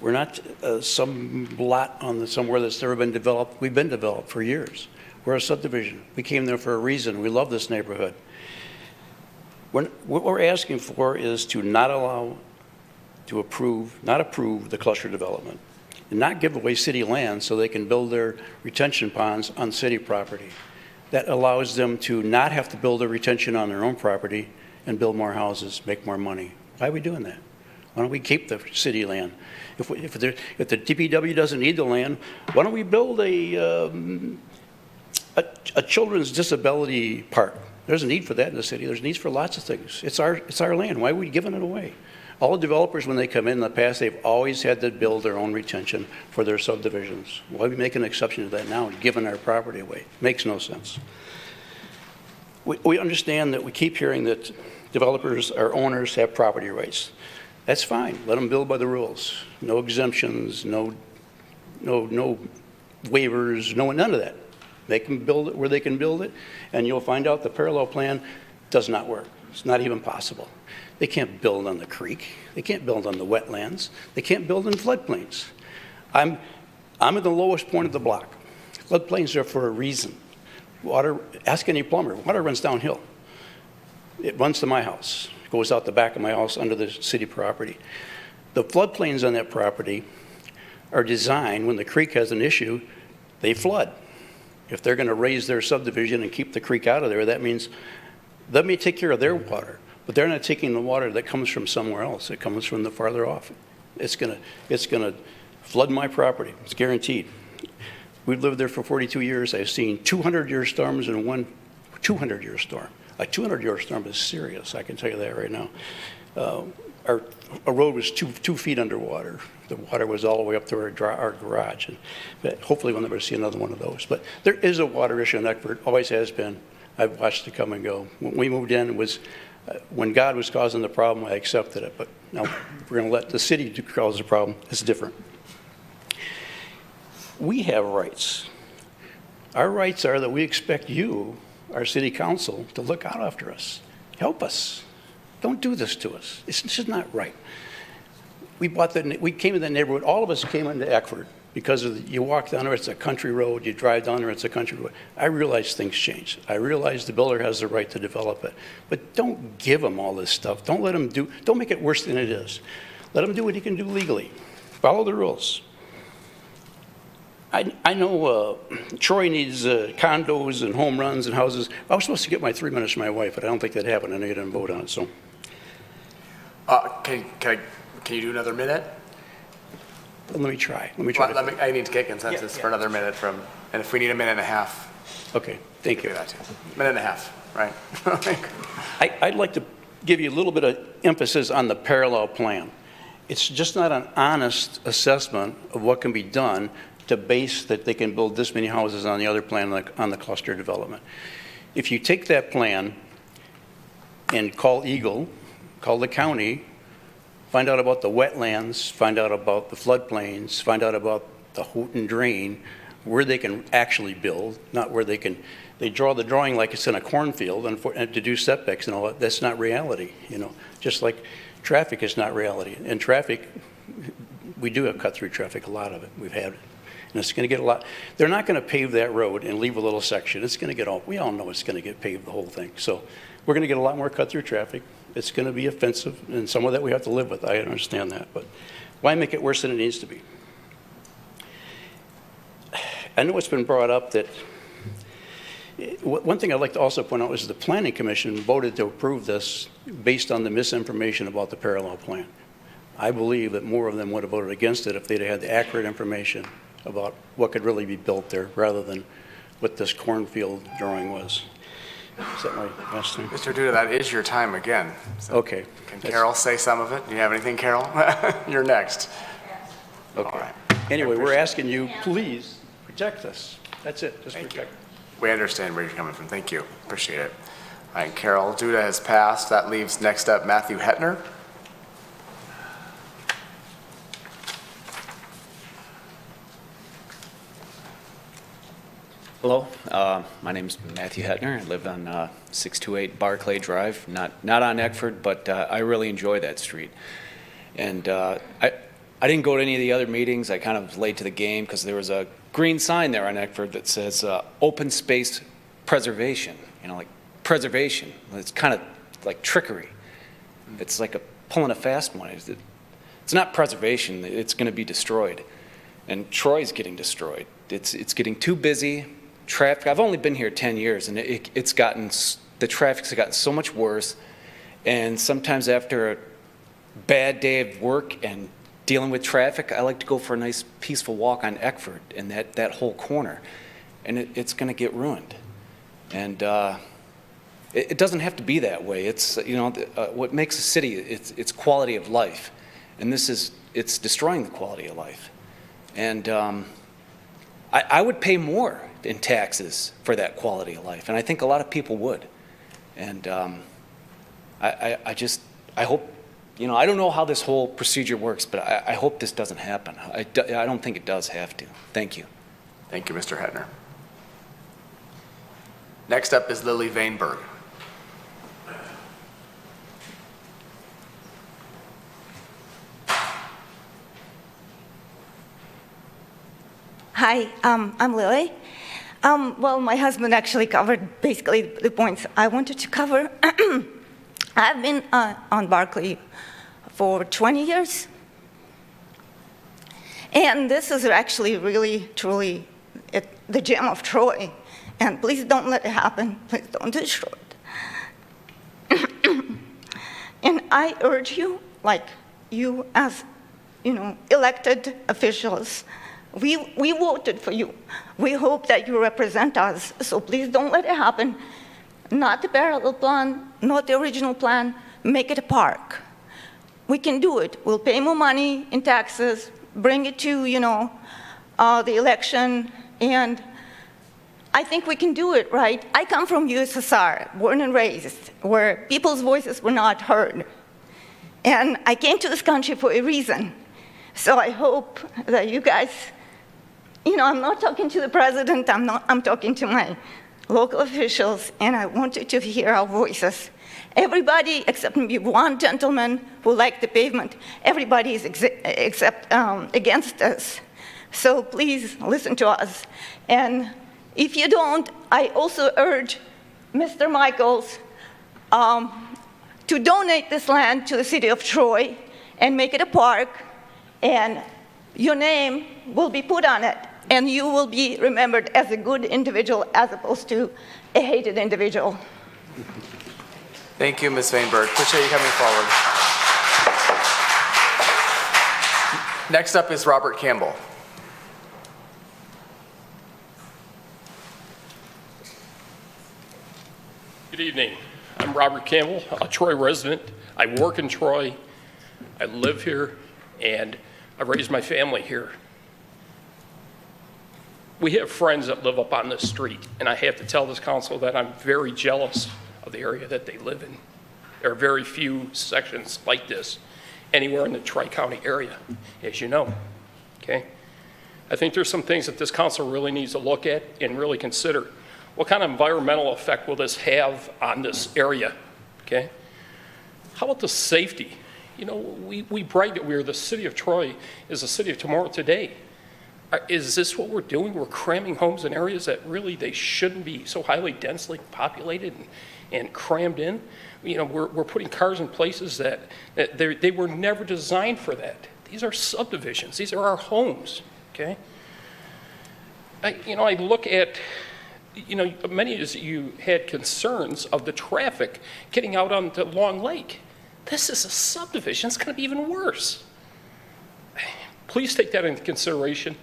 We're not some lot on somewhere that's never been developed. We've been developed for years. We're a subdivision. We came there for a reason. We love this neighborhood. What we're asking for is to not approve the cluster development and not give away city land so they can build their retention ponds on city property. That allows them to not have to build a retention on their own property and build more houses, make more money. Why are we doing that? Why don't we keep the city land? If the DPW doesn't need the land, why don't we build a children's disability park? There's a need for that in the city. There's needs for lots of things. It's our land. Why are we giving it away? All the developers, when they come in the past, they've always had to build their own retention for their subdivisions. Why we make an exception to that now and giving our property away? Makes no sense. We understand that we keep hearing that developers or owners have property rights. That's fine. Let them build by the rules. No exemptions, no waivers, none of that. They can build it where they can build it, and you'll find out the parallel plan does not work. It's not even possible. They can't build on the creek. They can't build on the wetlands. They can't build in floodplains. I'm at the lowest point of the block. Floodplains are for a reason. Water, ask any plumber, water runs downhill. It runs to my house. It goes out the back of my house under the city property. The floodplains on that property are designed, when the creek has an issue, they flood. If they're going to raise their subdivision and keep the creek out of there, that means let me take care of their water, but they're not taking the water that comes from somewhere else. It comes from the farther off. It's going to flood my property. It's guaranteed. We've lived there for 42 years. I've seen 200-year storms and one 200-year storm. A 200-year storm is serious, I can tell you that right now. Our road was 2 feet underwater. The water was all the way up to our garage. But hopefully we'll never see another one of those. But there is a water issue in Eckford, always has been. I've watched it come and go. When we moved in, it was when God was causing the problem, I accepted it. But now if we're going to let the city cause the problem, it's different. We have rights. Our rights are that we expect you, our city council, to look out after us. Help us. Don't do this to us. It's just not right. We came to that neighborhood. All of us came into Eckford because you walk down there, it's a country road. You drive down there, it's a country road. I realize things change. I realize the builder has the right to develop it. But don't give him all this stuff. Don't make it worse than it is. Let him do what he can do legally. Follow the rules. I know Troy needs condos and home runs and houses. I was supposed to get my 3 minutes from my wife, but I don't think that happened. I know you didn't vote on it, so. Can you do another minute? Let me try. I need to get consensus for another minute and if we need a minute and a half. Okay, thank you. Do that too. Minute and a half, right? I'd like to give you a little bit of emphasis on the parallel plan. It's just not an honest assessment of what can be done to base that they can build this many houses on the other plan, like on the cluster development. If you take that plan and call Eagle, call the county, find out about the wetlands, find out about the floodplains, find out about the Houghton Drain, where they can actually build, not where they draw the drawing like it's in a cornfield, and to do setbacks and all that, that's not reality, just like traffic is not reality. And traffic, we do have cut through traffic, a lot of it, we've had it. And it's going to get a lot. They're not going to pave that road and leave a little section. It's going to get we all know it's going to get paved, the whole thing. So we're going to get a lot more cut through traffic. It's going to be offensive, and some of that we have to live with. I understand that, but why make it worse than it needs to be? I know it's been brought up that one thing I'd like to also point out is the Planning Commission voted to approve this based on the misinformation about the parallel plan. I believe that more of them would have voted against it if they'd had the accurate information about what could really be built there rather than what this cornfield drawing was. Is that my last thing? Mr. Duda, that is your time again. So okay. Can Carol say some of it? Do you have anything, Carol? You're next. Okay. All right. Anyway, we're asking you, please protect us. That's it. Just protect us. We understand where you're coming from. Thank you. Appreciate it. All right, Carol Duda has passed. That leaves next up Matthew Hetner. Hello, my name's Matthew Hetner. I live on 628 Barclay Drive, not on Eckford, but I really enjoy that street. And I didn't go to any of the other meetings. I kind of was late to the game because there was a green sign there on Eckford that says open space preservation, like preservation. It's kind of like trickery. It's like pulling a fast one. It's not preservation. It's going to be destroyed. And Troy's getting destroyed. It's getting too busy. Traffic, I've only been here 10 years, and the traffic's gotten so much worse. And sometimes after a bad day of work and dealing with traffic, I like to go for a nice peaceful walk on Eckford and that whole corner. And it's going to get ruined. And it doesn't have to be that way. It's, what makes a city, it's quality of life. And it's destroying the quality of life. And I would pay more in taxes for that quality of life, and I think a lot of people would. And I hope, I don't know how this whole procedure works, but I hope this doesn't happen. I don't think it does have to. Thank you. Thank you, Mr. Hetner. Next up is Lily Vainberg. Hi, I'm Lily. Well, my husband actually covered basically the points I wanted to cover. I've been on Barclay for 20 years. And this is actually really, truly the gem of Troy. And please don't let it happen. Please don't destroy it. And I urge you, like you as, elected officials, We voted for you. We hope that you represent us, so please don't let it happen. Not the parallel plan, not the original plan, make it a park. We can do it. We'll pay more money in taxes, bring it to, the election, and I think we can do it, right? I come from USSR, born and raised, where people's voices were not heard. And I came to this country for a reason. So I hope that you guys, I'm not talking to the president, I'm talking to my local officials, and I want you to hear our voices. Everybody, except maybe one gentleman who liked the pavement, everybody is against us. So please listen to us. And if you don't, I also urge Mr. Michaels to donate this land to the city of Troy and make it a park, and your name will be put on it, and you will be remembered as a good individual as opposed to a hated individual. Thank you, Ms. Vainberg. Appreciate you coming forward. Next up is Robert Campbell. Good evening. I'm Robert Campbell, a Troy resident. I work in Troy. I live here, and I raised my family here. We have friends that live up on this street, and I have to tell this council that I'm very jealous of the area that they live in. There are very few sections like this anywhere in the Tri-County area, as you know, okay? I think there's some things that this council really needs to look at and really consider. What kind of environmental effect will this have on this area, okay? How about the safety? We brag that we're the city of Troy is the city of tomorrow today. Is this what we're doing? We're cramming homes in areas that really they shouldn't be so highly densely populated and crammed in. We're putting cars in places that they were never designed for that. These are subdivisions. These are our homes, okay? I look at, many of you had concerns of the traffic getting out onto Long Lake. This is a subdivision. It's going to be even worse. Please take that into consideration.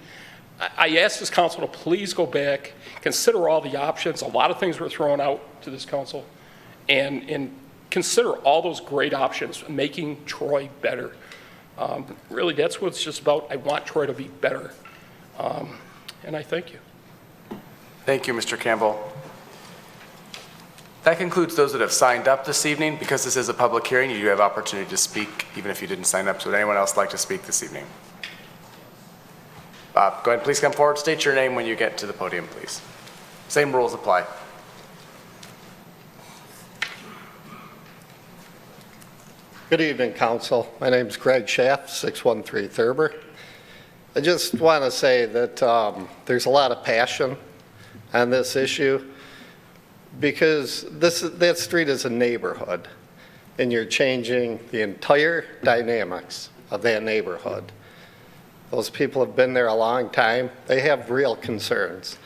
I ask this council to please go back, consider all the options. A lot of things were thrown out to this council, and consider all those great options, making Troy better. Really, that's what it's just about. I want Troy to be better, and I thank you. Thank you, Mr. Campbell. That concludes those that have signed up this evening. Because this is a public hearing, you do have opportunity to speak, even if you didn't sign up. So would anyone else like to speak this evening? Go ahead, please come forward. State your name when you get to the podium, please. Same rules apply. Good evening, Council. My name is Greg Schaff, 613 Thurber. I just want to say that there's a lot of passion on this issue because that street is a neighborhood, and you're changing the entire dynamics of that neighborhood. Those people have been there a long time. They have real concerns.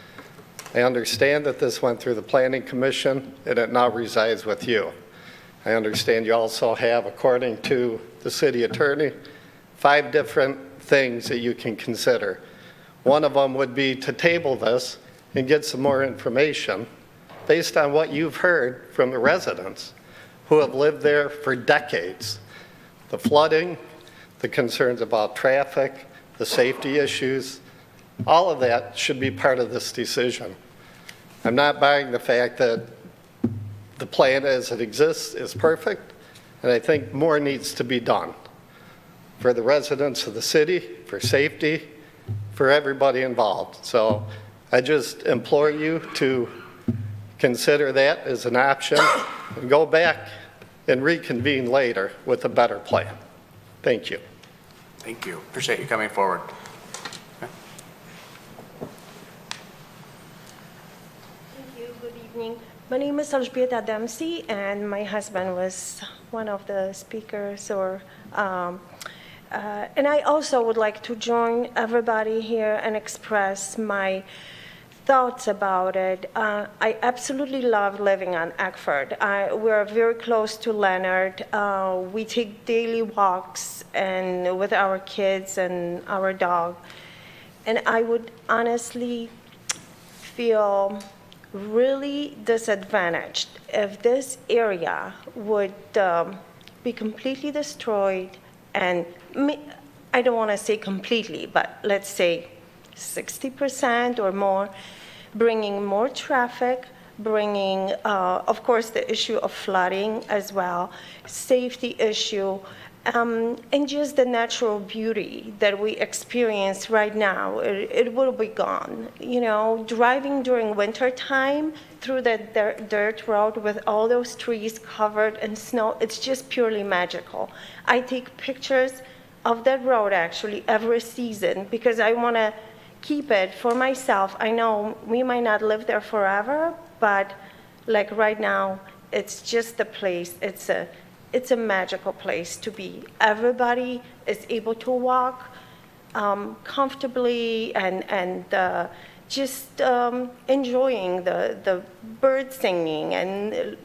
I understand that this went through the Planning Commission and it now resides with you. I understand you also have, according to the city attorney, 5 different things that you can consider. One of them would be to table this and get some more information based on what you've heard from the residents who have lived there for decades. The flooding, the concerns about traffic, the safety issues, all of that should be part of this decision. I'm not buying the fact that the plan as it exists is perfect, and I think more needs to be done for the residents of the city, for safety, for everybody involved. So I just implore you to consider that as an option and go back and reconvene later with a better plan. Thank you. Thank you. Appreciate you coming forward. Okay. Thank you. Good evening. My name is Elżbieta Dempsey, and my husband was one of the speakers. And I also would like to join everybody here and express my thoughts about it. I absolutely love living on Eckford. We're very close to Leonard. We take daily walks and with our kids and our dog. And I would honestly feel really disadvantaged if this area would be completely destroyed and I don't want to say completely, but let's say 60% or more, bringing more traffic, bringing, of course, the issue of flooding as well, safety issue, and just the natural beauty that we experience right now. It will be gone. You know, driving during winter time through that dirt road with all those trees covered in snow, it's just purely magical. I take pictures of that road actually every season because I want to keep it for myself. I know we might not live there forever, but like right now, it's just a place. It's a magical place to be. Everybody is able to walk comfortably and just enjoying the bird singing and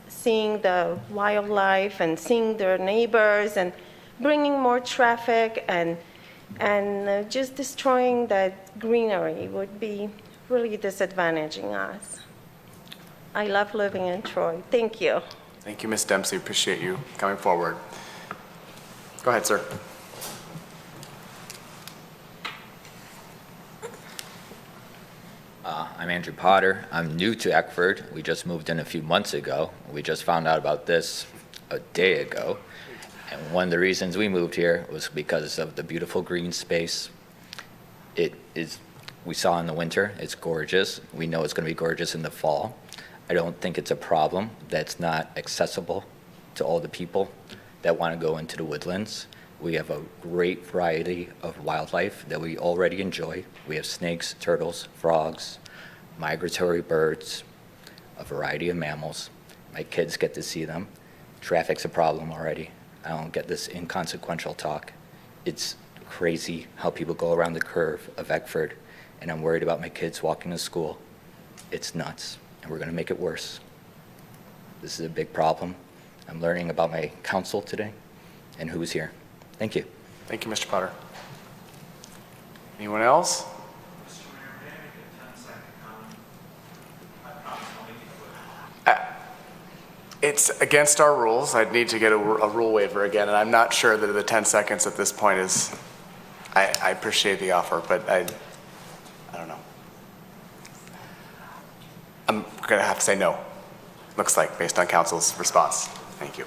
seeing the wildlife and seeing their neighbors and bringing more traffic and just destroying that greenery would be really disadvantaging us. I love living in Troy. Thank you. Thank you, Ms. Dempsey. Appreciate you coming forward. Go ahead, sir. I'm Andrew Potter. I'm new to Eckford. We just moved in a few months ago. We just found out about this a day ago. And one of the reasons we moved here was because of the beautiful green space. We saw in the winter, it's gorgeous. We know it's going to be gorgeous in the fall. I don't think it's a problem that's not accessible to all the people that want to go into the woodlands. We have a great variety of wildlife that we already enjoy. We have snakes, turtles, frogs, migratory birds, a variety of mammals. My kids get to see them. Traffic's a problem already. I don't get this inconsequential talk. It's crazy how people go around the curve of Eckford, and I'm worried about my kids walking to school. It's nuts, and we're gonna make it worse. This is a big problem. I'm learning about my council today and who's here. Thank you. Thank you, Mr. Potter. Anyone else? It's against our rules. I'd need to get a rule waiver again, and I'm not sure that the 10 seconds at this point is, I appreciate the offer, but I don't know. I'm gonna have to say no, looks like, based on council's response. Thank you.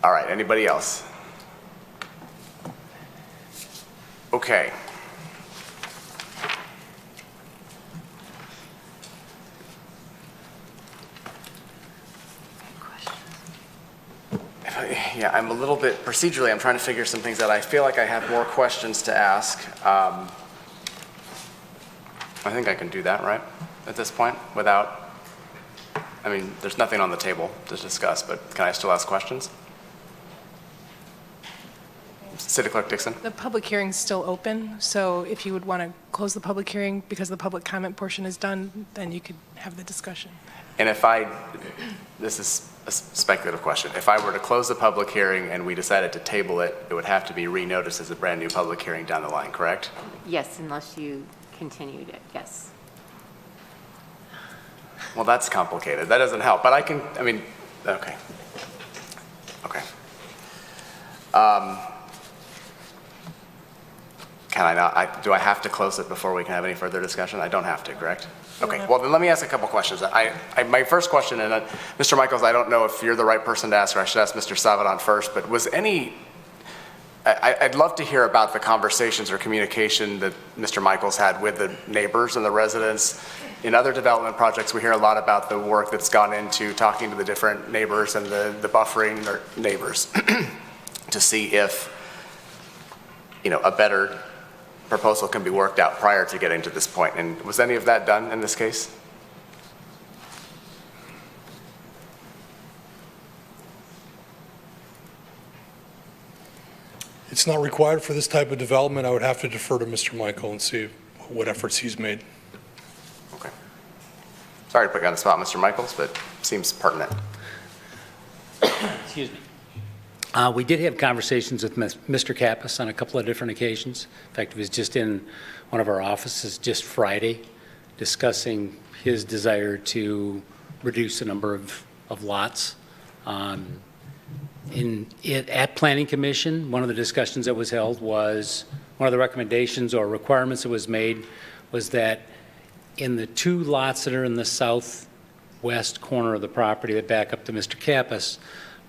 All right, anybody else? Okay. Yeah, I'm a little bit, procedurally, I'm trying to figure some things out. I feel like I have more questions to ask. I think I can do that, right, at this point, without, I mean, there's nothing on the table to discuss, but can I still ask questions? City Clerk Dixon? The public hearing's still open, so if you would want to close the public hearing because the public comment portion is done, then you could have the discussion. And if this is a speculative question, if I were to close the public hearing and we decided to table it, it would have to be re-noticed as a brand-new public hearing down the line, correct? Yes, unless you continued it, yes. Well, that's complicated. That doesn't help, but okay. Okay. Can I not, do I have to close it before we can have any further discussion? I don't have to, correct? Okay, well, then let me ask a couple questions. My first question, and Mr. Michaels, I don't know if you're the right person to ask, or I should ask Mr. Savadan first, but I'd love to hear about the conversations or communication that Mr. Michaels had with the neighbors and the residents. In other development projects, we hear a lot about the work that's gone into talking to the different neighbors and the buffering or neighbors to see if, a better proposal can be worked out prior to getting to this point. And was any of that done in this case? It's not required for this type of development. I would have to defer to Mr. Michael and see what efforts he's made. Okay. Sorry to put you on the spot, Mr. Michaels, but seems pertinent. Excuse me. We did have conversations with Mr. Kappas on a couple of different occasions. In fact, he was just in one of our offices just Friday discussing his desire to reduce the number of lots. At Planning Commission, one of the discussions that was held was, one of the recommendations or requirements that was made was that in the 2 lots that are in the southwest corner of the property that back up to Mr. Kappas,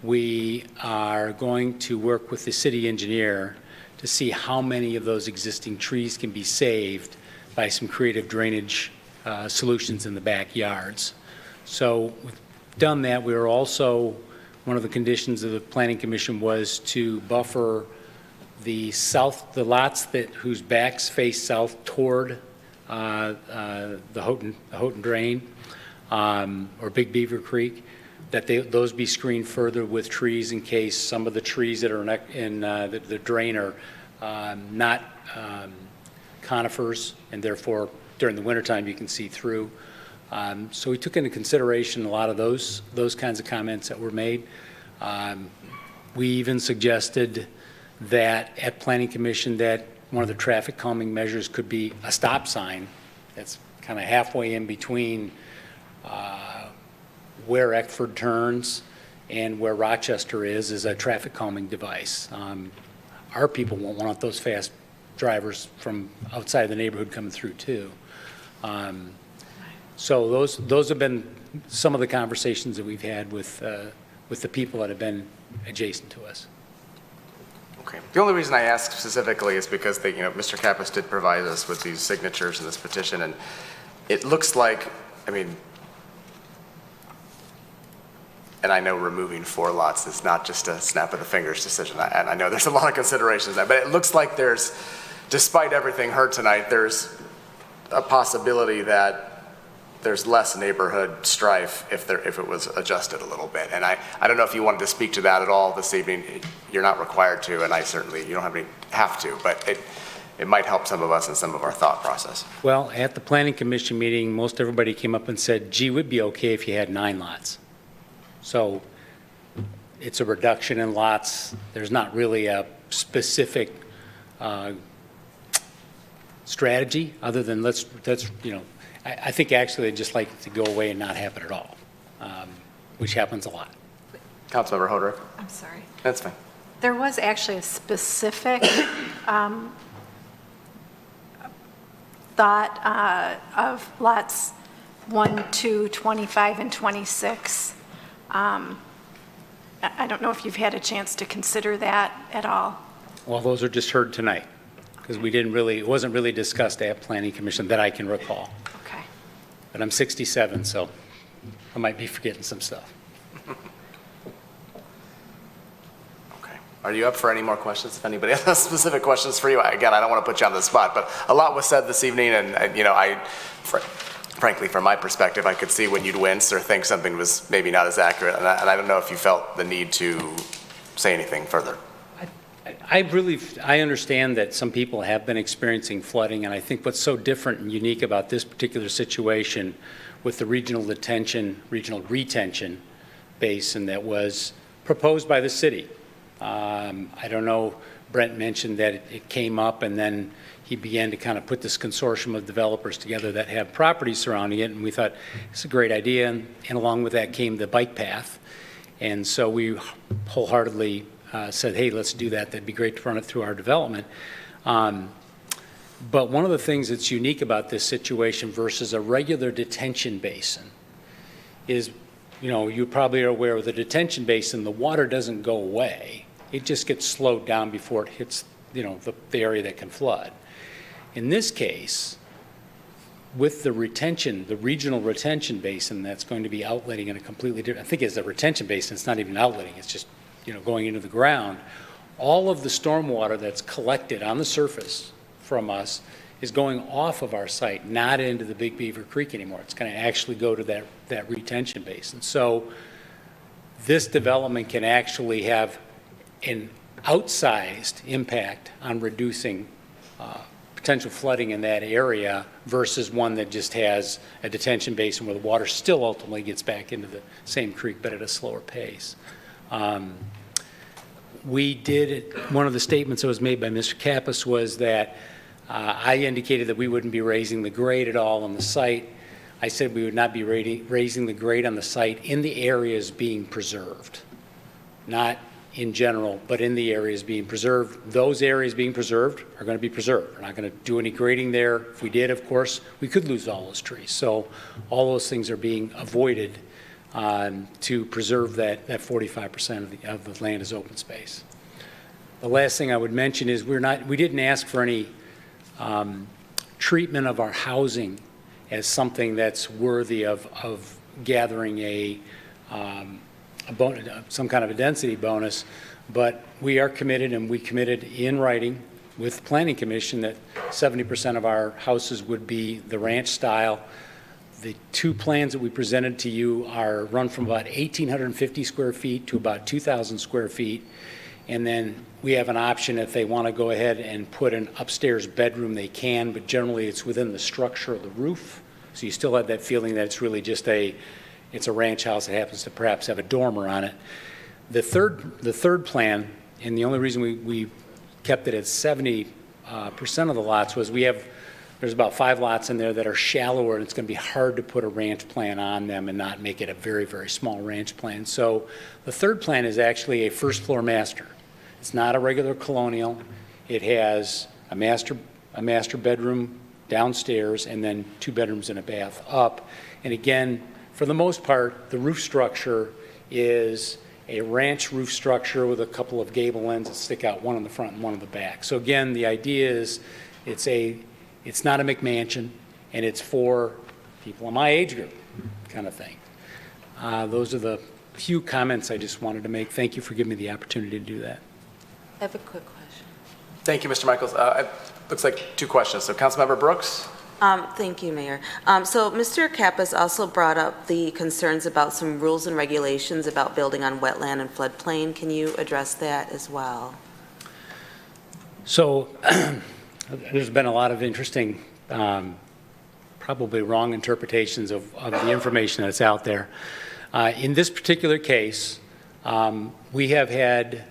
we are going to work with the city engineer to see how many of those existing trees can be saved by some creative drainage solutions in the backyards. So we've done that. We were also, one of the conditions of the Planning Commission was to buffer the lots whose backs face south toward the Houghton Drain or Big Beaver Creek, that those be screened further with trees in case some of the trees that are in the drain are not conifers, and therefore during the wintertime you can see through. So we took into consideration a lot of those kinds of comments that were made. We even suggested that at Planning Commission that one of the traffic calming measures could be a stop sign that's kind of halfway in between where Eckford turns and where Rochester is a traffic calming device. Our people won't want those fast drivers from outside the neighborhood coming through too. So those have been some of the conversations that we've had with the people that have been adjacent to us. Okay. The only reason I ask specifically is because Mr. Kappas did provide us with these signatures in this petition, and it looks like, and I know removing 4 lots is not just a snap of the fingers decision, and I know there's a lot of considerations there, but it looks like there's, despite everything heard tonight, there's a possibility that there's less neighborhood strife if it was adjusted a little bit. And I don't know if you wanted to speak to that at all this evening. You're not required to, and you don't have to, but it might help some of us in some of our thought process. Well, at the Planning Commission meeting, most everybody came up and said, gee, we'd be okay if you had 9 lots. So it's a reduction in lots. There's not really a specific strategy other than I think actually they'd just like it to go away and not happen at all, which happens a lot. Councilmember Hoderick. I'm sorry. That's fine. There was actually a specific thought of lots 1, 2, 25, and 26. I don't know if you've had a chance to consider that at all. Well, those are just heard tonight because it wasn't really discussed at Planning Commission that I can recall. Okay. But I'm 67, so I might be forgetting some stuff. Okay. Are you up for any more questions? If anybody has specific questions for you, again, I don't want to put you on the spot, but a lot was said this evening, and frankly, from my perspective, I could see when you'd wince or think something was maybe not as accurate, and I don't know if you felt the need to say anything further. I understand that some people have been experiencing flooding, and I think what's so different and unique about this particular situation with the regional retention basin that was proposed by the city. I don't know, Brent mentioned that it came up and then he began to kind of put this consortium of developers together that have properties surrounding it, and we thought it's a great idea, and along with that came the bike path. And so we wholeheartedly said, hey, let's do that. That'd be great to run it through our development. But one of the things that's unique about this situation versus a regular detention basin is, you probably are aware of the detention basin, the water doesn't go away. It just gets slowed down before it hits, the area that can flood. In this case, with the regional retention basin that's going to be outletting in a completely different, I think it's a retention basin, it's not even outletting, it's just, going into the ground. All of the stormwater that's collected on the surface from us is going off of our site, not into the Big Beaver Creek anymore. It's going to actually go to that retention basin. So this development can actually have an outsized impact on reducing potential flooding in that area versus one that just has a detention basin where the water still ultimately gets back into the same creek but at a slower pace. we did, one of the statements that was made by Mr. Kappas was that I indicated that we wouldn't be raising the grade at all on the site. I said we would not be raising the grade on the site in the areas being preserved, not in general, but in the areas being preserved. Those areas being preserved are going to be preserved. We're not going to do any grading there. If we did, of course, we could lose all those trees. So all those things are being avoided to preserve that 45% of the land as open space. The last thing I would mention is we didn't ask for any treatment of our housing as something that's worthy of gathering some kind of a density bonus, but we are committed, and we committed in writing with the Planning Commission that 70% of our houses would be the ranch style. The two plans that we presented to you run from about 1,850 square feet to about 2,000 square feet. And then we have an option if they want to go ahead and put an upstairs bedroom, they can, but generally it's within the structure of the roof. So you still have that feeling that it's really just it's a ranch house that happens to perhaps have a dormer on it. The third plan, and the only reason we kept it at 70% of the lots was there's about 5 lots in there that are shallower, and it's going to be hard to put a ranch plan on them and not make it a very, very small ranch plan. So the third plan is actually a first floor master. It's not a regular colonial. It has a master bedroom downstairs and then 2 bedrooms and a bath up. And again, for the most part, the roof structure is a ranch roof structure with a couple of gable ends that stick out, one in the front and one in the back. So again, the idea is it's not a McMansion, and it's for people in my age group kind of thing. Those are the few comments I just wanted to make. Thank you for giving me the opportunity to do that. I have a quick question. Thank you, Mr. Michaels. It looks like 2 questions. So Councilmember Brooks. Thank you, Mayor. So Mr. Kappas also brought up the concerns about some rules and regulations about building on wetland and floodplain. Can you address that as well? So there's been a lot of interesting, probably wrong interpretations of the information that's out there. In this particular case, we have had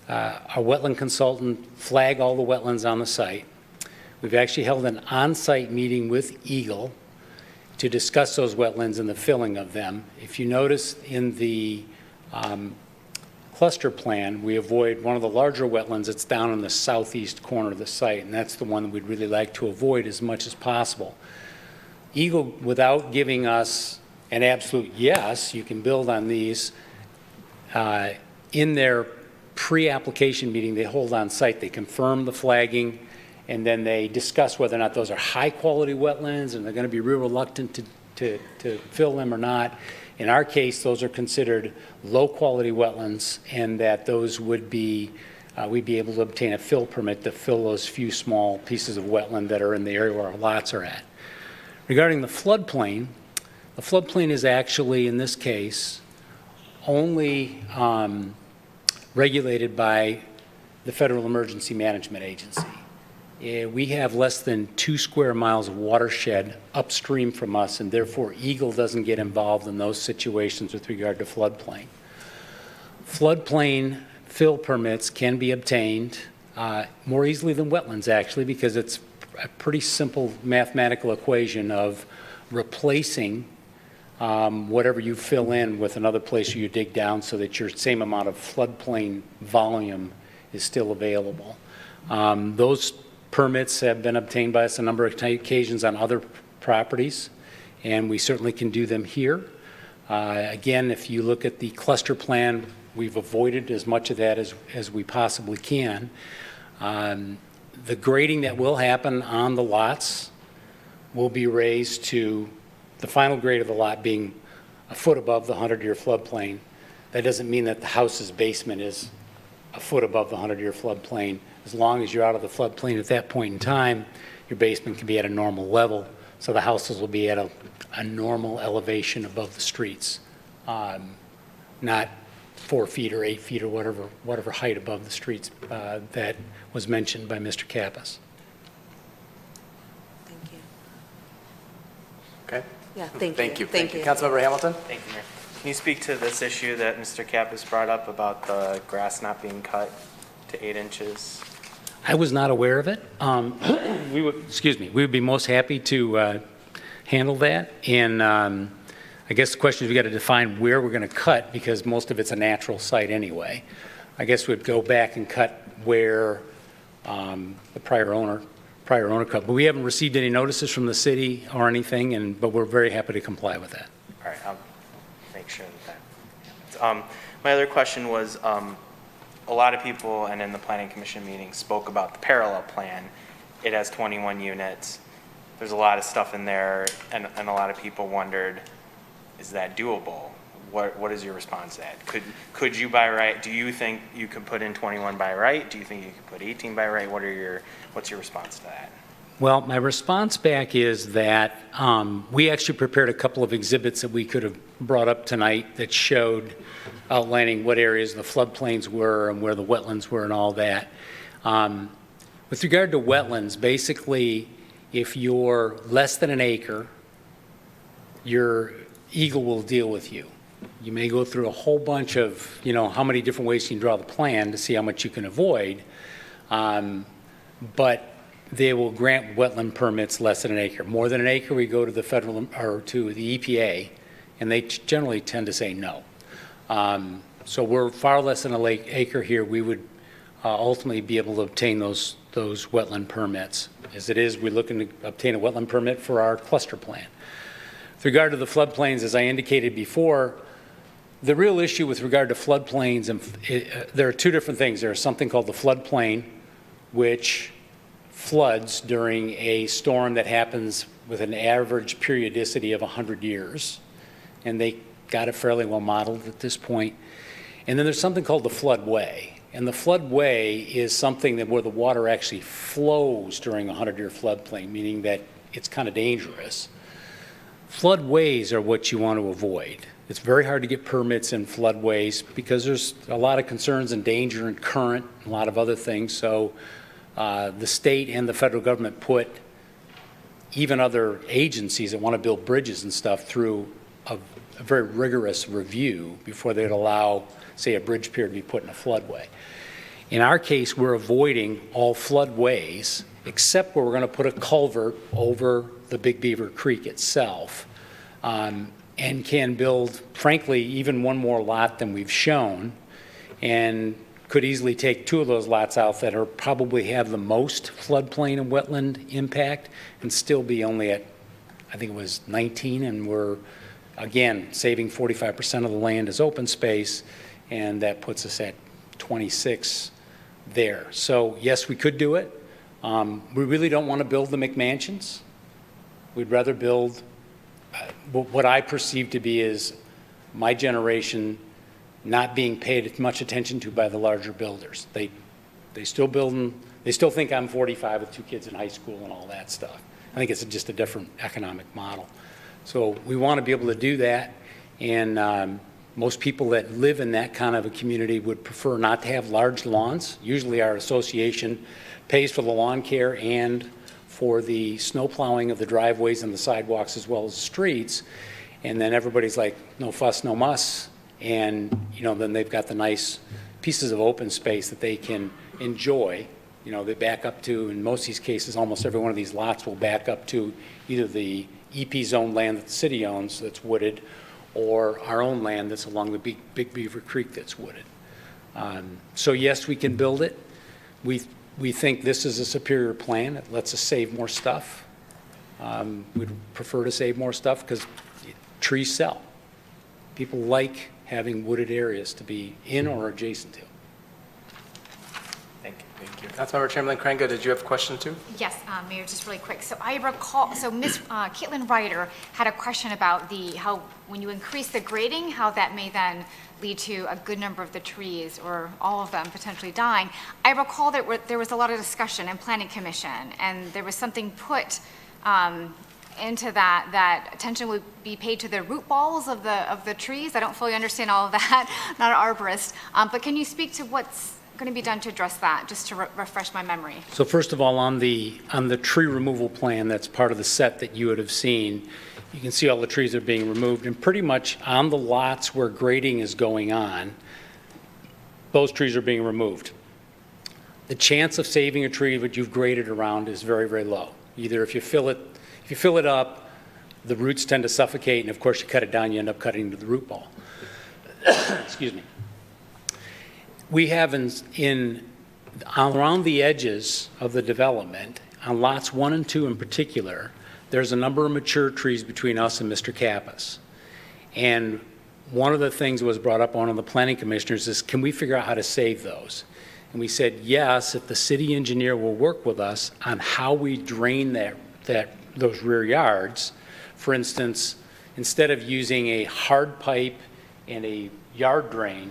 our wetland consultant flag all the wetlands on the site. We've actually held an on-site meeting with Eagle to discuss those wetlands and the filling of them. If you notice in the cluster plan, we avoid one of the larger wetlands that's down in the southeast corner of the site, and that's the one that we'd really like to avoid as much as possible. Eagle, without giving us an absolute yes, you can build on these, in their pre-application meeting they hold on site, they confirm the flagging, and then they discuss whether or not those are high-quality wetlands and they're going to be real reluctant to fill them or not. In our case, those are considered low-quality wetlands, and that those would be, we'd be able to obtain a fill permit to fill those few small pieces of wetland that are in the area where our lots are at. Regarding the floodplain is actually, in this case, only regulated by the Federal Emergency Management Agency. We have less than 2 square miles of watershed upstream from us, and therefore Eagle doesn't get involved in those situations with regard to floodplain. Floodplain fill permits can be obtained more easily than wetlands, actually, because it's a pretty simple mathematical equation of replacing whatever you fill in with another place you dig down so that your same amount of floodplain volume is still available. Those permits have been obtained by us a number of occasions on other properties, and we certainly can do them here. Again, if you look at the cluster plan, we've avoided as much of that as we possibly can. The grading that will happen on the lots will be raised to the final grade of the lot being a foot above the 100-year floodplain. That doesn't mean that the house's basement is a foot above the 100-year floodplain. As long as you're out of the floodplain at that point in time, your basement can be at a normal level, so the houses will be at a normal elevation above the streets, not 4 feet or 8 feet or whatever height above the streets that was mentioned by Mr. Kappas. Thank you. Okay. Yeah, thank you. Thank you. Thank you. Councilmember Hamilton? Thank you, Mayor. Can you speak to this issue that Mr. Kappas brought up about the grass not being cut to 8 inches? I was not aware of it. We would be most happy to handle that. And I guess the question is we got to define where we're going to cut because most of it's a natural site anyway. I guess we'd go back and cut where the prior owner cut. But we haven't received any notices from the city or anything, but we're very happy to comply with that. All right, I'll make sure that happens. My other question was, a lot of people, and in the Planning Commission meeting, spoke about the parallel plan. It has 21 units. There's a lot of stuff in there, and a lot of people wondered, is that doable? What is your response to that? Could you by right, do you think you could put in 21 by right? Do you think you could put 18 by right? What's your response to that? Well, my response back is that we actually prepared a couple of exhibits that we could have brought up tonight that showed outlining what areas the floodplains were and where the wetlands were and all that. With regard to wetlands, basically, if you're less than an acre, your Eagle will deal with you. You may go through a whole bunch of, how many different ways you can draw the plan to see how much you can avoid, but they will grant wetland permits less than an acre. More than an acre, we go to the federal or to the EPA, and they generally tend to say no. So we're far less than an acre here. We would ultimately be able to obtain those wetland permits. As it is, we're looking to obtain a wetland permit for our cluster plan. With regard to the floodplains, as I indicated before, the real issue with regard to floodplains, there are two different things. There's something called the floodplain, which floods during a storm that happens with an average periodicity of 100 years. And they got it fairly well modeled at this point. And then there's something called the floodway. And the floodway is something where the water actually flows during a 100-year floodplain, meaning that it's kind of dangerous. Floodways are what you want to avoid. It's very hard to get permits in floodways because there's a lot of concerns and danger and current, and a lot of other things. So the state and the federal government put even other agencies that want to build bridges and stuff through a very rigorous review before they'd allow, say, a bridge pier to be put in a floodway. In our case, we're avoiding all floodways except where we're going to put a culvert over the Big Beaver Creek itself, and can build, frankly, even one more lot than we've shown, and could easily take 2 of those lots out that are probably have the most floodplain and wetland impact and still be only at, I think it was 19, and we're, again, saving 45% of the land as open space, and that puts us at 26 there. So yes, we could do it. We really don't want to build the McMansions. We'd rather build what I perceive to be is my generation not being paid much attention to by the larger builders. They still building, they still think I'm 45 with 2 kids in high school and all that stuff. I think it's just a different economic model. So we want to be able to do that, and most people that live in that kind of a community would prefer not to have large lawns. Usually our association pays for the lawn care and for the snow plowing of the driveways and the sidewalks as well as the streets, and then everybody's like, no fuss, no muss, and then they've got the nice pieces of open space that they can enjoy. They back up to, in most of these cases, almost every one of these lots will back up to either the EP zone land that the city owns that's wooded, or our own land that's along the Big Beaver Creek that's wooded. So yes, we can build it. We think this is a superior plan. It lets us save more stuff. We'd prefer to save more stuff because trees sell. People like having wooded areas to be in or adjacent to. Thank you. Councilmember Chamberlain Krango, did you have a question too? Yes, Mayor, just really quick. So I recall, Ms. Caitlin Ryder had a question about how when you increase the grading, how that may then lead to a good number of the trees or all of them potentially dying. I recall that there was a lot of discussion in Planning Commission, and there was something put into that attention would be paid to the root balls of the trees. I don't fully understand all of that, not an arborist. But can you speak to what's going to be done to address that, just to refresh my memory? So first of all, on the tree removal plan, that's part of the set that you would have seen, you can see all the trees that are being removed, and pretty much on the lots where grading is going on, those trees are being removed. The chance of saving a tree that you've graded around is very, very low. Either if you fill it up, the roots tend to suffocate, and of course you cut it down, you end up cutting into the root ball. Excuse me. We have around the edges of the development, on lots 1 and 2 in particular, there's a number of mature trees between us and Mr. Kappas. And one of the things that was brought up on one of the planning commissioners is, can we figure out how to save those? And we said, yes, if the city engineer will work with us on how we drain those rear yards. For instance, instead of using a hard pipe and a yard drain,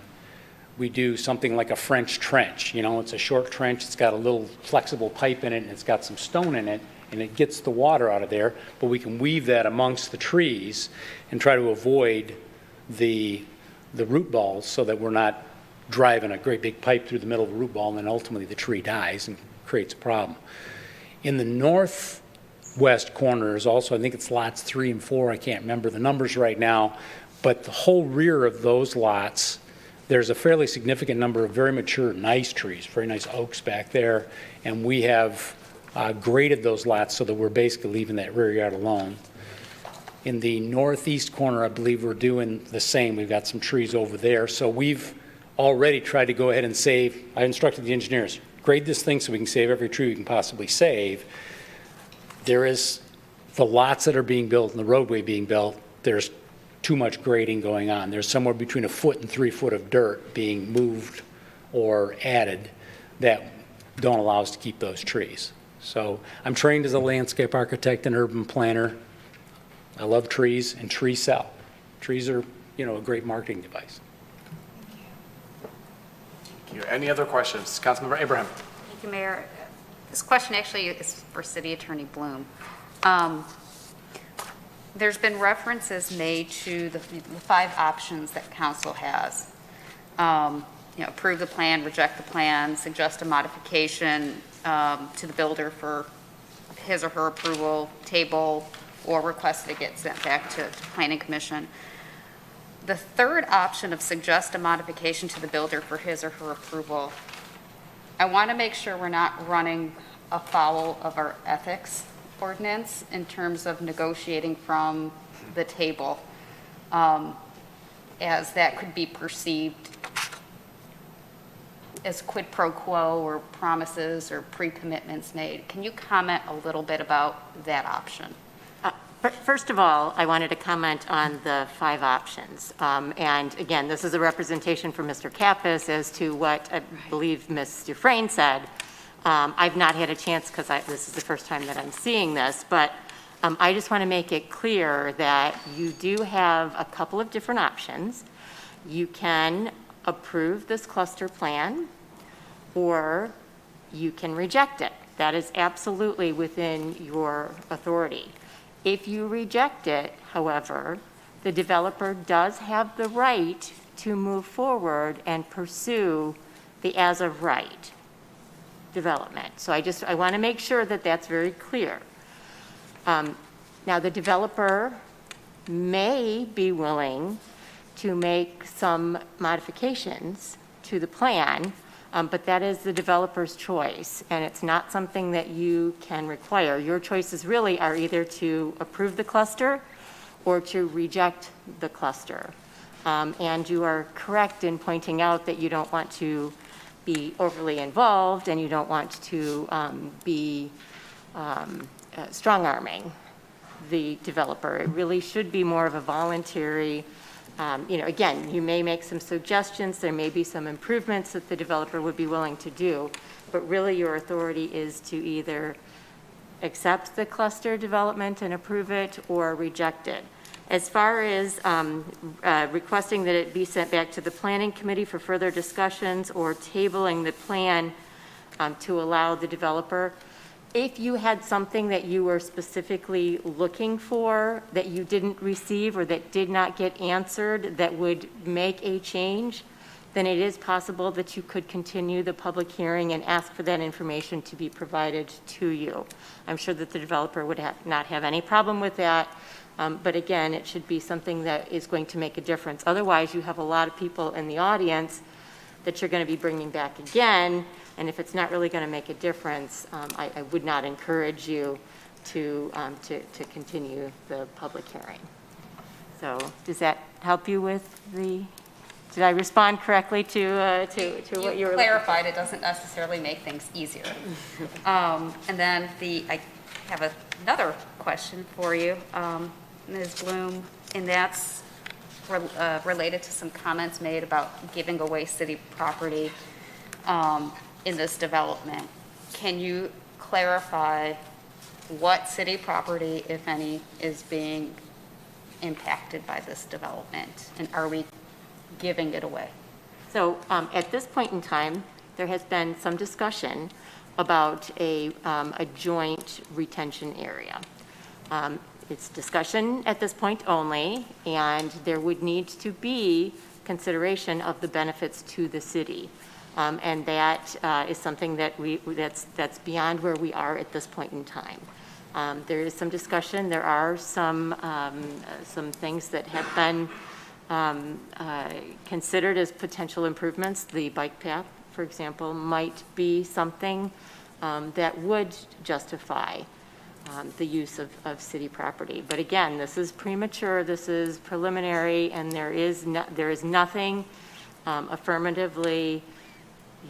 we do something like a French trench. It's a short trench, it's got a little flexible pipe in it, and it's got some stone in it, and it gets the water out of there, but we can weave that amongst the trees and try to avoid the root balls so that we're not driving a great big pipe through the middle of the root ball, and then ultimately the tree dies and creates a problem. In the northwest corners, also, I think it's lots 3 and 4, I can't remember the numbers right now, but the whole rear of those lots, there's a fairly significant number of very mature, nice trees, very nice oaks back there, and we have graded those lots so that we're basically leaving that rear yard alone. In the northeast corner, I believe we're doing the same. We've got some trees over there, so we've already tried to go ahead and save. I instructed the engineers, grade this thing so we can save every tree we can possibly save. There is the lots that are being built and the roadway being built, there's too much grading going on. There's somewhere between 1 foot and 3 foot of dirt being moved or added that don't allow us to keep those trees. So I'm trained as a landscape architect and urban planner. I love trees, and trees sell. Trees are, a great marketing device. Thank you. Any other questions? Councilmember Abraham. Thank you, Mayor. This question actually is for City Attorney Bloom. There's been references made to the 5 options that council has. Approve the plan, reject the plan, suggest a modification to the builder for his or her approval, table, or request that it get sent back to Planning Commission. The third option of suggest a modification to the builder for his or her approval, I want to make sure we're not running afoul of our ethics ordinance in terms of negotiating from the table, as that could be perceived as quid pro quo or promises or pre-commitments made. Can you comment a little bit about that option? First of all, I wanted to comment on the 5 options. And again, this is a representation from Mr. Kappas as to what I believe Ms. Dufresne said. I've not had a chance because this is the first time that I'm seeing this, but I just want to make it clear that you do have a couple of different options. You can approve this cluster plan, or you can reject it. That is absolutely within your authority. If you reject it, however, the developer does have the right to move forward and pursue the as of right development. So I want to make sure that that's very clear. Now, the developer may be willing to make some modifications to the plan, but that is the developer's choice, and it's not something that you can require. Your choices really are either to approve the cluster or to reject the cluster. And you are correct in pointing out that you don't want to be overly involved, and you don't want to be strong-arming the developer. It really should be more of a voluntary, again, you may make some suggestions, there may be some improvements that the developer would be willing to do, but really your authority is to either accept the cluster development and approve it or reject it. As far as requesting that it be sent back to the Planning Committee for further discussions or tabling the plan to allow the developer, if you had something that you were specifically looking for that you didn't receive or that did not get answered that would make a change, then it is possible that you could continue the public hearing and ask for that information to be provided to you. I'm sure that the developer would not have any problem with that, but again, it should be something that is going to make a difference. Otherwise, you have a lot of people in the audience that you're going to be bringing back again, and if it's not really going to make a difference, I would not encourage you to continue the public hearing. So does that help you with did I respond correctly to what you were clarified, it doesn't necessarily make things easier. And then I have another question for you, Ms. Bloom, and that's related to some comments made about giving away city property in this development. Can you clarify what city property, if any, is being impacted by this development? And are we giving it away? So at this point in time, there has been some discussion about a joint retention area. It's discussion at this point only, and there would need to be consideration of the benefits to the city. And that is something that that's beyond where we are at this point in time. There is some discussion. There are some things that have been considered as potential improvements. The bike path, for example, might be something that would justify the use of city property. But again, this is premature, this is preliminary, and there is nothing affirmatively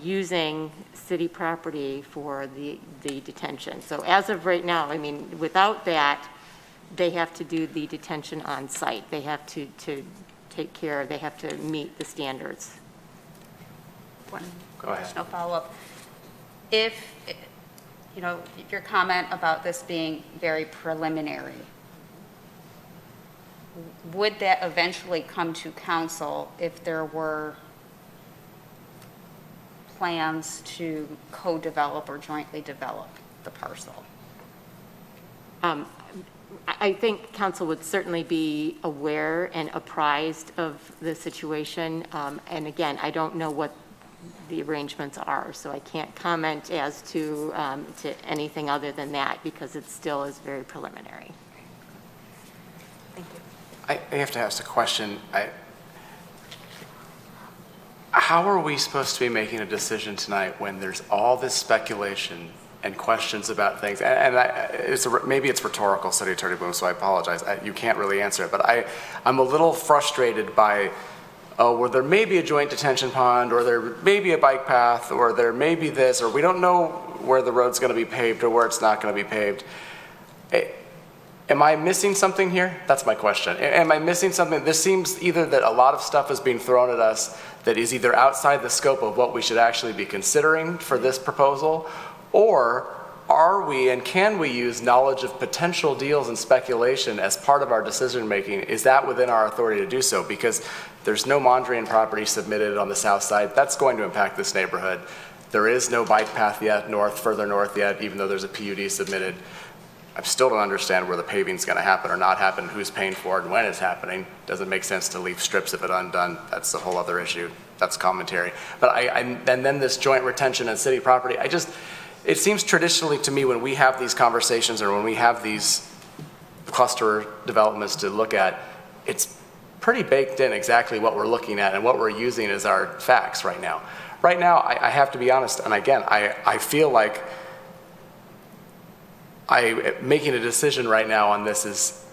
using city property for the detention. So as of right now, I mean, without that, they have to do the detention on site. They have to take care, they have to meet the standards. Go ahead. No follow-up. If, your comment about this being very preliminary, would that eventually come to council if there were plans to co-develop or jointly develop the parcel? I think council would certainly be aware and apprised of the situation. And again, I don't know what the arrangements are, so I can't comment as to anything other than that because it still is very preliminary. Thank you. I have to ask a question. How are we supposed to be making a decision tonight when there's all this speculation and questions about things? Maybe it's rhetorical, City Attorney Bloom, so I apologize. You can't really answer it, but I'm a little frustrated by, well, there may be a joint detention pond, or there may be a bike path, or there may be this, or we don't know where the road's going to be paved or where it's not going to be paved. Am I missing something here? That's my question. Am I missing something? This seems either that a lot of stuff is being thrown at us that is either outside the scope of what we should actually be considering for this proposal, or are we and can we use knowledge of potential deals and speculation as part of our decision making? Is that within our authority to do so? Because there's no Mondrian property submitted on the south side. That's going to impact this neighborhood. There is no bike path yet further north yet, even though there's a PUD submitted. I still don't understand where the paving's going to happen or not happen, who's paying for it and when it's happening. Doesn't make sense to leave strips of it undone. That's a whole other issue. That's commentary. But and then this joint retention and city property, it seems traditionally to me when we have these conversations or when we have these cluster developments to look at, it's pretty baked in exactly what we're looking at and what we're using as our facts right now. Right now, I have to be honest, and again, I feel like making a decision right now on this is,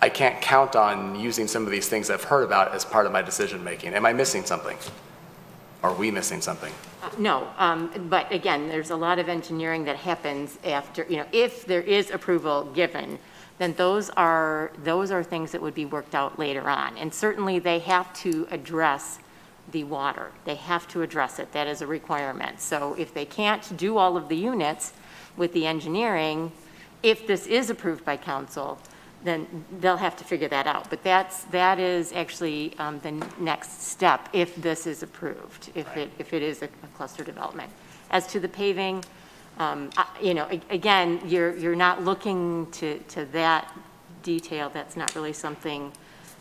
I can't count on using some of these things I've heard about as part of my decision making. Am I missing something? Are we missing something? No, but again, there's a lot of engineering that happens after, if there is approval given, then those are things that would be worked out later on. And certainly they have to address the water. They have to address it. That is a requirement. So if they can't do all of the units with the engineering, if this is approved by council, then they'll have to figure that out. But that is actually the next step if this is approved, if it is a cluster development. As to the paving, again, you're not looking to that detail. That's not really something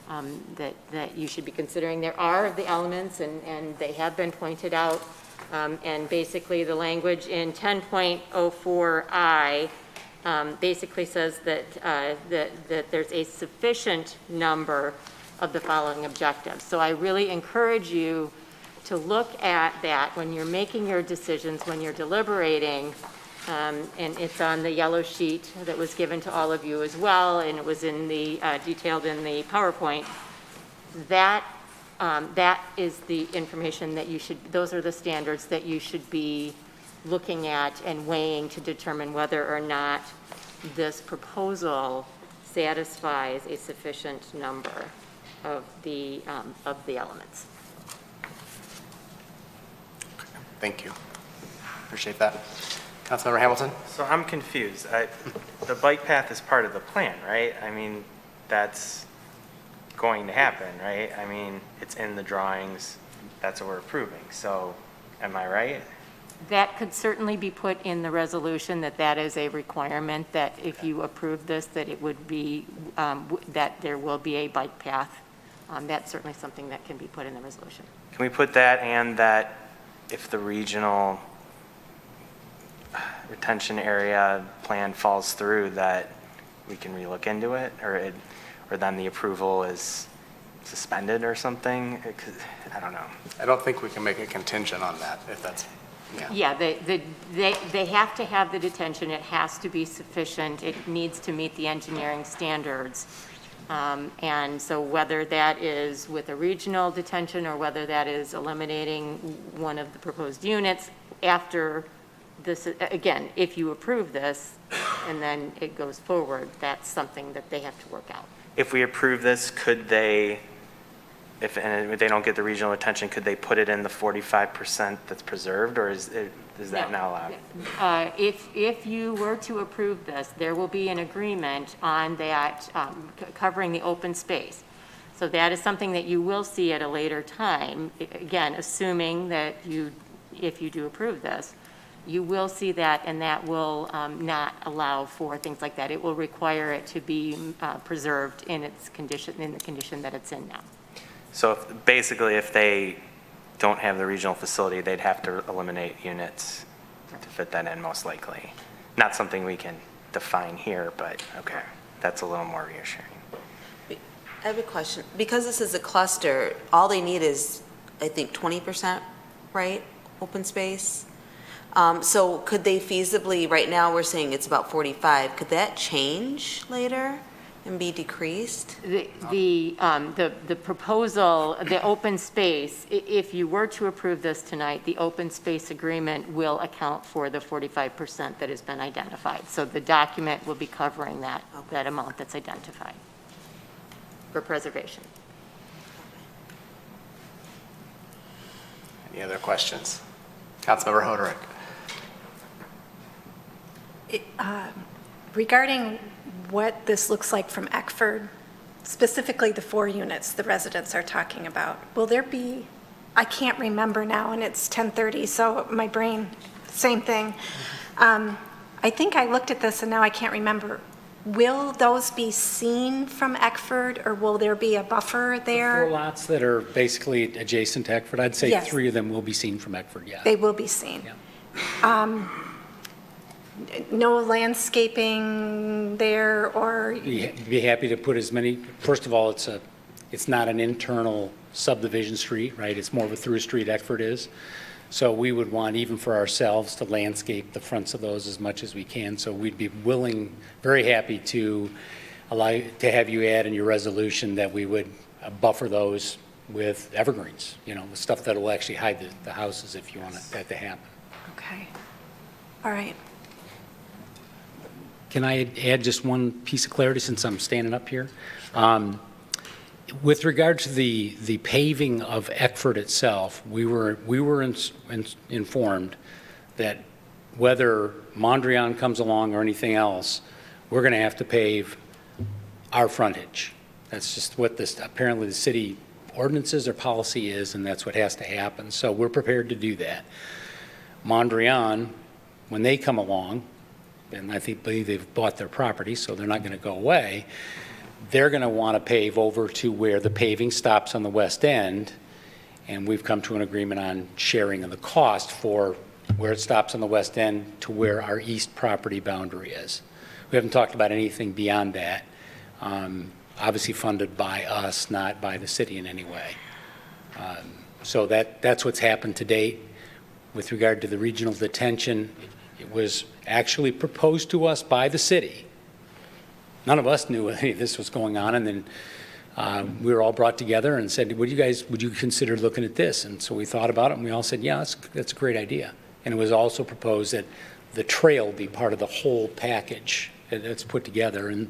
that you should be considering. There are the elements, and they have been pointed out, and basically the language in 10.04I basically says that there's a sufficient number of the following objectives. So I really encourage you to look at that when you're making your decisions, when you're deliberating, and it's on the yellow sheet that was given to all of you as well, and it was in the, detailed in the PowerPoint. That is the information that you should, those are the standards that you should be looking at and weighing to determine whether or not this proposal satisfies a sufficient number of the elements. Thank you. Appreciate that. Councilmember Hamilton? So I'm confused. The bike path is part of the plan, right? I mean, that's going to happen, right? I mean, it's in the drawings. That's what we're approving. So am I right? That could certainly be put in the resolution, that is a requirement, that if you approve this, that it would be, that there will be a bike path. That's certainly something that can be put in the resolution. Can we put that, and that if the regional retention area plan falls through, that we can relook into it, or then the approval is suspended or something? I don't know. I don't think we can make a contingent on that, if that's, Yeah, they have to have the detention. It has to be sufficient. It needs to meet the engineering standards. And so whether that is with a regional detention or whether that is eliminating one of the proposed units after this, again, if you approve this and then it goes forward, that's something that they have to work out. If we approve this, could they, if they don't get the regional retention, could they put it in the 45% that's preserved, or is that not allowed? If you were to approve this, there will be an agreement on that covering the open space. So that is something that you will see at a later time. Again, assuming that if you do approve this, you will see that, and that will not allow for things like that. It will require it to be preserved in its condition, in the condition that it's in now. So basically, if they don't have the regional facility, they'd have to eliminate units to fit that in, most likely. Not something we can define here, but okay, that's a little more reassuring. I have a question. Because this is a cluster, all they need is, I think, 20%, right, open space? So could they feasibly, right now we're saying it's about 45, could that change later and be decreased? The proposal, the open space, if you were to approve this tonight, the open space agreement will account for the 45% that has been identified. So the document will be covering that amount that's identified for preservation. Any other questions? Councilmember Hoderick. Regarding what this looks like from Eckford, specifically the 4 units the residents are talking about, will there be, I can't remember now, and it's 10:30, so my brain, same thing. I think I looked at this and now I can't remember. Will those be seen from Eckford, or will there be a buffer there? 4 lots that are basically adjacent to Eckford, I'd say Yes. 3 of them will be seen from Eckford, yeah. They will be seen. No landscaping there, or? Be happy to put as many, first of all, it's not an internal subdivision street, right? It's more of a through street, Eckford is. So we would want, even for ourselves, to landscape the fronts of those as much as we can. So we'd be willing, very happy to have you add in your resolution that we would buffer those with evergreens, the stuff that will actually hide the houses if you want that to happen. Okay. All right. Can I add just one piece of clarity since I'm standing up here? With regard to the paving of Eckford itself, we were informed that whether Mondrian comes along or anything else, we're going to have to pave our frontage. That's just what apparently the city ordinances or policy is, and that's what has to happen. So we're prepared to do that. Mondrian, when they come along, and I believe they've bought their property, so they're not going to go away, they're going to want to pave over to where the paving stops on the west end, and we've come to an agreement on sharing of the cost for where it stops on the west end to where our east property boundary is. We haven't talked about anything beyond that, obviously funded by us, not by the city in any way. So that's what's happened to date. With regard to the regional detention, it was actually proposed to us by the city. None of us knew any of this was going on, and then we were all brought together and said, would you consider looking at this? And so we thought about it, and we all said, yeah, that's a great idea. And it was also proposed that the trail be part of the whole package that's put together. And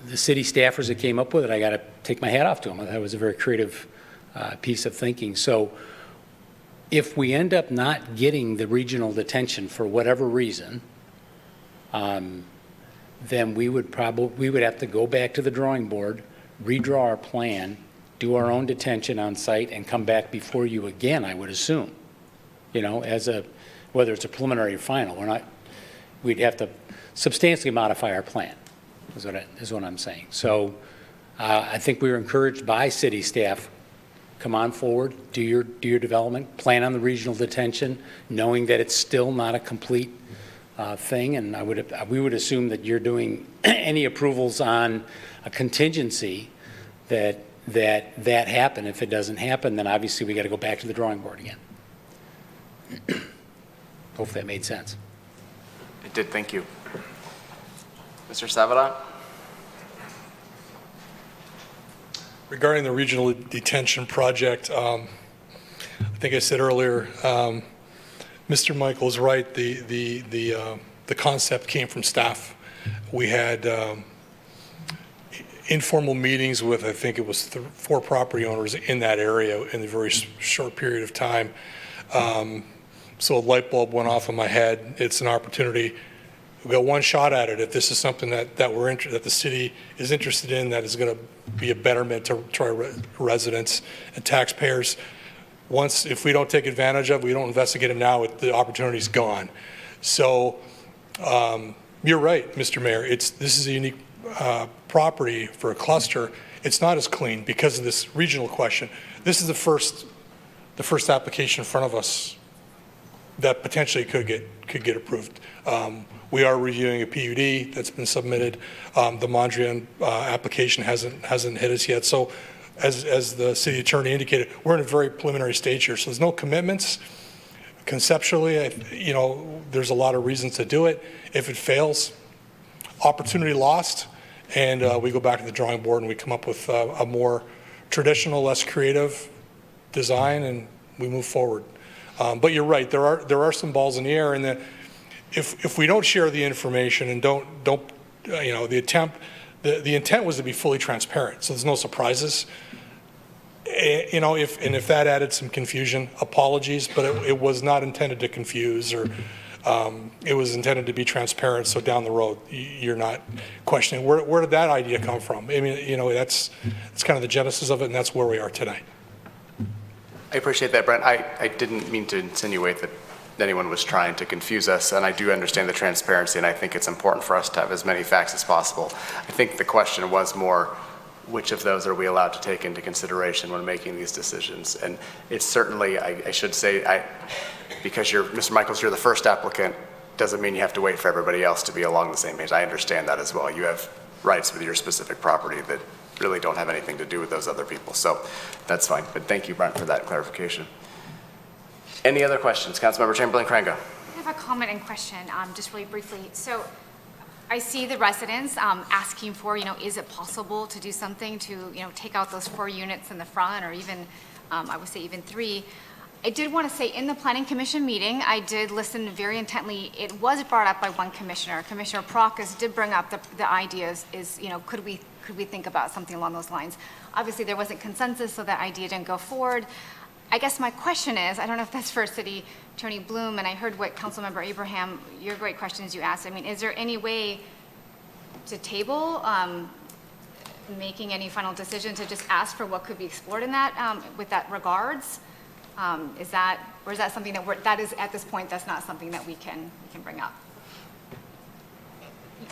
the city staffers that came up with it, I got to take my hat off to them. I thought it was a very creative piece of thinking. So if we end up not getting the regional detention for whatever reason, then we would have to go back to the drawing board, redraw our plan, do our own detention on site, and come back before you again, I would assume. You know, whether it's a preliminary or final, we'd have to substantially modify our plan, is what I'm saying. So I think we were encouraged by city staff, come on forward, do your development, plan on the regional detention, knowing that it's still not a complete thing, and we would assume that you're doing any approvals on a contingency that happen. If it doesn't happen, then obviously we got to go back to the drawing board again. Hopefully that made sense. It did, thank you. Mr. Savadon? Regarding the regional detention project, I think I said earlier, Mr. Michael is right. The concept came from staff. We had informal meetings with, I think it was 4 property owners in that area in a very short period of time. So a light bulb went off in my head. It's an opportunity. We've got one shot at it. If this is something that the city is interested in, that is going to be a betterment to our residents and taxpayers. If we don't take advantage of it, we don't investigate it now, the opportunity's gone. So you're right, Mr. Mayor. This is a unique property for a cluster. It's not as clean because of this regional question. This is the first application in front of us that potentially could get approved. We are reviewing a PUD that's been submitted. The Mondrian application hasn't hit us yet. So as the city attorney indicated, we're in a very preliminary stage here. So there's no commitments. Conceptually, there's a lot of reasons to do it. If it fails, opportunity lost, and we go back to the drawing board and we come up with a more traditional, less creative design, and we move forward. But you're right, there are some balls in the air, and if we don't share the information and don't the intent was to be fully transparent, so there's no surprises. If that added some confusion, apologies, but it was not intended to confuse, or it was intended to be transparent, so down the road you're not questioning where did that idea come from. I mean, that's kind of the genesis of it, and that's where we are today. I appreciate that, Brent. I didn't mean to insinuate that anyone was trying to confuse us, and I do understand the transparency, and I think it's important for us to have as many facts as possible. I think the question was more, which of those are we allowed to take into consideration when making these decisions? And it's certainly, I should say, because Mr. Michaels, you're the first applicant, doesn't mean you have to wait for everybody else to be along the same page. I understand that as well. You have rights with your specific property that really don't have anything to do with those other people. So that's fine. But thank you, Brent, for that clarification. Any other questions? Councilmember Chamberlain-Crango. I have a comment and question, just really briefly. So I see the residents asking for, is it possible to do something to, take out those 4 units in the front, or even, I would say even 3. I did want to say, in the Planning Commission meeting, I did listen very intently. It was brought up by one commissioner. Commissioner Prokes did bring up the ideas, could we think about something along those lines? Obviously, there wasn't consensus, so that idea didn't go forward. I guess my question is, I don't know if that's for City Attorney Bloom, and I heard what Councilmember Abraham, your great questions you asked. I mean, is there any way to table making any final decision to just ask for what could be explored in that, with that regards? Is that something that that is, at this point, that's not something that we can bring up?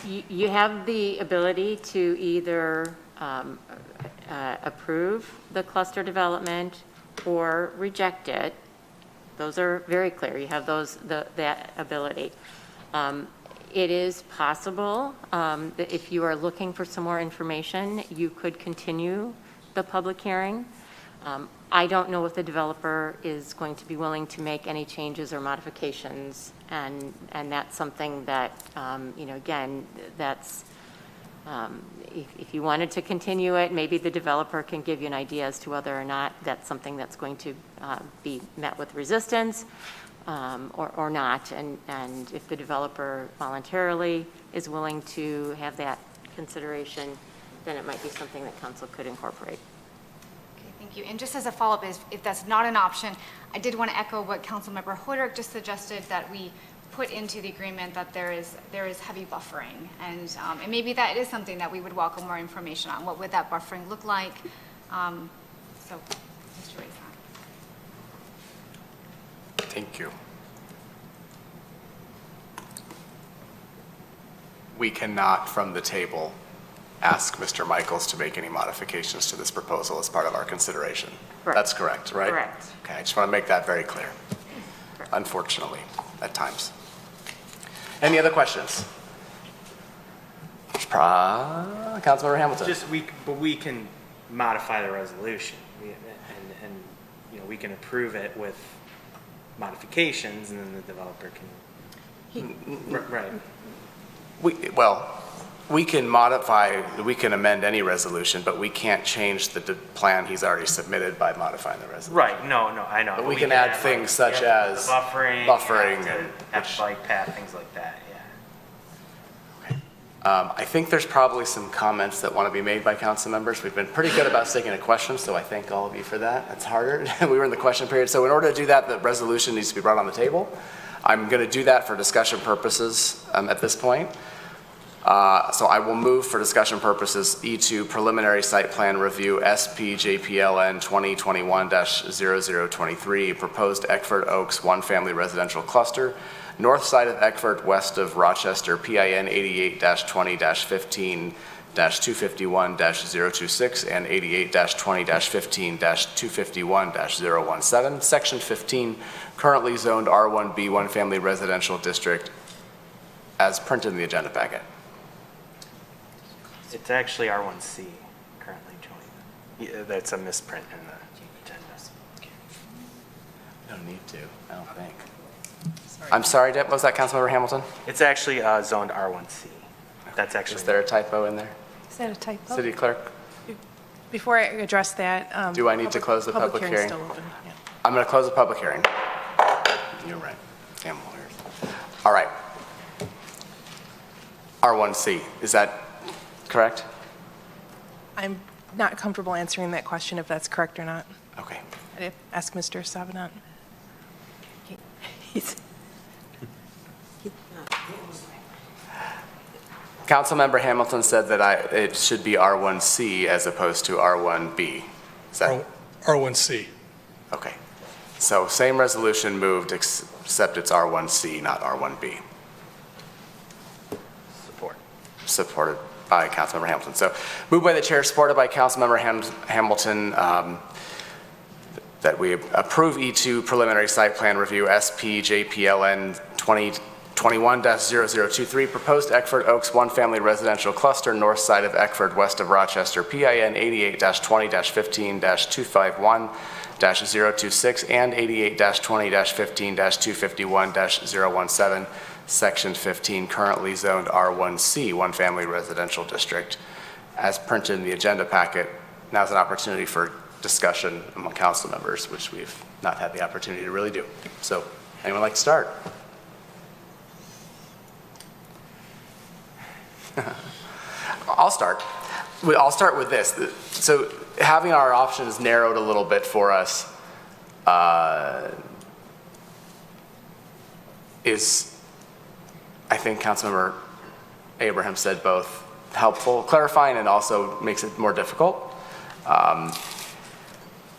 You have the ability to either approve the cluster development or reject it. Those are very clear. You have that ability. It is possible that if you are looking for some more information, you could continue the public hearing. I don't know if the developer is going to be willing to make any changes or modifications, and that's something that, again, that's, if you wanted to continue it, maybe the developer can give you an idea as to whether or not that's something that's going to be met with resistance or not. And if the developer voluntarily is willing to have that consideration, then it might be something that council could incorporate. Thank you. And just as a follow-up, if that's not an option, I did want to echo what Councilmember Hoyerk just suggested, that we put into the agreement that there is heavy buffering. And maybe that is something that we would welcome more information on. What would that buffering look like? So, Mr. Raisman. Thank you. We cannot, from the table, ask Mr. Michaels to make any modifications to this proposal as part of our consideration. Correct. That's correct, right? Correct. Okay, I just want to make that very clear, unfortunately, at times. Any other questions? Councilmember Hamilton. But we can modify the resolution, and we can approve it with modifications, and then the developer can. Right. We can modify, we can amend any resolution, but we can't change the plan he's already submitted by modifying the resolution. Right, no, I know. But we can add things such as buffering and bike path, things like that, yeah. I think there's probably some comments that want to be made by council members. We've been pretty good about sticking to questions, so I thank all of you for that. It's harder. We were in the question period. So in order to do that, the resolution needs to be brought on the table. I'm going to do that for discussion purposes at this point. So I will move for discussion purposes E2 preliminary site plan review SPJPLN 2021-0023 proposed Eckford Oaks one family residential cluster, north side of Eckford, west of Rochester, PIN 88-20-15-251-026 and 88-20-15-251-017, section 15, currently zoned R1B one family residential district as printed in the agenda packet. It's actually R1C currently joined. Yeah, that's a misprint in the agenda. Don't need to, I don't think. I'm sorry, Deb, was that Councilmember Hamilton? It's actually zoned R1C. That's actually. Is there a typo in there? Is that a typo? City Clerk, Before I address that. do I need to close the public hearing's hearing? still open, yeah. I'm going to close the public hearing. You're right. Damn lawyers. All right. R1C, is that correct? I'm not comfortable answering that question if that's correct or not. Okay. I'd ask Mr. Savinant. Councilmember Hamilton said that it should be R1C as opposed to R1B. Is that? R1C. Okay. So same resolution moved, except it's R1C, not R1B. Supported by Councilmember Hamilton. So moved by the chair, supported by Councilmember Hamilton, that we approve E2 preliminary site plan review SPJPLN 2021-0023 proposed Eckford Oaks one family residential cluster north side of Eckford west of Rochester PIN 88-20-15-251-026 and 88-20-15-251-017 section 15 currently zoned R1C one family residential district as printed in the agenda packet. Now's an opportunity for discussion among council members, which we've not had the opportunity to really do. So anyone like to start? I'll start. I'll start with this. So having our options narrowed a little bit for us is, I think Councilmember Abraham said, both helpful, clarifying, and also makes it more difficult.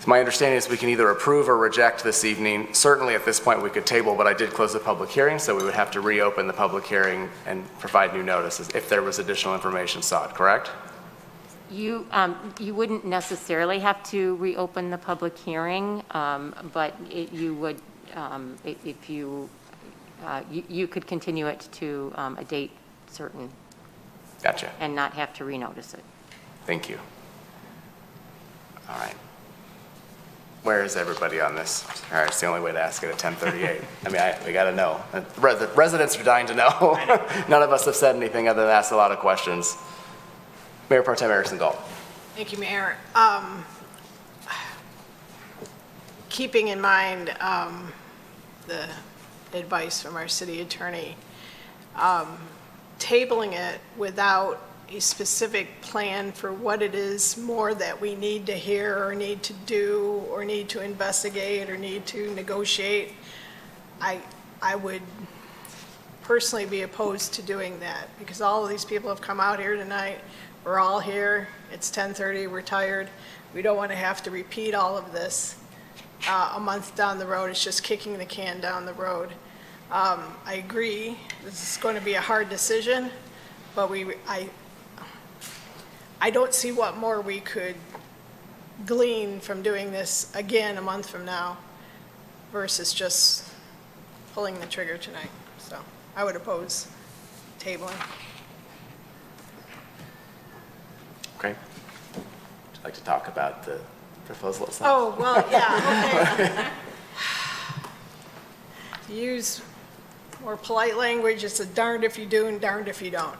My understanding is we can either approve or reject this evening. Certainly at this point we could table, but I did close the public hearing, so we would have to reopen the public hearing and provide new notices if there was additional information sought, correct? You wouldn't necessarily have to reopen the public hearing, but you would, if you could continue it to a date certain. Gotcha. And not have to renotice it. Thank you. All right. Where is everybody on this? All right, it's the only way to ask it at 10:38. I mean, we got to know. The residents are dying to know. None of us have said anything other than ask a lot of questions. Mayor Pro Tem Erickson Galt. Thank you, Mayor. Keeping in mind the advice from our city attorney, tabling it without a specific plan for what it is more that we need to hear or need to do or need to investigate or need to negotiate, I would personally be opposed to doing that, because all of these people have come out here tonight. We're all here. It's 10:30. We're tired. We don't want to have to repeat all of this a month down the road. It's just kicking the can down the road. I agree. This is going to be a hard decision, but I don't see what more we could glean from doing this again a month from now versus just pulling the trigger tonight. So I would oppose tabling. Okay. Would you like to talk about the proposal itself? Oh, well, yeah, okay. To use more polite language, it's a darned if you do and darned if you don't.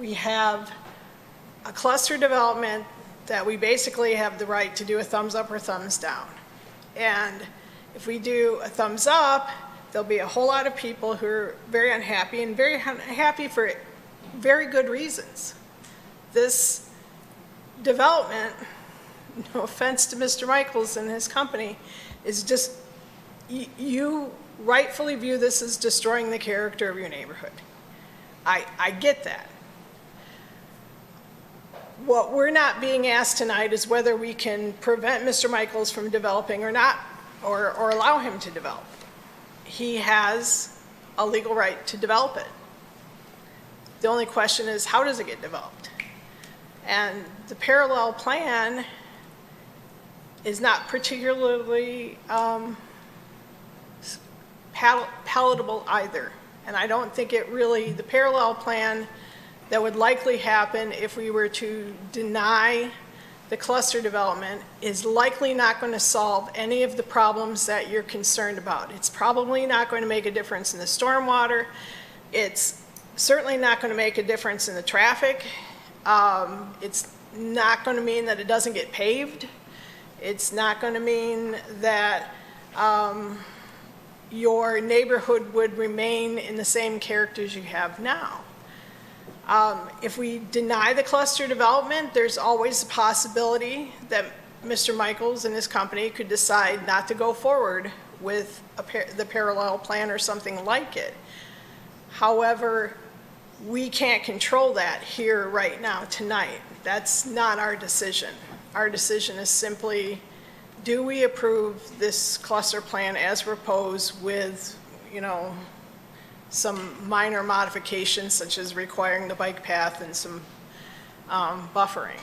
We have a cluster development that we basically have the right to do a thumbs up or thumbs down. And if we do a thumbs up, there'll be a whole lot of people who are very unhappy, and very unhappy for very good reasons. This development, no offense to Mr. Michaels and his company, is just, you rightfully view this as destroying the character of your neighborhood. I get that. What we're not being asked tonight is whether we can prevent Mr. Michaels from developing or not, or allow him to develop. He has a legal right to develop it. The only question is, how does it get developed? And the parallel plan is not particularly palatable either. And I don't think it really, the parallel plan that would likely happen if we were to deny the cluster development is likely not going to solve any of the problems that you're concerned about. It's probably not going to make a difference in the stormwater. It's certainly not going to make a difference in the traffic. It's not going to mean that it doesn't get paved. It's not going to mean that your neighborhood would remain in the same characters you have now. If we deny the cluster development, there's always a possibility that Mr. Michaels and his company could decide not to go forward with the parallel plan or something like it. However, we can't control that here right now tonight. That's not our decision. Our decision is simply, do we approve this cluster plan as proposed with, some minor modifications such as requiring the bike path and some buffering?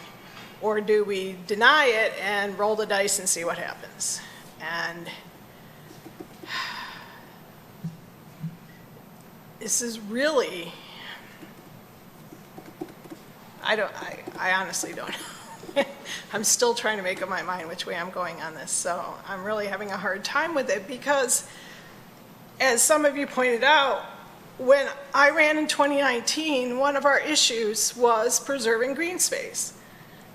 Or do we deny it and roll the dice and see what happens? And this is really, I honestly don't know. I'm still trying to make up my mind which way I'm going on this. So I'm really having a hard time with it because, as some of you pointed out, when I ran in 2019, one of our issues was preserving green space.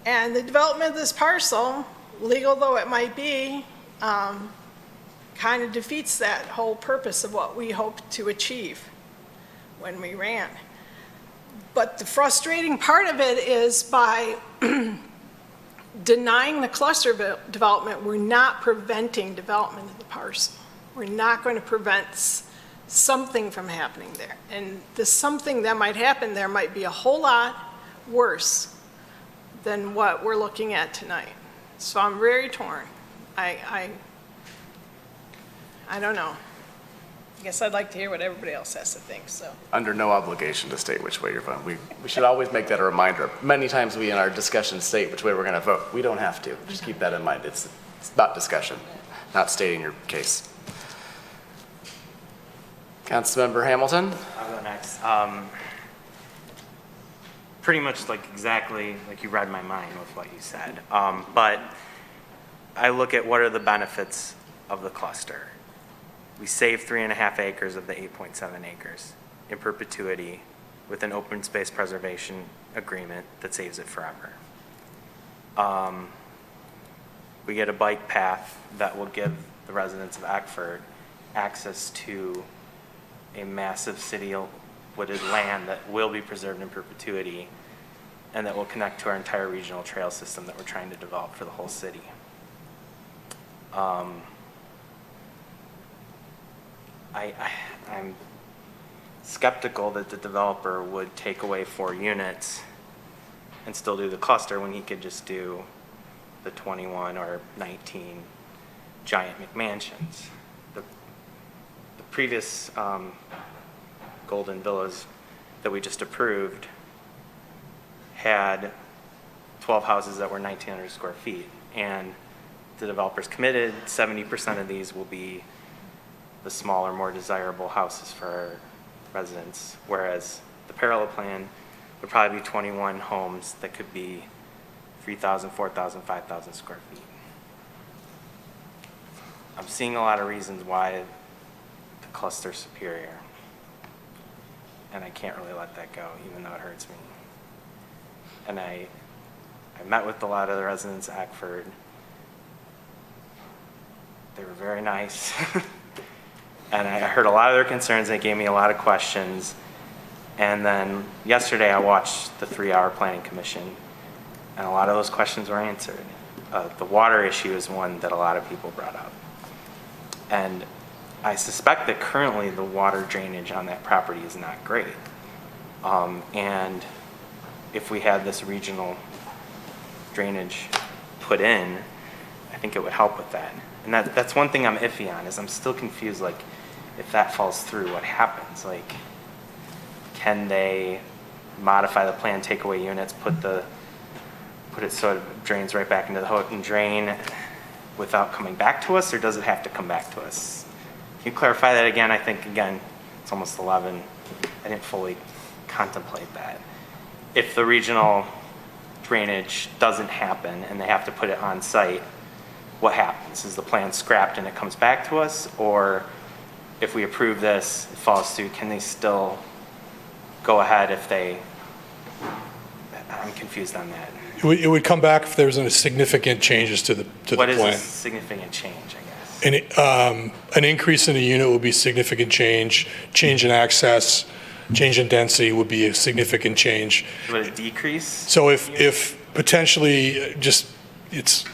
And the development of this parcel, legal though it might be, kind of defeats that whole purpose of what we hoped to achieve when we ran. But the frustrating part of it is by denying the cluster development, we're not preventing development of the parcel. We're not going to prevent something from happening there. And the something that might happen there might be a whole lot worse than what we're looking at tonight. So I'm very torn. I don't know. I guess I'd like to hear what everybody else has to think, so. Under no obligation to state which way you're voting. We should always make that a reminder. Many times we in our discussion state which way we're going to vote. We don't have to. Just keep that in mind. It's about discussion, not stating your case. Councilmember Hamilton? I'll go next. Pretty much like exactly like you read my mind with what you said. But I look at what are the benefits of the cluster. We save 3.5 acres of the 8.7 acres in perpetuity with an open space preservation agreement that saves it forever. We get a bike path that will give the residents of Eckford access to a massive city wooded land that will be preserved in perpetuity and that will connect to our entire regional trail system that we're trying to develop for the whole city. I'm skeptical that the developer would take away 4 units and still do the cluster when he could just do the 21 or 19 giant McMansions. The previous Golden Villas that we just approved had 12 houses that were 1,900 square feet, and the developer's committed 70% of these will be the smaller, more desirable houses for our residents, whereas the parallel plan would probably be 21 homes that could be 3,000, 4,000, 5,000 square feet. I'm seeing a lot of reasons why the cluster's superior, and I can't really let that go, even though it hurts me. And I met with a lot of the residents at Eckford. They were very nice. And I heard a lot of their concerns. They gave me a lot of questions. And then yesterday I watched the 3-hour planning commission, and a lot of those questions were answered. The water issue is one that a lot of people brought up. And I suspect that currently the water drainage on that property is not great. And if we had this regional drainage put in, I think it would help with that. And that's one thing I'm iffy on, is I'm still confused, like, if that falls through, what happens? Like, can they modify the plan, take away units, put it so it drains right back into the Houghton drain without coming back to us, or does it have to come back to us? Can you clarify that again? I think, again, it's almost 11. I didn't fully contemplate that. If the regional drainage doesn't happen and they have to put it on site, what happens? Is the plan scrapped and it comes back to us? Or if we approve this, it falls through, can they still go ahead if they, I'm confused on that. It would come back if there's any significant changes to the plan. What is a significant change, I guess? An increase in a unit would be significant change. Change in access, change in density would be a significant change. Would it decrease? So if potentially just, it's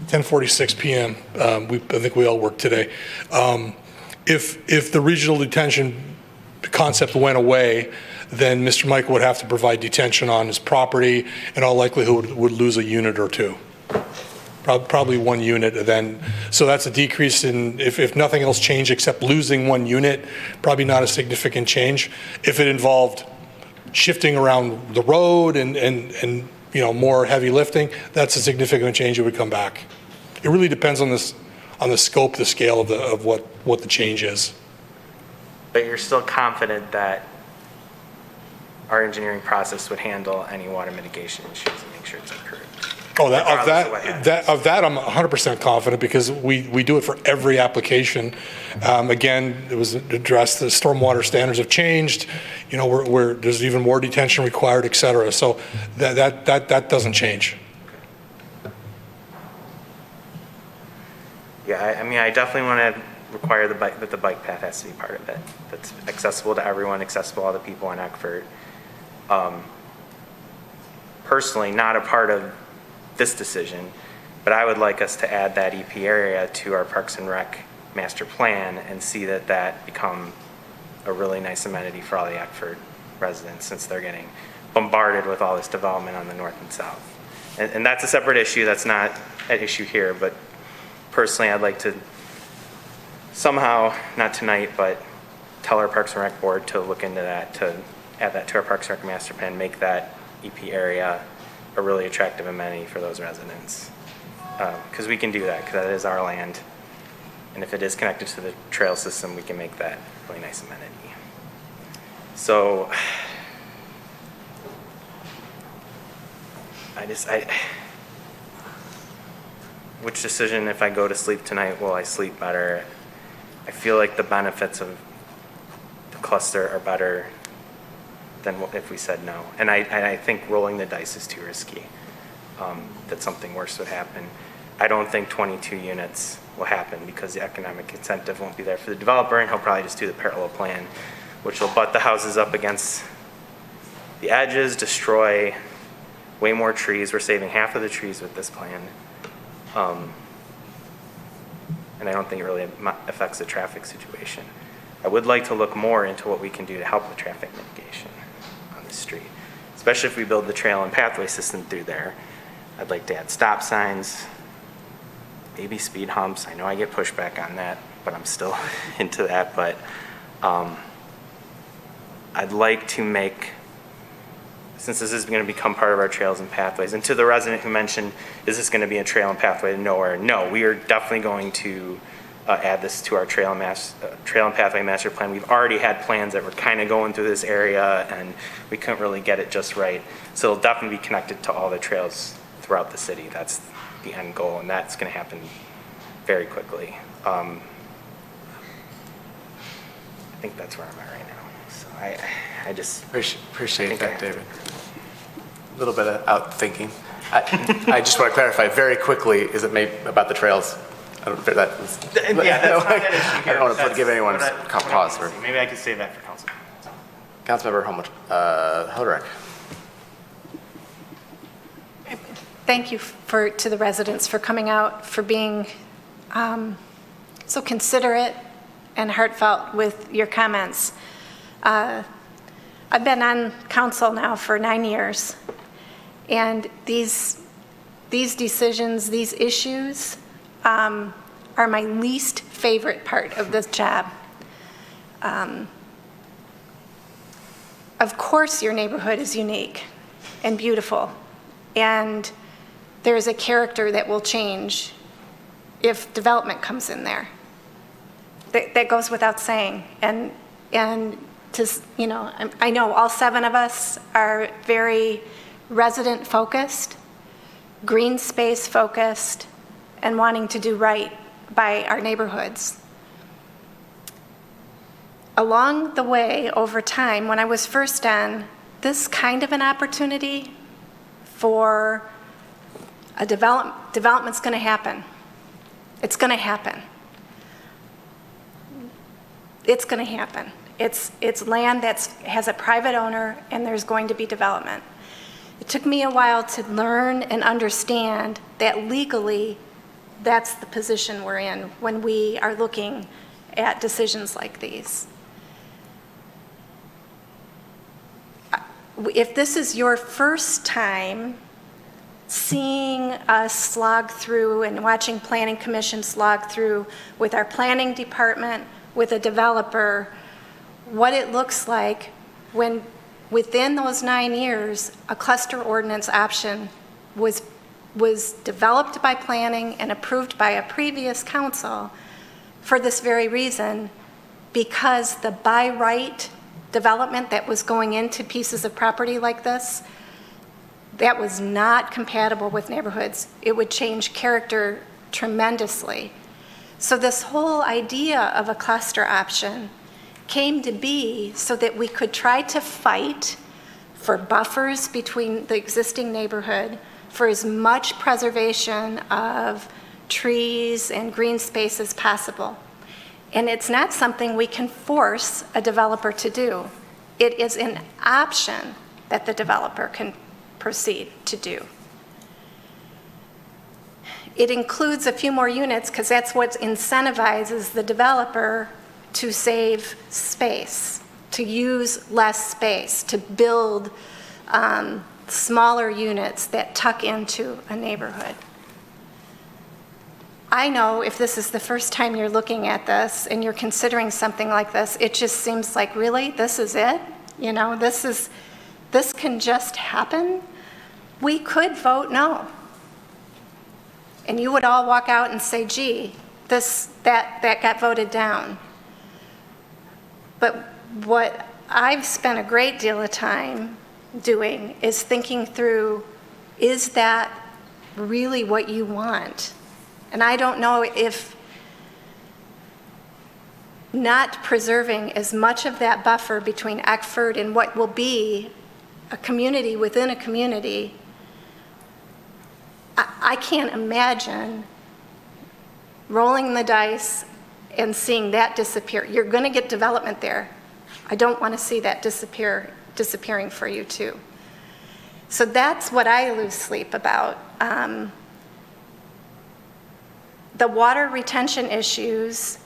10:46 PM, I think we all work today. If the regional detention concept went away, then Mr. Michael would have to provide detention on his property, and all likelihood would lose a unit or two. Probably 1 unit then. So that's a decrease in, if nothing else changed except losing 1 unit, probably not a significant change. If it involved shifting around the road and more heavy lifting, that's a significant change. It would come back. It really depends on the scope, the scale of what the change is. But you're still confident that our engineering process would handle any water mitigation issues and make sure it's approved? Oh, of that I'm 100% confident, because we do it for every application. Again, it was addressed, the stormwater standards have changed, where there's even more detention required, et cetera. So that doesn't change. Yeah, I mean, I definitely want to require that the bike path has to be part of it. That's accessible to everyone, accessible to all the people in Eckford. Personally, not a part of this decision, but I would like us to add that EP area to our Parks and Rec master plan and see that become a really nice amenity for all the Eckford residents, since they're getting bombarded with all this development on the north and south. And that's a separate issue, that's not an issue here, but personally, I'd like to somehow, not tonight, but tell our Parks and Rec board to look into that, to add that to our Parks and Rec master plan, make that EP area a really attractive amenity for those residents. Because we can do that, because that is our land. And if it is connected to the trail system, we can make that a really nice amenity. So, which decision, if I go to sleep tonight, will I sleep better? I feel like the benefits of the cluster are better than if we said no. And I think rolling the dice is too risky, that something worse would happen. I don't think 22 units will happen because the economic incentive won't be there for the developer, and he'll probably just do the parallel plan, which will butt the houses up against the edges, destroy way more trees. We're saving half of the trees with this plan. And I don't think it really affects the traffic situation. I would like to look more into what we can do to help with traffic mitigation on the street, especially if we build the trail and pathway system through there. I'd like to add stop signs, maybe speed humps. I know I get pushback on that, but I'm still into that. But I'd like to make, since this is going to become part of our trails and pathways, and to the resident who mentioned, is this going to be a trail and pathway to nowhere? No, we are definitely going to add this to our trail and pathway master plan. We've already had plans that were kind of going through this area, and we couldn't really get it just right. So it'll definitely be connected to all the trails throughout the city. That's the end goal, and that's going to happen very quickly. I think that's where I'm at right now. So I just appreciate that, David. A little bit of out thinking. I just want to clarify very quickly, is it maybe about the trails? I don't, that was, yeah, that's not that issue I here. don't want to give anyone pause for. Maybe I could save that for council. Councilmember Hoderick. Thank you to the residents for coming out, for being so considerate and heartfelt with your comments. I've been on council now for 9 years, and these decisions, these issues are my least favorite part of this job. Of course, your neighborhood is unique and beautiful, and there is a character that will change if development comes in there. That goes without saying. And to, you know, I know all 7 of us are very resident focused, green space focused, and wanting to do right by our neighborhoods. Along the way, over time, when I was first on, this kind of an opportunity for a development's going to happen. It's going to happen. It's going to happen. It's land that has a private owner, and there's going to be development. It took me a while to learn and understand that legally, that's the position we're in when we are looking at decisions like these. If this is your first time seeing us slog through and watching Planning Commission slog through with our planning department, with a developer, what it looks like when within those 9 years, a cluster ordinance option was developed by planning and approved by a previous council for this very reason, because the by right development that was going into pieces of property like this, that was not compatible with neighborhoods. It would change character tremendously. So this whole idea of a cluster option came to be so that we could try to fight for buffers between the existing neighborhood, for as much preservation of trees and green space as possible. And it's not something we can force a developer to do. It is an option that the developer can proceed to do. It includes a few more units because that's what incentivizes the developer to save space, to use less space, to build smaller units that tuck into a neighborhood. I know if this is the first time you're looking at this and you're considering something like this, it just seems like, really, this is it? You know, this can just happen? We could vote no. And you would all walk out and say, gee, that got voted down. But what I've spent a great deal of time doing is thinking through, is that really what you want? And I don't know if not preserving as much of that buffer between Eckford and what will be a community within a community, I can't imagine rolling the dice and seeing that disappear. You're going to get development there. I don't want to see that disappearing for you too. So that's what I lose sleep about. The water retention issues,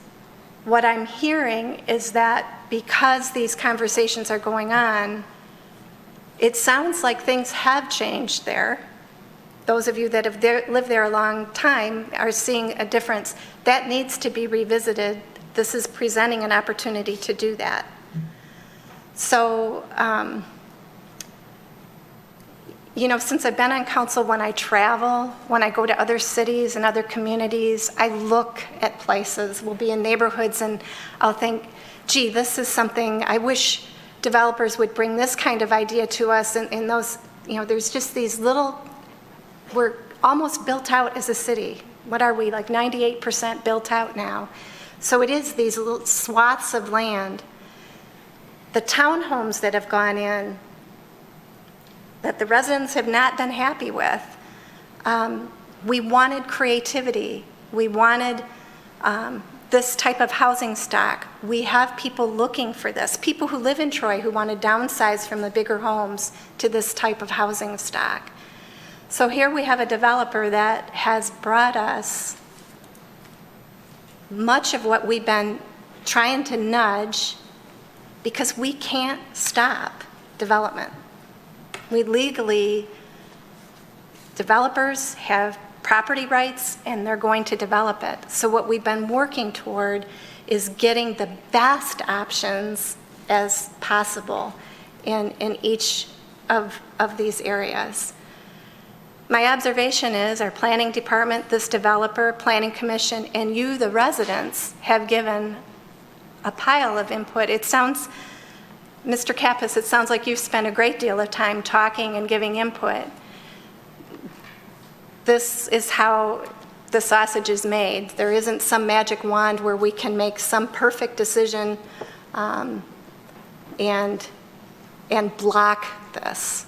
what I'm hearing is that because these conversations are going on, it sounds like things have changed there. Those of you that have lived there a long time are seeing a difference. That needs to be revisited. This is presenting an opportunity to do that. So, you know, since I've been on council, when I travel, when I go to other cities and other communities, I look at places. We'll be in neighborhoods and I'll think, gee, this is something I wish developers would bring this kind of idea to us. And those, you know, there's just these little, we're almost built out as a city. What are we, like 98% built out now? So it is these little swaths of land. The townhomes that have gone in, that the residents have not been happy with. We wanted creativity. We wanted this type of housing stock. We have people looking for this. People who live in Troy who want to downsize from the bigger homes to this type of housing stock. So here we have a developer that has brought us much of what we've been trying to nudge, because we can't stop development. We legally, developers have property rights and they're going to develop it. So what we've been working toward is getting the best options as possible in each of these areas. My observation is our planning department, this developer, planning commission, and you, the residents, have given a pile of input. It sounds, Mr. Kappas, it sounds like you've spent a great deal of time talking and giving input. This is how the sausage is made. There isn't some magic wand where we can make some perfect decision and block this.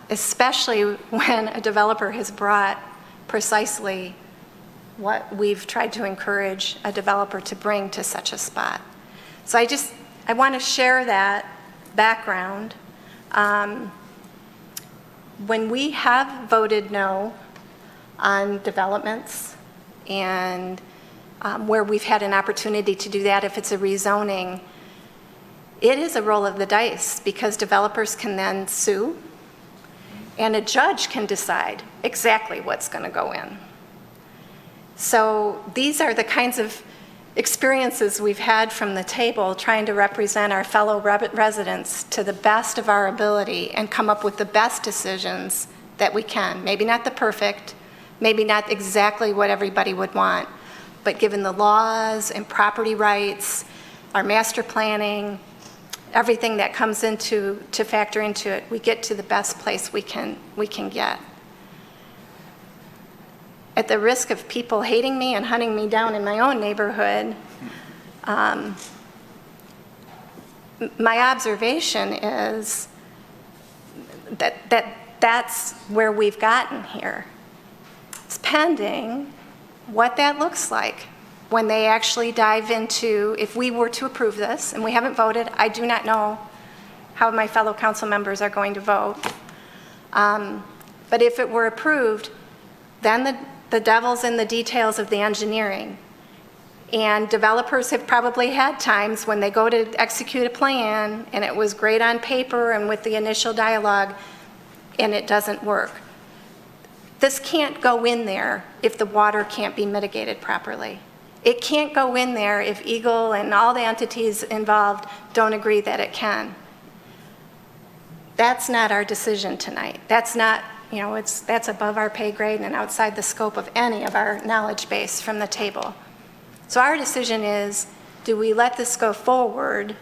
Especially when a developer has brought precisely what we've tried to encourage a developer to bring to such a spot. So I want to share that background. When we have voted no on developments and where we've had an opportunity to do that, if it's a rezoning, it is a roll of the dice, because developers can then sue and a judge can decide exactly what's going to go in. So these are the kinds of experiences we've had from the table, trying to represent our fellow residents to the best of our ability and come up with the best decisions that we can. Maybe not the perfect, maybe not exactly what everybody would want, but given the laws and property rights, our master planning, everything that comes to factor into it, we get to the best place we can get. At the risk of people hating me and hunting me down in my own neighborhood, my observation is that's where we've gotten here. It's pending what that looks like when they actually dive into, if we were to approve this, and we haven't voted, I do not know how my fellow council members are going to vote. But if it were approved, then the devil's in the details of the engineering. And developers have probably had times when they go to execute a plan and it was great on paper and with the initial dialogue, and it doesn't work. This can't go in there if the water can't be mitigated properly. It can't go in there if Eagle and all the entities involved don't agree that it can. That's not our decision tonight. That's not, that's above our pay grade and outside the scope of any of our knowledge base from the table. So our decision is, do we let this go forward?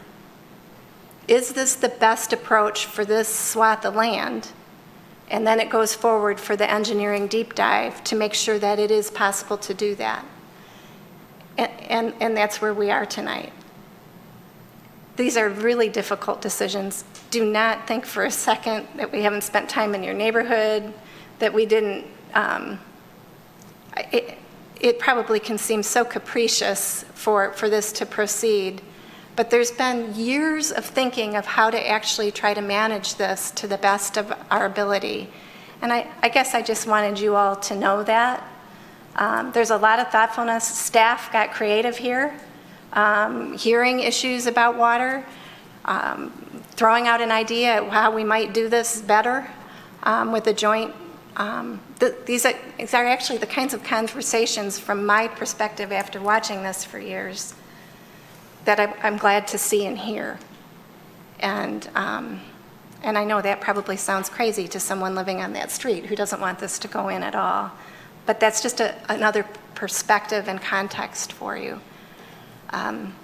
Is this the best approach for this swath of land? And then it goes forward for the engineering deep dive to make sure that it is possible to do that. And that's where we are tonight. These are really difficult decisions. Do not think for a second that we haven't spent time in your neighborhood, that we didn't, it probably can seem so capricious for this to proceed, but there's been years of thinking of how to actually try to manage this to the best of our ability. And I guess I just wanted you all to know that. There's a lot of thoughtfulness. Staff got creative here, hearing issues about water, throwing out an idea at how we might do this better with a joint. These are actually the kinds of conversations from my perspective after watching this for years that I'm glad to see and hear. And I know that probably sounds crazy to someone living on that street who doesn't want this to go in at all. But that's just another perspective and context for you. In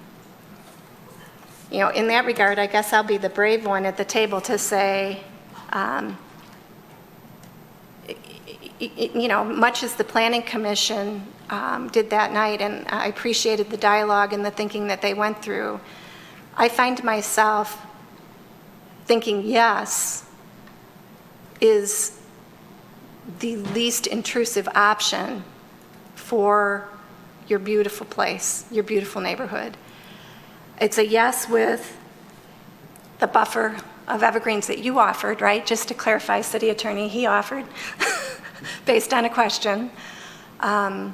that regard, I guess I'll be the brave one at the table to say, much as the Planning Commission did that night, and I appreciated the dialogue and the thinking that they went through, I find myself thinking yes is the least intrusive option for your beautiful place, your beautiful neighborhood. It's a yes with the buffer of evergreens that you offered, right? Just to clarify, City Attorney, he offered, based on a question. I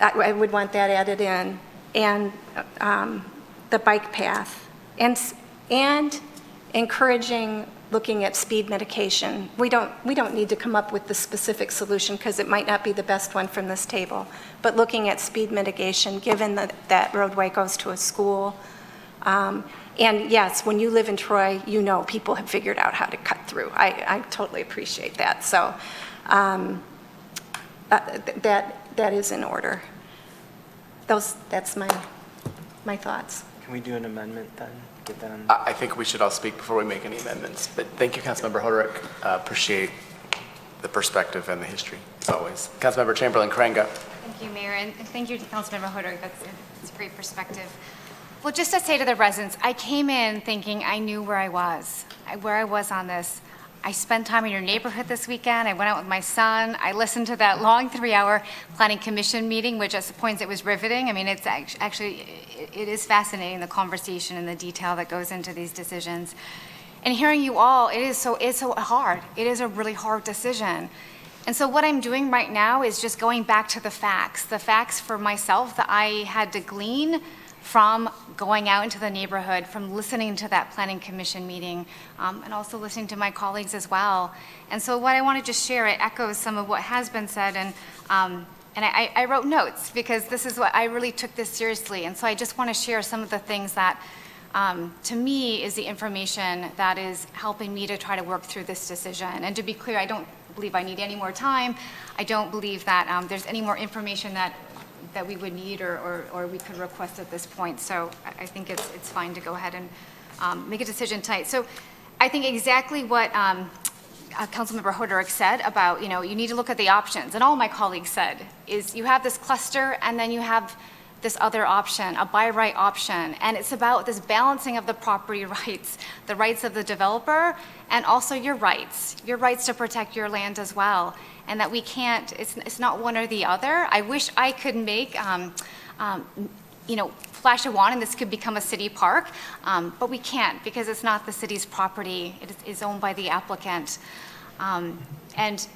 would want that added in. And the bike path. And encouraging looking at speed mitigation. We don't need to come up with the specific solution because it might not be the best one from this table, but looking at speed mitigation, given that roadway goes to a school. And yes, when you live in Troy, people have figured out how to cut through. I totally appreciate that. So that is in order. That's my thoughts. Can we do an amendment then? Get that on? I think we should all speak before we make any amendments. But thank you, Councilmember Hoderick. Appreciate the perspective and the history, as always. Councilmember Chamberlain-Crainga. Thank you, Mayor, and thank you to Councilmember Hoderick. That's a great perspective. Well, just to say to the residents, I came in thinking I knew where I was on this. I spent time in your neighborhood this weekend. I went out with my son. I listened to that long 3-hour Planning Commission meeting, which at points it was riveting. I mean, it's actually, it is fascinating, the conversation and the detail that goes into these decisions. And hearing you all, it's so hard. It is a really hard decision. And so what I'm doing right now is just going back to the facts for myself that I had to glean from going out into the neighborhood, from listening to that Planning Commission meeting, and also listening to my colleagues as well. And so what I want to just share, it echoes some of what has been said, and I wrote notes because this is what I really took this seriously. And so I just want to share some of the things that, to me, is the information that is helping me to try to work through this decision. And to be clear, I don't believe I need any more time. I don't believe that there's any more information that we would need or we could request at this point. So I think it's fine to go ahead and make a decision tonight. So I think exactly what Councilmember Hoderick said about, you need to look at the options, and all my colleagues said, is you have this cluster and then you have this other option, a by right option, and it's about this balancing of the property rights, the rights of the developer, and also your rights to protect your land as well. And that we can't, it's not one or the other. I wish I could make, flash a wand and this could become a city park, but we can't because it's not the city's property. It is owned by the applicant. And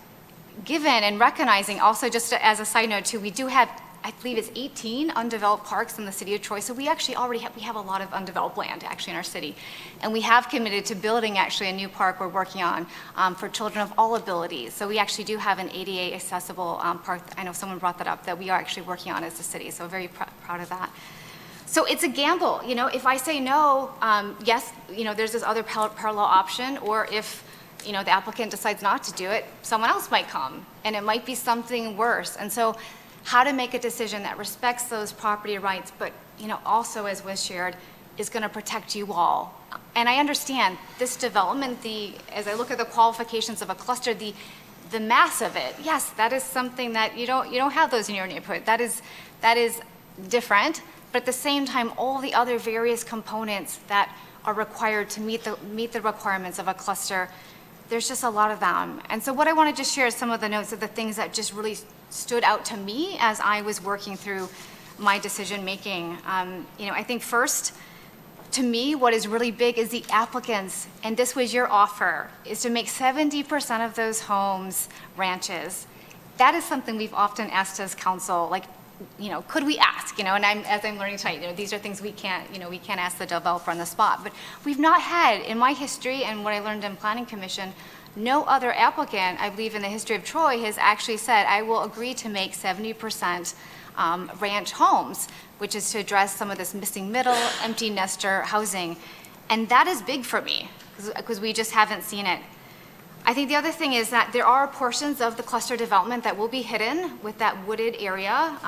given and recognizing also, just as a side note too, we do have I believe it's 18 undeveloped parks in the city of Troy. So we actually already have a lot of undeveloped land actually in our city. And we have committed to building actually a new park we're working on for children of all abilities. So we actually do have an ADA accessible park. I know someone brought that up, that we are actually working on as a city. So very proud of that. So it's a gamble, you know, if I say no, yes, you know, there's this other parallel option, or if, you know, the applicant decides not to do it, someone else might come, and it might be something worse. And so how to make a decision that respects those property rights, but, you know, also, as was shared, is going to protect you all. And I understand this development, as I look at the qualifications of a cluster, the mass of it, yes, that is something that you don't have those in your neighborhood. That is different. But at the same time, all the other various components that are required to meet the requirements of a cluster, there's just a lot of them. And so what I want to just share is some of the notes of the things that just really stood out to me as I was working through my decision making. You know, I think first, to me, what is really big is the applicants, and this was your offer, is to make 70% of those homes ranches. That is something we've often asked as council, like, you know, could we ask, you know, and as I'm learning tonight, you know, these are things we can't ask the developer on the spot, but we've not had, in my history and what I learned in Planning Commission, no other applicant, I believe in the history of Troy, has actually said, I will agree to make 70% ranch homes, which is to address some of this missing middle, empty nester housing. And that is big for me, because we just haven't seen it. I think the other thing is that there are portions of the cluster development that will be hidden with that wooded area.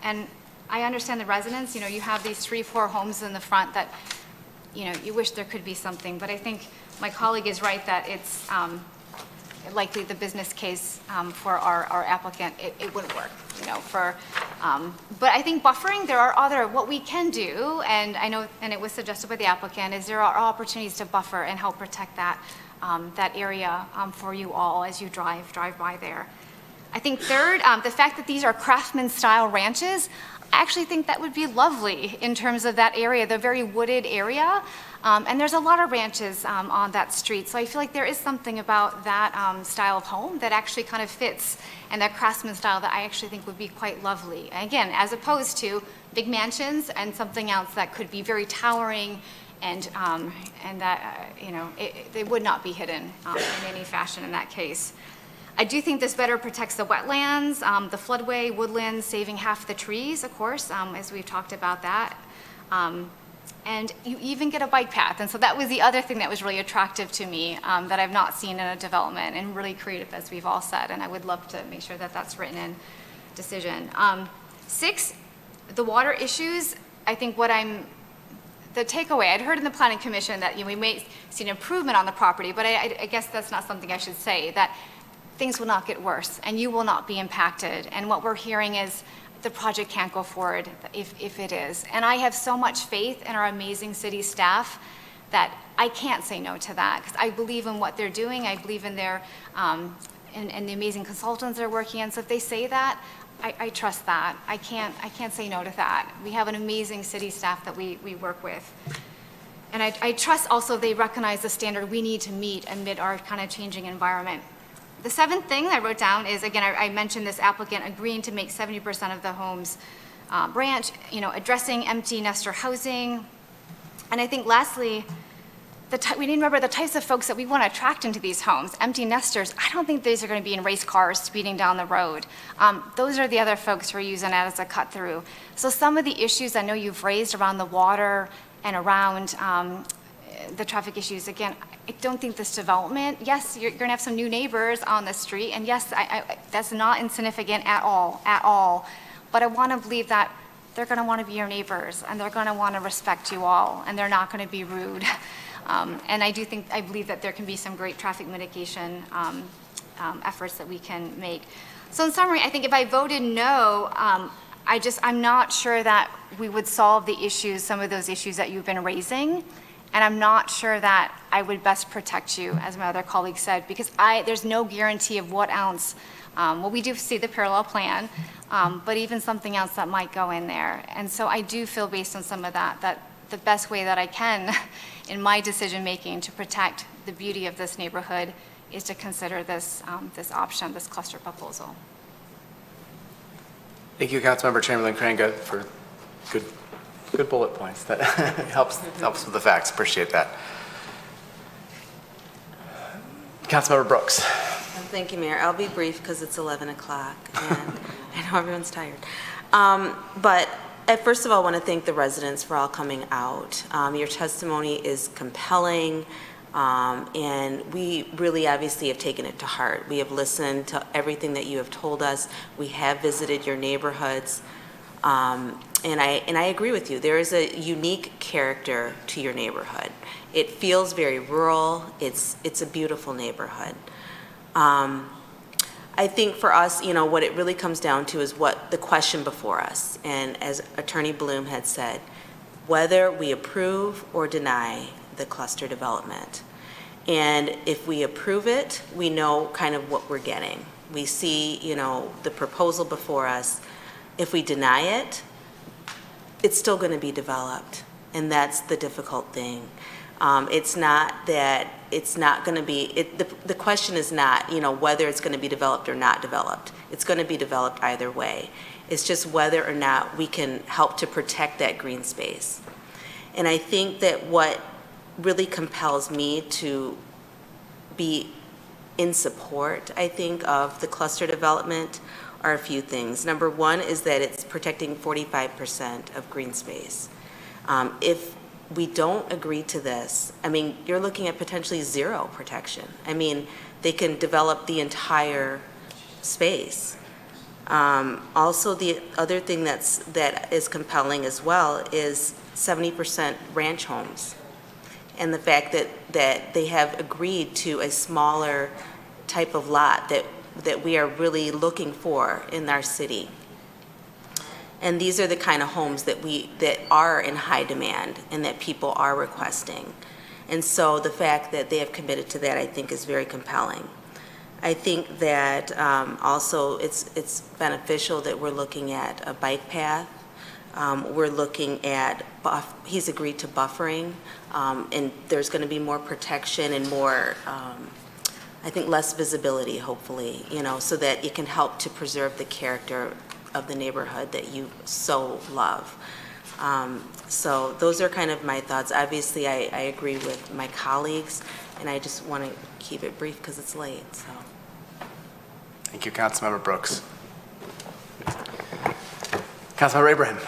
And I understand the residents, you know, you have these 3-4 homes in the front that, you know, you wish there could be something. But I think my colleague is right that it's likely the business case for our applicant, it wouldn't work, you know, but I think buffering, there are other, what we can do, and I know, and it was suggested by the applicant, is there are opportunities to buffer and help protect that area for you all as you drive by there. I think third, the fact that these are craftsman-style ranches, I actually think that would be lovely in terms of that area, the very wooded area. And there's a lot of ranches on that street, so I feel like there is something about that style of home that actually kind of fits, and that craftsman style that I actually think would be quite lovely. Again, as opposed to big mansions and something else that could be very towering, and that, you know, they would not be hidden in any fashion in that case. I do think this better protects the wetlands, the floodway, woodlands, saving half the trees, of course, as we've talked about that. And you even get a bike path. And so that was the other thing that was really attractive to me that I've not seen in a development, and really creative, as we've all said. And I would love to make sure that that's written in decision. 6, the water issues. I think the takeaway, I'd heard in the Planning Commission that, you know, we may see an improvement on the property, but I guess that's not something I should say, that things will not get worse and you will not be impacted. And what we're hearing is the project can't go forward if it is. And I have so much faith in our amazing city staff that I can't say no to that, because I believe in what they're doing. I believe in their, and the amazing consultants they're working in. So if they say that, I trust that. I can't say no to that. We have an amazing city staff that we work with. And I trust also they recognize the standard we need to meet amid our kind of changing environment. The 7th thing I wrote down is, again, I mentioned this applicant agreeing to make 70% of the homes branch, you know, addressing empty nester housing. And I think lastly, we need to remember the types of folks that we want to attract into these homes. Empty nesters, I don't think these are going to be in race cars speeding down the road. Those are the other folks who are using that as a cut through. So some of the issues I know you've raised around the water and around the traffic issues, again, I don't think this development, yes, you're going to have some new neighbors on the street, and yes, that's not insignificant at all. But I want to believe that they're going to want to be your neighbors, and they're going to want to respect you all, and they're not going to be rude. And I believe that there can be some great traffic mitigation efforts that we can make. So in summary, I think if I voted no, I'm not sure that we would solve the issues, some of those issues that you've been raising. And I'm not sure that I would best protect you, as my other colleague said, because there's no guarantee of what ounce. Well, we do see the parallel plan, but even something else that might go in there. And so I do feel, based on some of that the best way that I can in my decision-making to protect the beauty of this neighborhood is to consider this option, this cluster proposal. Thank you, Councilmember Chamberlain Craig, for good bullet points. That helps with the facts. Appreciate that. Councilmember Brooks. Thank you, Mayor. I'll be brief because it's 11 o'clock and I know everyone's tired. But first of all, I want to thank the residents for all coming out. Your testimony is compelling, and we really obviously have taken it to heart. We have listened to everything that you have told us. We have visited your neighborhoods. And I agree with you. There is a unique character to your neighborhood. It feels very rural. It's a beautiful neighborhood. I think for us, what it really comes down to is what the question before us. And as Attorney Bloom had said, whether we approve or deny the cluster development. And if we approve it, we know kind of what we're getting. We see, the proposal before us. If we deny it, it's still going to be developed. And that's the difficult thing. It's not that it's not going to be, the question is not, whether it's going to be developed or not developed. It's going to be developed either way. It's just whether or not we can help to protect that green space. And I think that what really compels me to be in support, I think, of the cluster development are a few things. Number one is that it's protecting 45% of green space. If we don't agree to this, you're looking at potentially zero protection. They can develop the entire space. Also, the other thing that is compelling as well is 70% ranch homes, and the fact that they have agreed to a smaller type of lot that we are really looking for in our city. And these are the kind of homes that are in high demand and that people are requesting. And so the fact that they have committed to that, I think, is very compelling. I think that also it's beneficial that we're looking at a bike path. We're looking at, he's agreed to buffering, and there's going to be more protection and more, I think, less visibility, hopefully, so that it can help to preserve the character of the neighborhood that you so love. So those are kind of my thoughts. Obviously, I agree with my colleagues, and I just want to keep it brief because it's late. So. Thank you, Councilmember Brooks. Councilmember Abraham.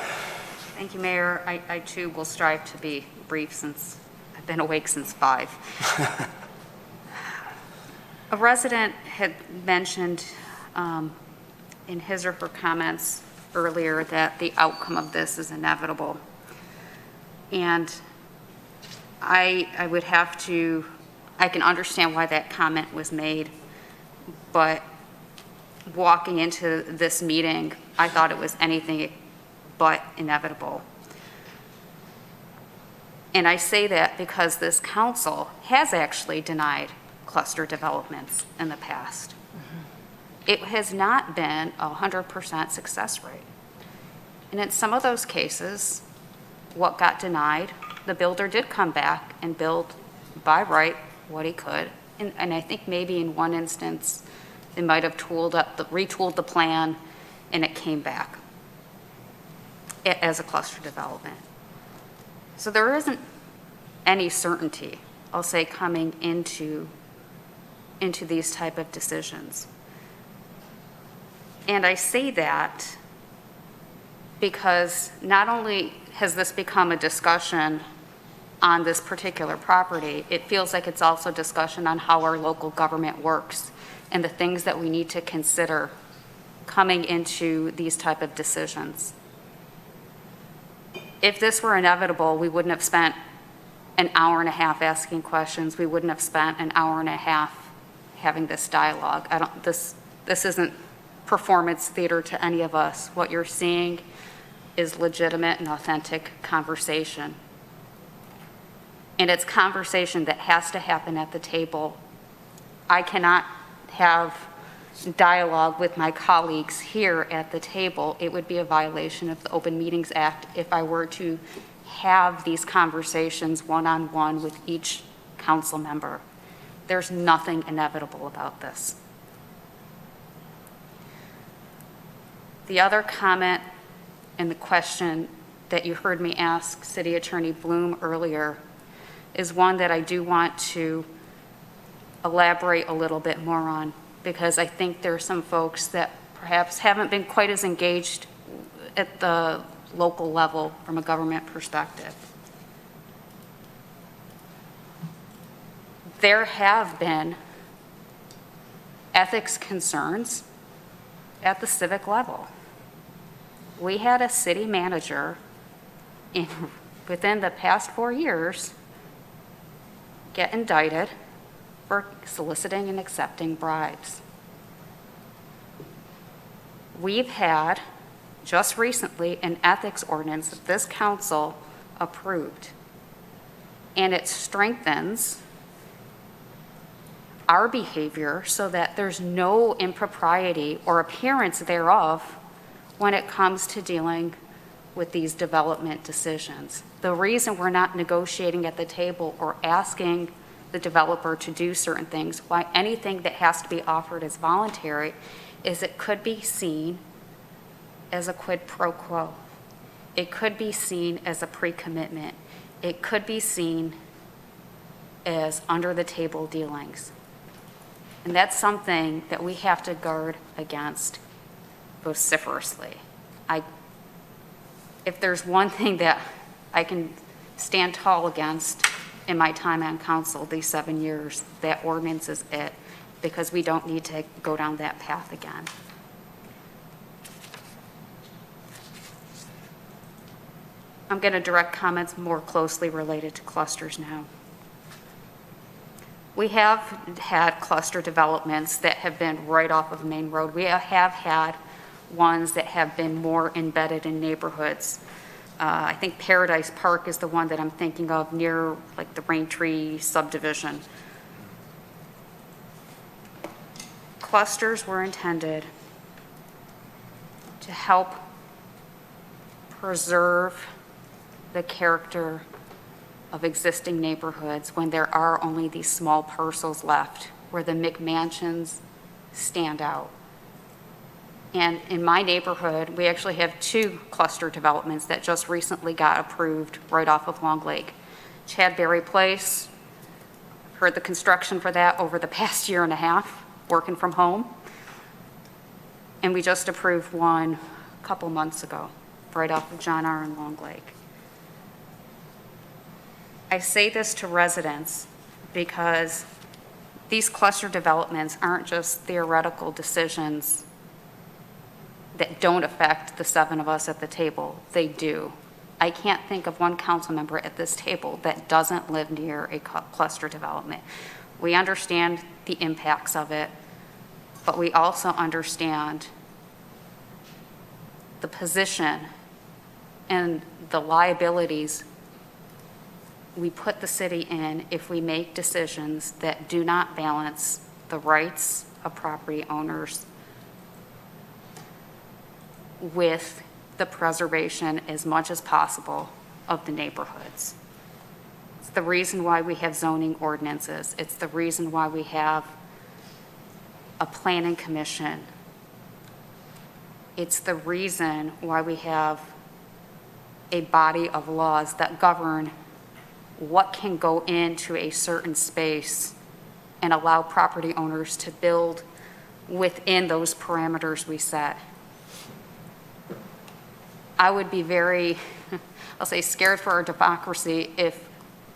Thank you, Mayor. I too will strive to be brief since I've been awake since 5. A resident had mentioned in his or her comments earlier that the outcome of this is inevitable. And I would have to, I can understand why that comment was made, but walking into this meeting, I thought it was anything but inevitable. And I say that because this council has actually denied cluster developments in the past. It has not been a 100% success rate. And in some of those cases, what got denied, the builder did come back and build by right what he could. And I think maybe in one instance, they might have retooled the plan and it came back as a cluster development. So there isn't any certainty, I'll say, coming into these type of decisions. And I say that because not only has this become a discussion on this particular property, it feels like it's also discussion on how our local government works and the things that we need to consider coming into these type of decisions. If this were inevitable, we wouldn't have spent an hour and a half asking questions. We wouldn't have spent an hour and a half having this dialogue. This isn't performance theater to any of us. What you're seeing is legitimate and authentic conversation. And it's conversation that has to happen at the table. I cannot have dialogue with my colleagues here at the table. It would be a violation of the Open Meetings Act if I were to have these conversations one-on-one with each council member. There's nothing inevitable about this. The other comment and the question that you heard me ask City Attorney Bloom earlier is one that I do want to elaborate a little bit more on, because I think there are some folks that perhaps haven't been quite as engaged at the local level from a government perspective. There have been ethics concerns at the civic level. We had a city manager within the past 4 years get indicted for soliciting and accepting bribes. We've had, just recently, an ethics ordinance that this council approved, and it strengthens our behavior so that there's no impropriety or appearance thereof when it comes to dealing with these development decisions. The reason we're not negotiating at the table or asking the developer to do certain things, why anything that has to be offered is voluntary, is it could be seen as a quid pro quo. It could be seen as a pre-commitment. It could be seen as under-the-table dealings. And that's something that we have to guard against vociferously. If there's one thing that I can stand tall against in my time on council, these 7 years, that ordinance is it, because we don't need to go down that path again. I'm going to direct comments more closely related to clusters now. We have had cluster developments that have been right off of Main Road. We have had ones that have been more embedded in neighborhoods. I think Paradise Park is the one that I'm thinking of near like the Raintree subdivision. Clusters were intended to help preserve the character of existing neighborhoods when there are only these small parcels left where the McMansions stand out. And in my neighborhood, we actually have 2 cluster developments that just recently got approved right off of Long Lake. Chadberry Place, heard the construction for that over the past year and a half, working from home. And we just approved one a couple months ago, right off of John R. and Long Lake. I say this to residents because these cluster developments aren't just theoretical decisions that don't affect the 7 of us at the table. They do. I can't think of one council member at this table that doesn't live near a cluster development. We understand the impacts of it, but we also understand the position and the liabilities we put the city in if we make decisions that do not balance the rights of property owners with the preservation as much as possible of the neighborhoods. It's the reason why we have zoning ordinances. It's the reason why we have a planning commission. It's the reason why we have a body of laws that govern what can go into a certain space and allow property owners to build within those parameters we set. I would be very, I'll say, scared for our democracy if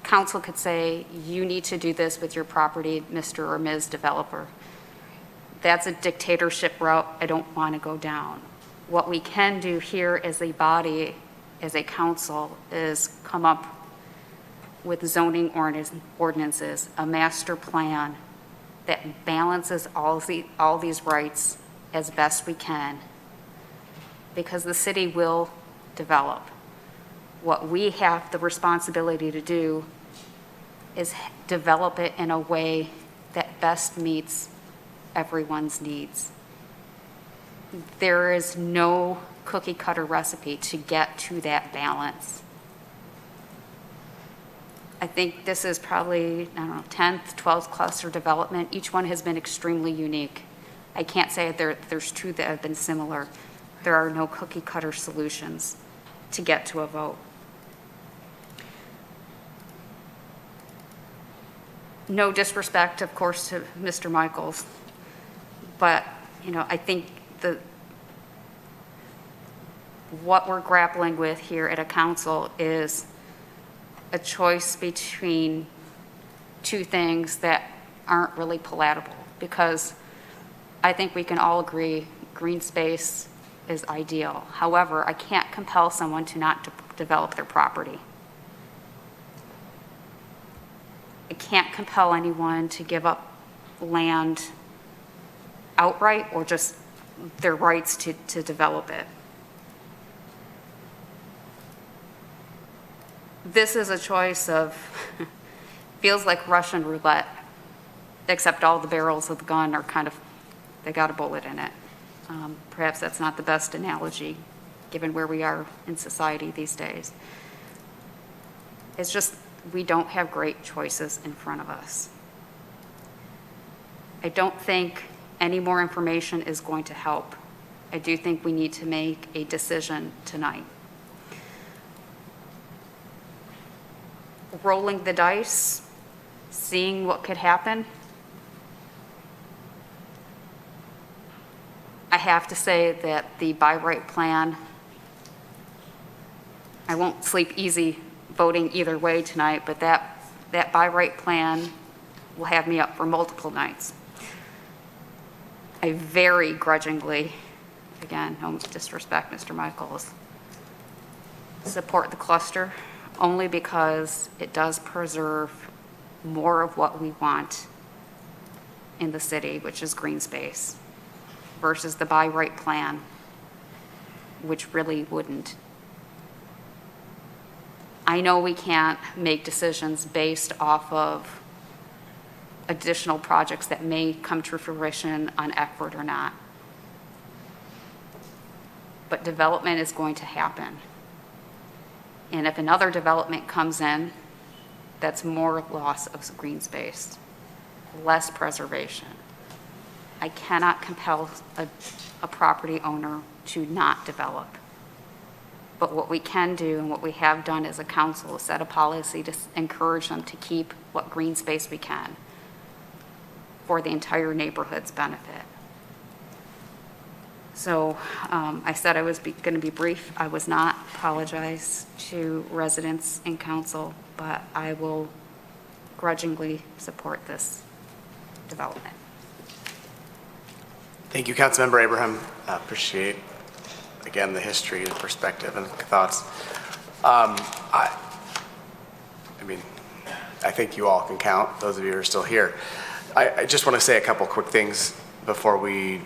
council could say, you need to do this with your property, Mr. or Ms. Developer. That's a dictatorship route I don't want to go down. What we can do here as a body, as a council, is come up with zoning ordinances, a master plan that balances all these rights as best we can, because the city will develop. What we have the responsibility to do is develop it in a way that best meets everyone's needs. There is no cookie cutter recipe to get to that balance. I think this is probably, 10th, 12th cluster development. Each one has been extremely unique. I can't say there's 2 that have been similar. There are no cookie cutter solutions to get to a vote. No disrespect, of course, to Mr. Michaels, but, I think what we're grappling with here at a council is a choice between two things that aren't really palatable, because I think we can all agree green space is ideal. However, I can't compel someone to not develop their property. I can't compel anyone to give up land outright or just their rights to develop it. This is a choice of, feels like Russian roulette, except all the barrels of the gun are they got a bullet in it. Perhaps that's not the best analogy, given where we are in society these days. It's just, we don't have great choices in front of us. I don't think any more information is going to help. I do think we need to make a decision tonight. Rolling the dice, seeing what could happen. I have to say that the by right plan, I won't sleep easy voting either way tonight, but that by right plan will have me up for multiple nights. I very grudgingly, again, no disrespect, Mr. Michaels, support the cluster only because it does preserve more of what we want in the city, which is green space, versus the by right plan, which really wouldn't. I know we can't make decisions based off of additional projects that may come to fruition on Eckford or not. But development is going to happen. And if another development comes in, that's more loss of green space, less preservation. I cannot compel a property owner to not develop. But what we can do and what we have done as a council is set a policy to encourage them to keep what green space we can for the entire neighborhood's benefit. So I said I was going to be brief. I was not. Apologize to residents and council, but I will grudgingly support this development. Thank you, Councilmember Abraham. I appreciate, again, the history and perspective and thoughts. I think you all can count, those of you who are still here. I just want to say a couple quick things before we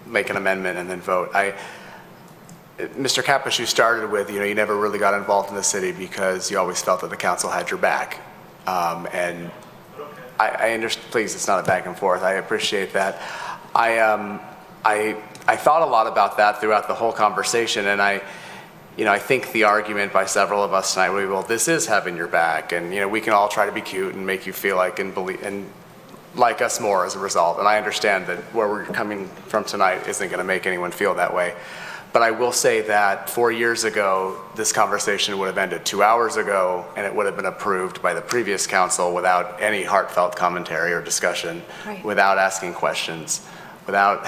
make an amendment and then vote. Mr. Kappas, you started with, you never really got involved in the city because you always felt that the council had your back. And I understand, please, it's not a back and forth. I appreciate that. I thought a lot about that throughout the whole conversation, and I think the argument by several of us tonight will be, well, this is having your back, and we can all try to be cute and make you feel like and believe and like us more as a result. And I understand that where we're coming from tonight isn't going to make anyone feel that way. But I will say that 4 years ago, this conversation would have ended 2 hours ago, and it would have been approved by the previous council without any heartfelt commentary or discussion, Right. without asking questions, without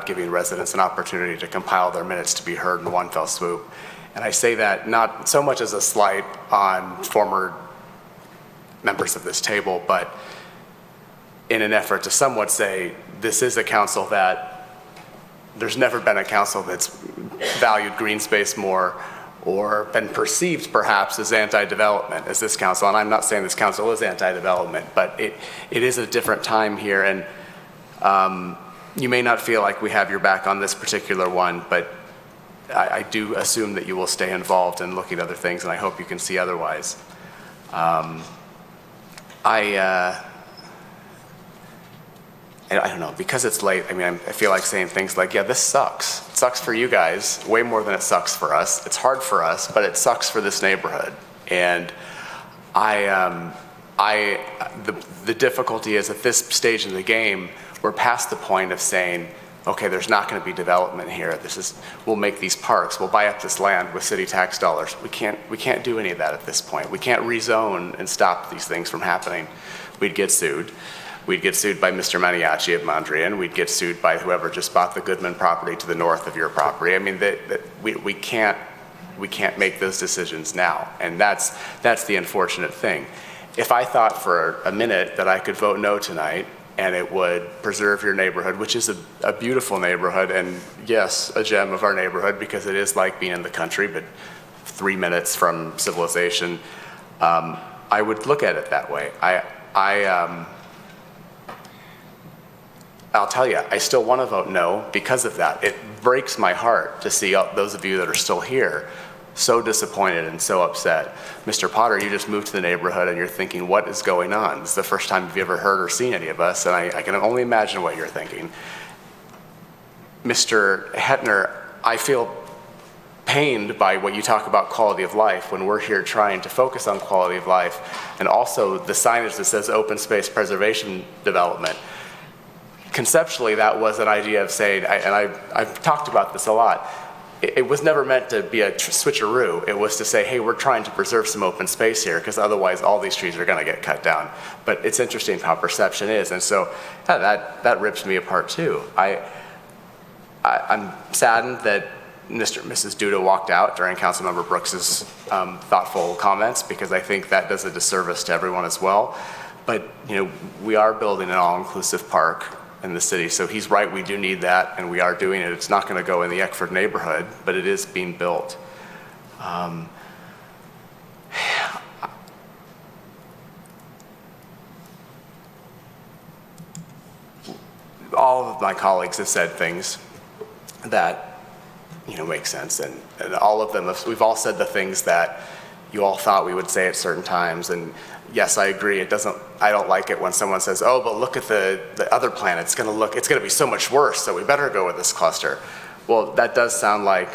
giving residents an opportunity to compile their minutes to be heard in one fell swoop. And I say that not so much as a slight on former members of this table, but in an effort to somewhat say this is a council that there's never been a council that's valued green space more or been perceived perhaps as anti-development as this council. And I'm not saying this council is anti-development, but it is a different time here. And you may not feel like we have your back on this particular one, but I do assume that you will stay involved and look at other things, and I hope you can see otherwise. I don't know, because it's late, I feel like saying things like, yeah, this sucks. It sucks for you guys, way more than it sucks for us. It's hard for us, but it sucks for this neighborhood. And the difficulty is at this stage in the game, we're past the point of saying, okay, there's not going to be development here. We'll make these parks. We'll buy up this land with city tax dollars. We can't do any of that at this point. We can't rezone and stop these things from happening. We'd get sued. We'd get sued by Mr. Maniaci of Mondrian. We'd get sued by whoever just bought the Goodman property to the north of your property. I mean, we can't make those decisions now, and that's the unfortunate thing. If I thought for a minute that I could vote no tonight and it would preserve your neighborhood, which is a beautiful neighborhood, and yes, a gem of our neighborhood because it is like being in the country, but 3 minutes from civilization, I would look at it that way. I'll tell you, I still want to vote no because of that. It breaks my heart to see those of you that are still here so disappointed and so upset. Mr. Potter, you just moved to the neighborhood and you're thinking, what is going on? This is the first time you've ever heard or seen any of us, and I can only imagine what you're thinking. Mr. Hetner, I feel pained by what you talk about quality of life when we're here trying to focus on quality of life, and also the signage that says open space preservation development. Conceptually, that was an idea of saying, and I've talked about this a lot, it was never meant to be a switcheroo. It was to say, hey, we're trying to preserve some open space here because otherwise all these trees are going to get cut down. But it's interesting how perception is, and so that rips me apart too. I'm saddened that Mr. and Mrs. Duda walked out during Councilmember Brooks's thoughtful comments because I think that does a disservice to everyone as well. But we are building an all-inclusive park in the city, so he's right, we do need that, and we are doing it. It's not going to go in the Eckford neighborhood, but it is being built. All of my colleagues have said things that make sense, and all of them, we've all said the things that you all thought we would say at certain times, and yes, I agree. I don't like it when someone says, "Oh, but look at the other plan. It's going to be so much worse. So we better go with this cluster." Well, that does sound like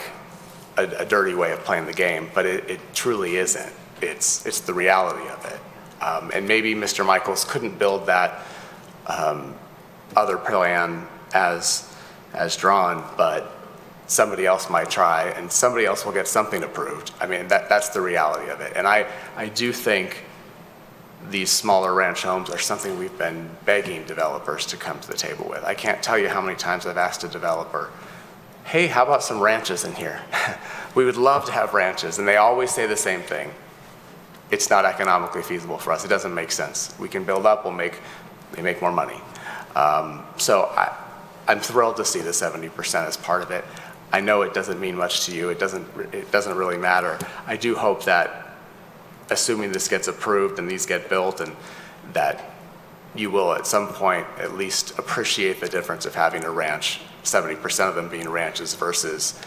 a dirty way of playing the game, but it truly isn't. It's the reality of it. And maybe Mr. Michaels couldn't build that other plan as drawn, but somebody else might try, and somebody else will get something approved. I mean, that's the reality of it. And I do think these smaller ranch homes are something we've been begging developers to come to the table with. I can't tell you how many times I've asked a developer, hey, how about some ranches in here? We would love to have ranches, and they always say the same thing. It's not economically feasible for us. It doesn't make sense. We can build up, they make more money. So I'm thrilled to see the 70% as part of it. I know it doesn't mean much to you. It doesn't really matter. I do hope that, assuming this gets approved and these get built, and that you will at some point at least appreciate the difference of having a ranch, 70% of them being ranches versus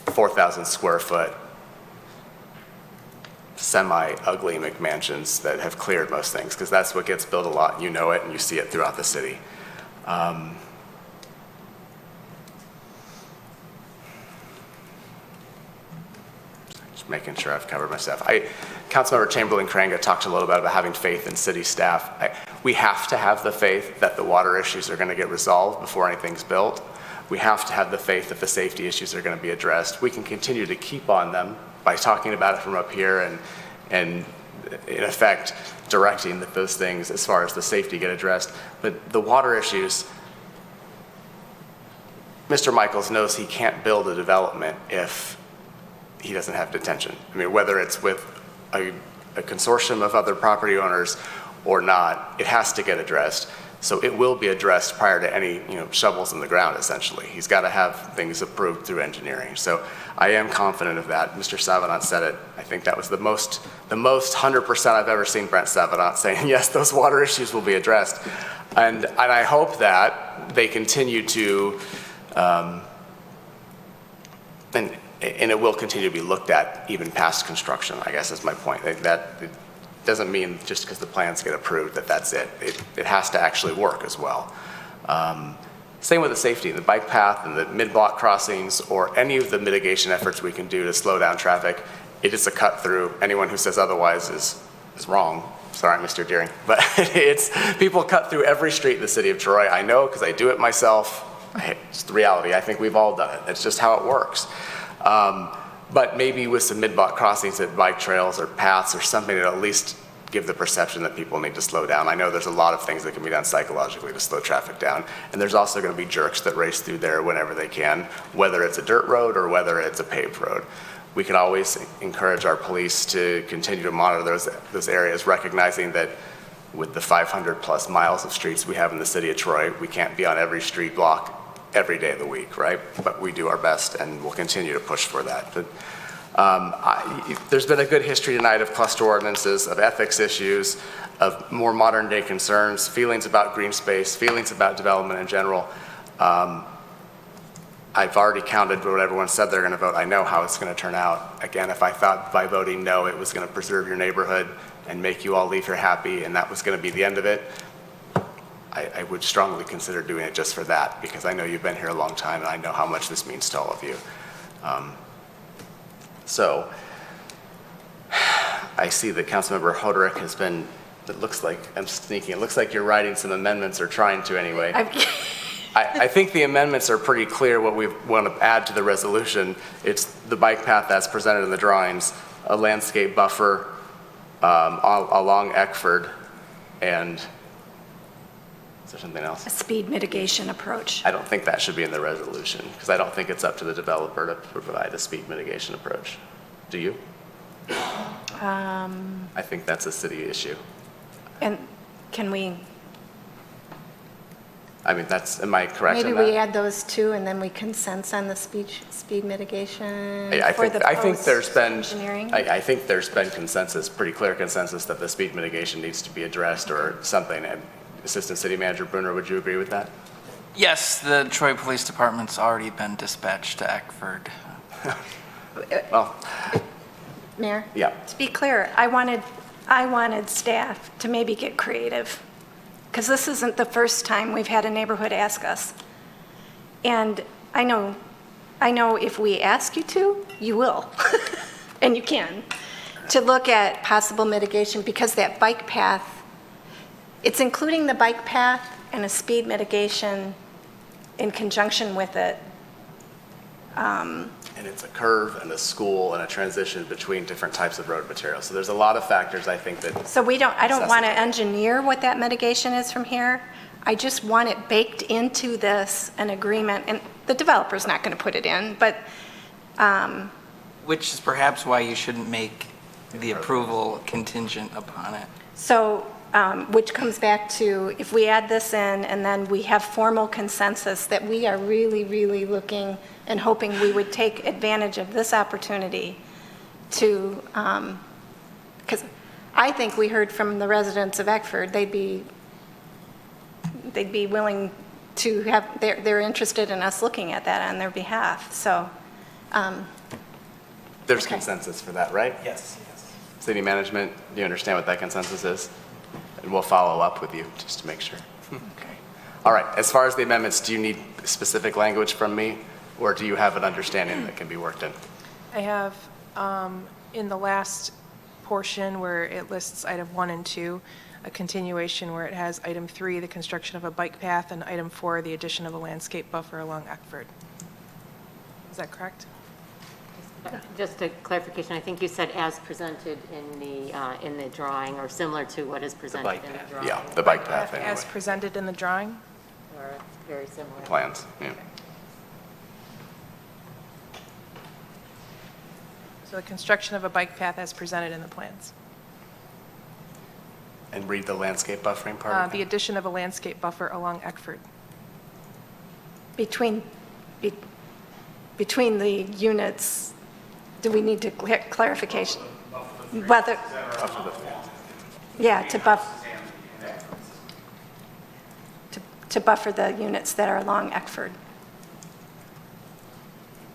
4,000 square foot semi-ugly McMansions that have cleared most things, because that's what gets built a lot, and you know it and you see it throughout the city. Making sure I've covered my stuff. Councilmember Chamberlain-Kranga talked a little bit about having faith in city staff. We have to have the faith that the water issues are going to get resolved before anything's built. We have to have the faith that the safety issues are going to be addressed. We can continue to keep on them by talking about it from up here and in effect directing that those things as far as the safety get addressed. But the water issues, Mr. Michaels knows he can't build a development if he doesn't have detention. I mean, whether it's with a consortium of other property owners or not, it has to get addressed. So it will be addressed prior to any shovels in the ground, essentially. He's got to have things approved through engineering. So I am confident of that. Mr. Savenant said it. I think that was the most 100% I've ever seen Brent Savenant saying, yes, those water issues will be addressed. And I hope that they continue to, and it will continue to be looked at even past construction, I guess is my point. That it doesn't mean just because the plans get approved that that's it. It has to actually work as well. Same with the safety, the bike path and the mid-block crossings, or any of the mitigation efforts we can do to slow down traffic. It is a cut through. Anyone who says otherwise is wrong. Sorry, Mr. Deering, but people cut through every street in the city of Troy. I know because I do it myself. It's the reality. I think we've all done it. It's just how it works. But maybe with some mid-block crossings at bike trails or paths or something to at least give the perception that people need to slow down. I know there's a lot of things that can be done psychologically to slow traffic down, and there's also going to be jerks that race through there whenever they can, whether it's a dirt road or whether it's a paved road. We can always encourage our police to continue to monitor those areas, recognizing that with the 500 plus miles of streets we have in the city of Troy, we can't be on every street block every day of the week, right? But we do our best, and we'll continue to push for that. But, there's been a good history tonight of cluster ordinances, of ethics issues, of more modern day concerns, feelings about green space, feelings about development in general. I've already counted what everyone said they're going to vote. I know how it's going to turn out. Again, if I thought by voting no it was going to preserve your neighborhood and make you all leave here happy and that was going to be the end of it, I would strongly consider doing it just for that, because I know you've been here a long time and I know how much this means to all of you. So I see that Councilmember Hoderick has been, it looks like, I'm sneaking, it looks like you're writing some amendments, or trying to anyway. I think the amendments are pretty clear what we want to add to the resolution. It's the bike path as presented in the drawings, a landscape buffer along Eckford, and is there something else? A speed mitigation approach. I don't think that should be in the resolution, because I don't think it's up to the developer to provide a speed mitigation approach. Do you? I think that's a city issue. And can we, I mean, am I correct in maybe that? we add those two and then we consensus on the speed mitigation I for think, the I think there's been, post-engineering? I think there's been consensus, pretty clear consensus, that the speed mitigation needs to be addressed or something. And Assistant City Manager Brunner, would you agree with that? Yes, the Troy Police Department's already been dispatched to Eckford. Well, Mayor? yeah. To be clear, I wanted staff to maybe get creative, because this isn't the first time we've had a neighborhood ask us. And I know if we ask you to, you will, and you can, to look at possible mitigation, because that bike path, it's including the bike path and a speed mitigation in conjunction with it. And it's a curve and a school and a transition between different types of road materials. So there's a lot of factors, I think, that. So I don't want to engineer what that mitigation is from here. I just want it baked into this, an agreement, and the developer's not going to put it in, but. Which is perhaps why you shouldn't make the approval contingent upon it. So, which comes back to, if we add this in and then we have formal consensus that we are really, really looking and hoping we would take advantage of this opportunity to, because I think we heard from the residents of Eckford, they'd be willing to have, they're interested in us looking at that on their behalf, so. There's consensus for that, right? Yes. City management, do you understand what that consensus is? And we'll follow up with you just to make sure. Okay. All right, as far as the amendments, do you need specific language from me, or do you have an understanding that can be worked in? I have, in the last portion where it lists item 1 and 2, a continuation where it has item 3, the construction of a bike path, and item 4, the addition of a landscape buffer along Eckford. Is that correct? Just a clarification, I think you said as presented in the drawing, or similar to what is presented in the drawing. Yeah, the bike path anyway. As presented in the drawing? Or very similar. Plans, yeah. So the construction of a bike path as presented in the plans. And read the landscape buffering part of The addition of a landscape buffer along Eckford. Between the units, do we need to clarification? Whether, yeah, to buffer the units that are along Eckford.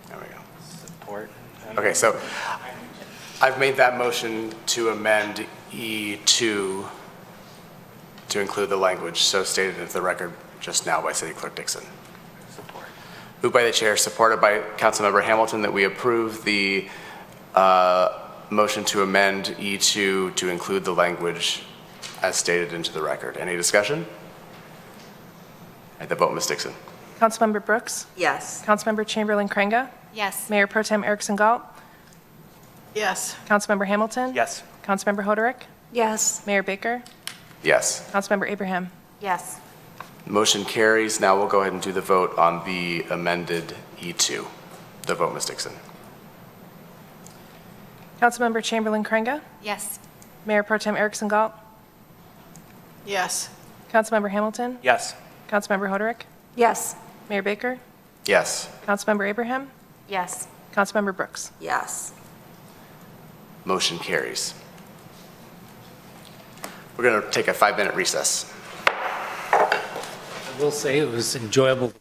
There we go. Support. Okay, so I've made that motion to amend E2 to include the language so stated into the record just now by City Clerk Dixon. Support. Moved by the chair, supported by Councilmember Hamilton, that we approve the motion to amend E2 to include the language as stated into the record. Any discussion? At the vote, Ms. Dixon. Councilmember Brooks? Yes. Councilmember Chamberlain Craig? Yes. Mayor Pro Tem Erickson Galt? Yes. Councilmember Hamilton? Yes. Councilmember Hoderick? Yes. Mayor Baker? Yes. Councilmember Abraham? Yes. Motion carries. Now we'll go ahead and do the vote on the amended E2. The vote, Ms. Dixon. Councilmember Chamberlain Craig? Yes. Mayor Pro Tem Erickson Galt? Yes. Councilmember Hamilton? Yes. Councilmember Hoderick? Yes. Mayor Baker? Yes. Councilmember Abraham? Yes. Councilmember Brooks? Yes. Motion carries. We're going to take a 5-minute recess. I will say it was enjoyable.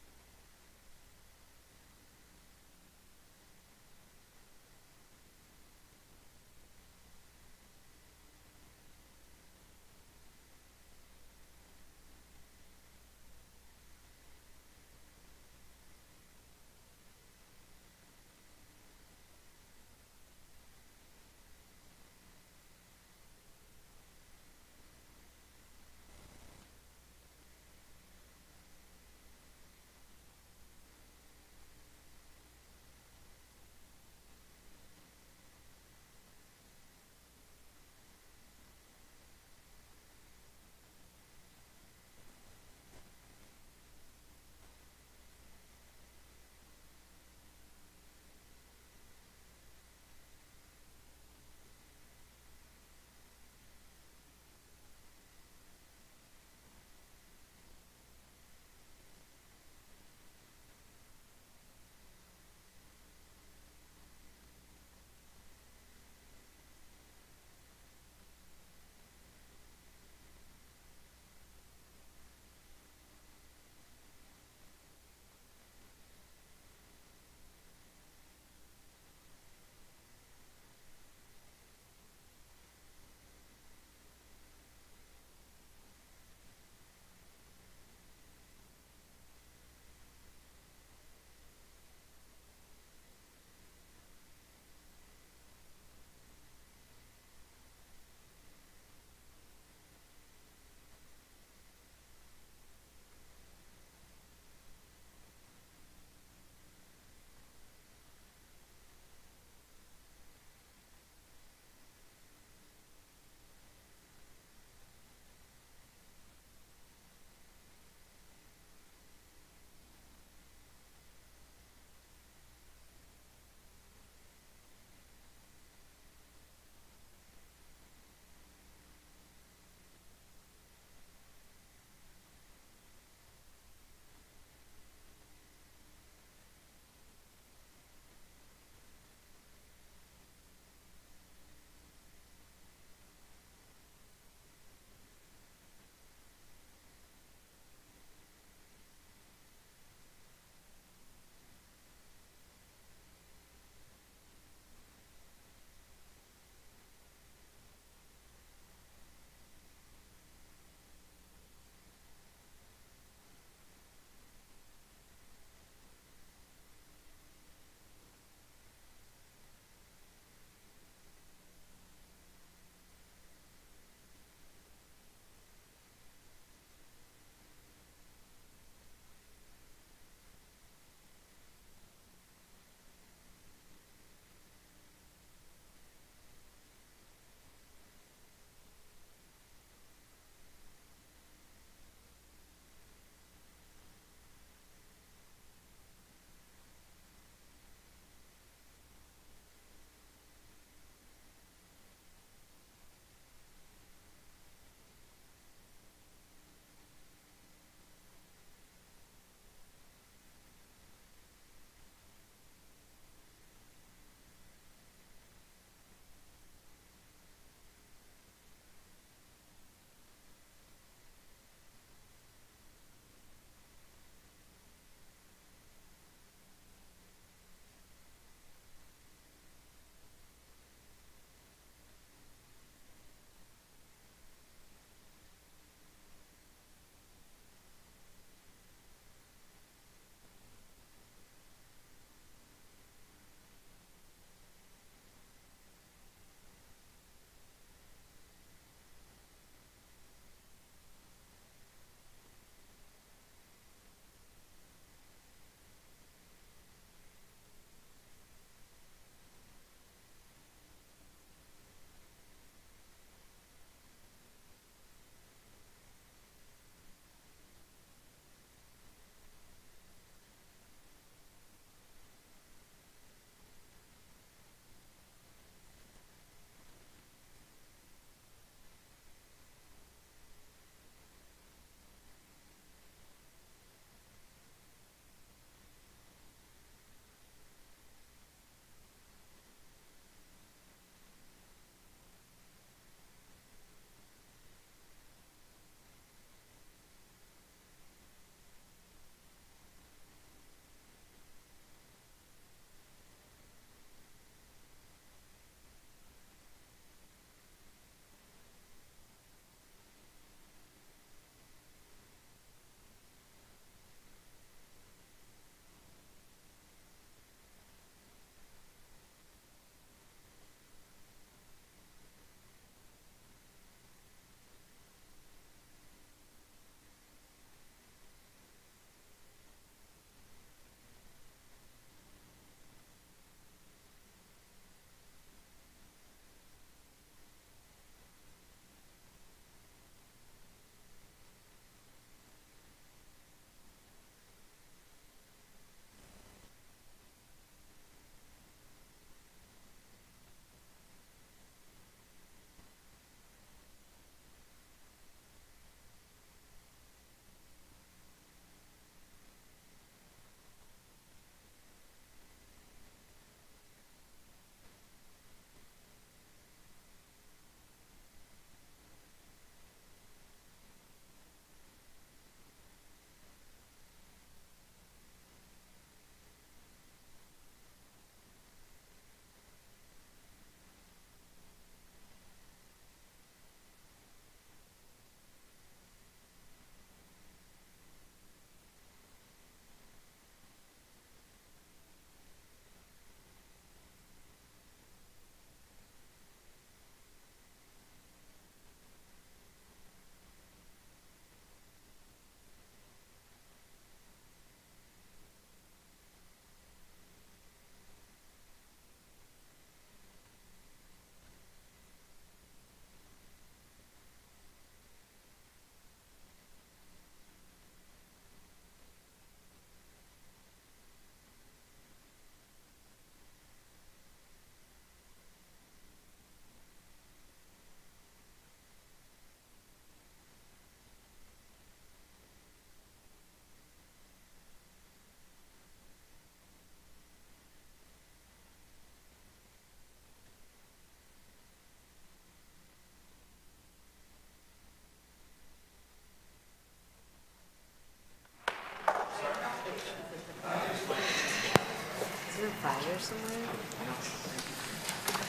Fire somewhere?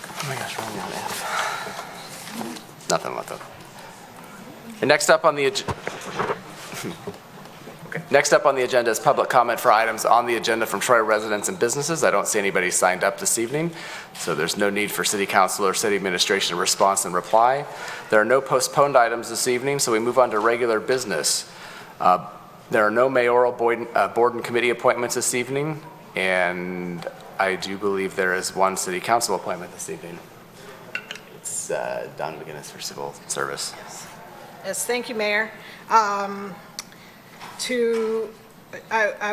Oh my gosh, we're only on F. Nothing. And next up on the agenda is public comment for items on the agenda from Troy residents and businesses. I don't see anybody signed up this evening, so there's no need for city council or city administration response and reply. There are no postponed items this evening, so we move on to regular business. There are no mayoral board and committee appointments this evening, and I do believe there is one city council appointment this evening. It's Don McGinnis for civil service. Yes, thank you, Mayor. I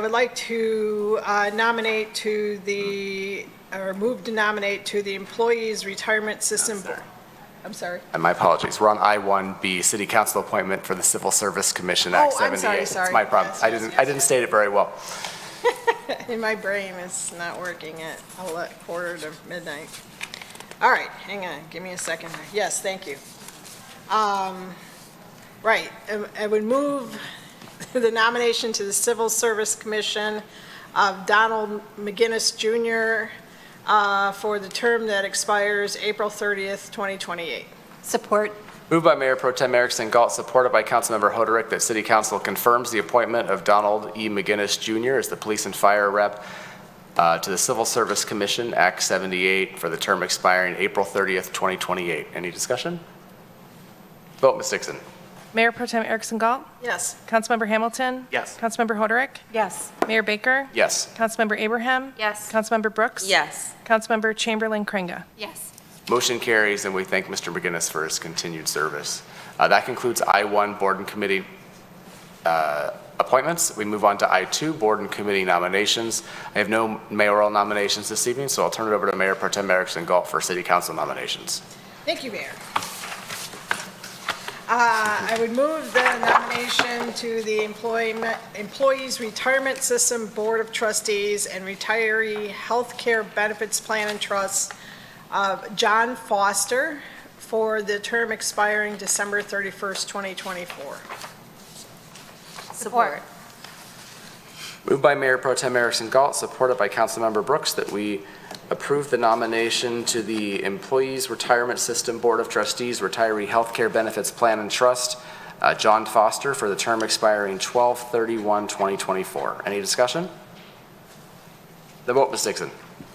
would like to nominate to the, or move to nominate to the Employees Retirement System Board. I'm sorry. And my apologies. We're on I-1B, City Council appointment for the Civil Service Commission, Act 78. I'm sorry. It's my problem. Yes, I didn't state it very well. In my brain, it's not working at quarter to midnight. All right, hang on, give me a second. Yes, thank you. Right, I would move the nomination to the Civil Service Commission of Donald McGinnis Jr. For the term that expires April 30th, 2028. Support. Moved by Mayor Pro Tem Erickson Galt, supported by Councilmember Hoderick, that City Council confirms the appointment of Donald E. McGinnis Jr. as the Police and Fire Rep to the Civil Service Commission, Act 78, for the term expiring April 30th, 2028. Any discussion? Vote, Ms. Dixon. Mayor Pro Tem Erickson Galt? Yes. Councilmember Hamilton? Yes. Councilmember Hoderick? Yes. Mayor Baker? Yes. Councilmember Abraham? Yes. Councilmember Brooks? Yes. Councilmember Chamberlain Kringa? Yes. Motion carries, and we thank Mr. McGinnis for his continued service. That concludes I-1 Board and Committee appointments. We move on to I-2 Board and Committee nominations. I have no mayoral nominations this evening, so I'll turn it over to Mayor Pro Tem Erickson Galt for City Council nominations. Thank you, Mayor. I would move the nomination to the Employees Retirement System Board of Trustees and Retiree Healthcare Benefits Plan and Trust of John Foster for the term expiring December 31st, 2024. Support. Moved by Mayor Pro Tem Erickson Galt, supported by Councilmember Brooks, that we approve the nomination to the Employees Retirement System Board of Trustees, Retiree Healthcare Benefits Plan and Trust, John Foster, for the term expiring 12/31/2024. Any discussion? The vote, Ms. Dixon.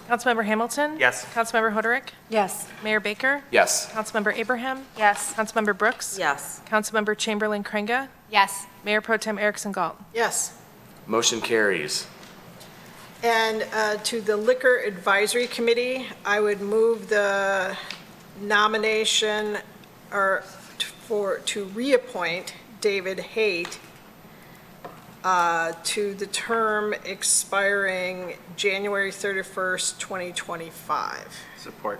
Councilmember Hamilton? Yes. Councilmember Hoderick? Yes. Mayor Baker? Yes. Councilmember Abraham? Yes. Councilmember Brooks? Yes. Councilmember Chamberlain Kringa? Yes. Mayor Pro Tem Erickson Galt? Yes. Motion carries. And to the Liquor Advisory Committee, I would move the nomination to reappoint David Haight to the term expiring January 31st, 2025. Support.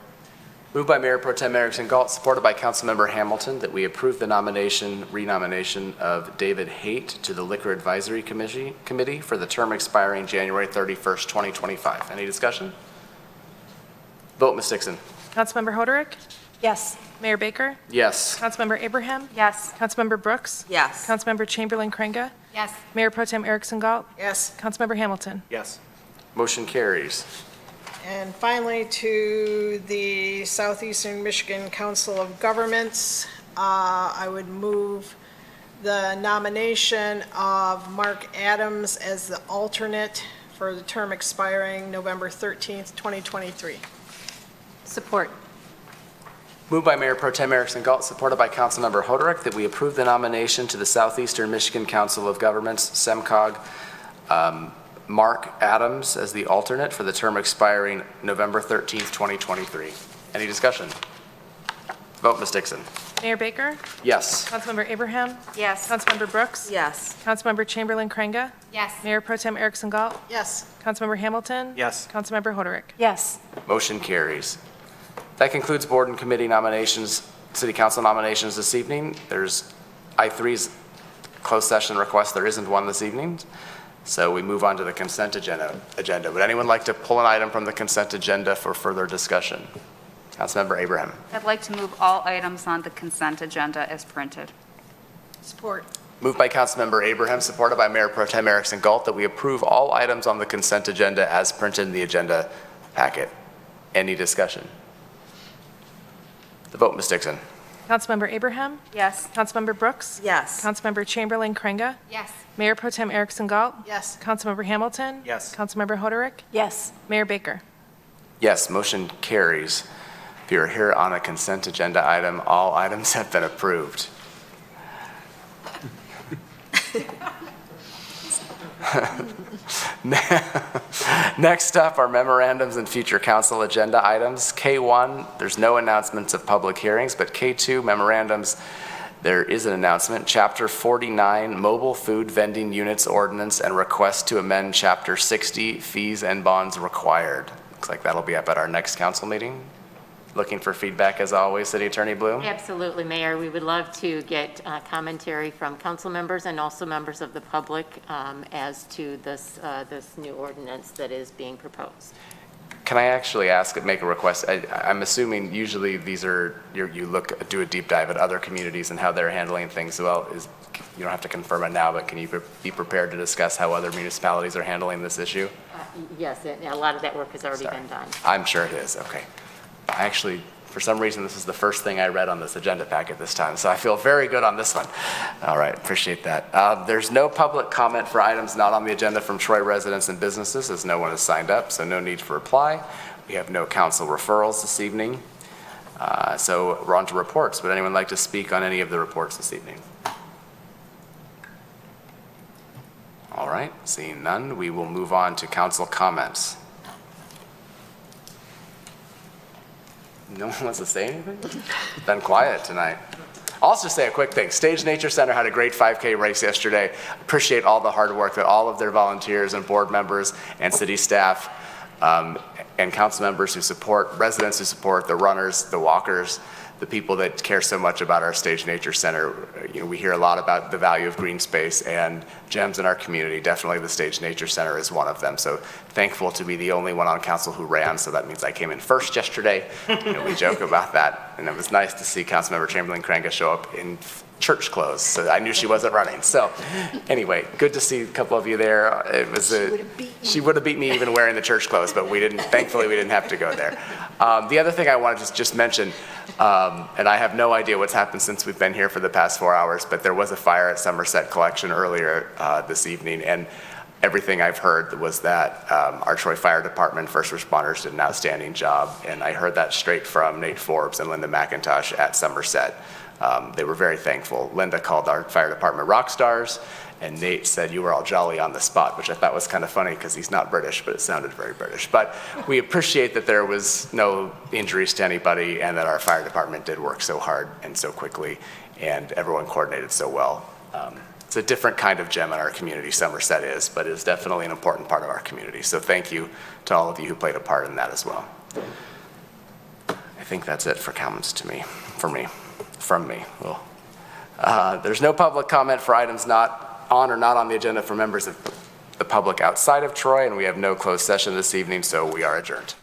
Moved by Mayor Pro Tem Erickson Galt, supported by Councilmember Hamilton, that we approve the renomination of David Haight to the Liquor Advisory Committee for the term expiring January 31st, 2025. Any discussion? Vote, Ms. Dixon. Councilmember Hoderick? Yes. Mayor Baker? Yes. Councilmember Abraham? Yes. Councilmember Brooks? Yes. Councilmember Chamberlain Kringa? Yes. Mayor Pro Tem Erickson Galt? Yes. Councilmember Hamilton? Yes. Motion carries. And finally, to the Southeastern Michigan Council of Governments, I would move the nomination of Mark Adams as the alternate for the term expiring November 13th, 2023. Support. Moved by Mayor Pro Tem Erickson Galt, supported by Councilmember Hoderick, that we approve the nomination to the Southeastern Michigan Council of Governments, SEMCOG, Mark Adams as the alternate for the term expiring November 13th, 2023. Any discussion? Vote, Ms. Dixon. Mayor Baker? Yes. Councilmember Abraham? Yes. Councilmember Brooks? Yes. Councilmember Chamberlain Kringa? Yes. Mayor Pro Tem Erickson Galt? Yes. Councilmember Hamilton? Yes. Councilmember Hoderick? Yes. Motion carries. That concludes board and committee nominations, city council nominations this evening. There's I3's closed session request. There isn't one this evening. So we move on to the consent agenda. Would anyone like to pull an item from the consent agenda for further discussion? Councilmember Abraham. I'd like to move all items on the consent agenda as printed. Support. Moved by Councilmember Abraham, supported by Mayor Pro Tem Erickson Galt, that we approve all items on the consent agenda as printed in the agenda packet. Any discussion? The vote, Ms. Dixon. Councilmember Abraham? Yes. Councilmember Brooks? Yes. Councilmember Chamberlain Krenga? Yes. Mayor Pro Tem Erickson Galt? Yes. Councilmember Hamilton? Yes. Councilmember Hoderick? Yes. Mayor Baker? Yes, motion carries. If you're here on a consent agenda item, all items have been approved. Next up are memorandums and future council agenda items. K1, there's no announcements of public hearings, but K2, memorandums, there is an announcement. Chapter 49, Mobile Food Vending Units Ordinance and request to amend Chapter 60, Fees and Bonds Required. Looks like that'll be up at our next council meeting. Looking for feedback as always, City Attorney Bloom? Absolutely, Mayor. We would love to get commentary from council members and also members of the public as to this new ordinance that is being proposed. Can I actually make a request? I'm assuming usually these are, you do a deep dive at other communities and how they're handling things. Well, you don't have to confirm it now, but can you be prepared to discuss how other municipalities are handling this issue? Yes, a lot of that work has already been done. I'm sure it is, okay. I actually, for some reason, this is the first thing I read on this agenda packet this time, so I feel very good on this one. All right, appreciate that. There's no public comment for items not on the agenda from Troy residents and businesses, as no one has signed up, so no need for reply. We have no council referrals this evening. So we're on to reports. Would anyone like to speak on any of the reports this evening? All right, seeing none, we will move on to council comments. No one wants to say anything? It's been quiet tonight. I'll also say a quick thing. Stage Nature Center had a great 5K race yesterday. Appreciate all the hard work that all of their volunteers and board members and city staff and council members who support, residents who support, the runners, the walkers, the people that care so much about our Stage Nature Center. You know, we hear a lot about the value of green space and gems in our community. Definitely the Stage Nature Center is one of them. So thankful to be the only one on council who ran, so that means I came in first yesterday. You know, we joke about that. And it was nice to see Councilmember Chamberlain Krenga show up in church clothes, so I knew she wasn't running. So anyway, good to see a couple of you there. It was she would have beat me even wearing the church clothes, but thankfully we didn't have to go there. The other thing I wanted to just mention, and I have no idea what's happened since we've been here for the past 4 hours, but there was a fire at Somerset Collection earlier this evening, and everything I've heard was that our Troy Fire Department first responders did an outstanding job, and I heard that straight from Nate Forbes and Linda McIntosh at Somerset. They were very thankful. Linda called our fire department rock stars, and Nate said you were all jolly on the spot, which I thought was kind of funny because he's not British, but it sounded very British. But we appreciate that there was no injuries to anybody and that our fire department did work so hard and so quickly, and everyone coordinated so well. It's a different kind of gem in our community, Somerset is, but it is definitely an important part of our community. So thank you to all of you who played a part in that as well. I think that's it for comments from me. Well, there's no public comment for items not on or not on the agenda for members of the public outside of Troy, and we have no closed session this evening, so we are adjourned.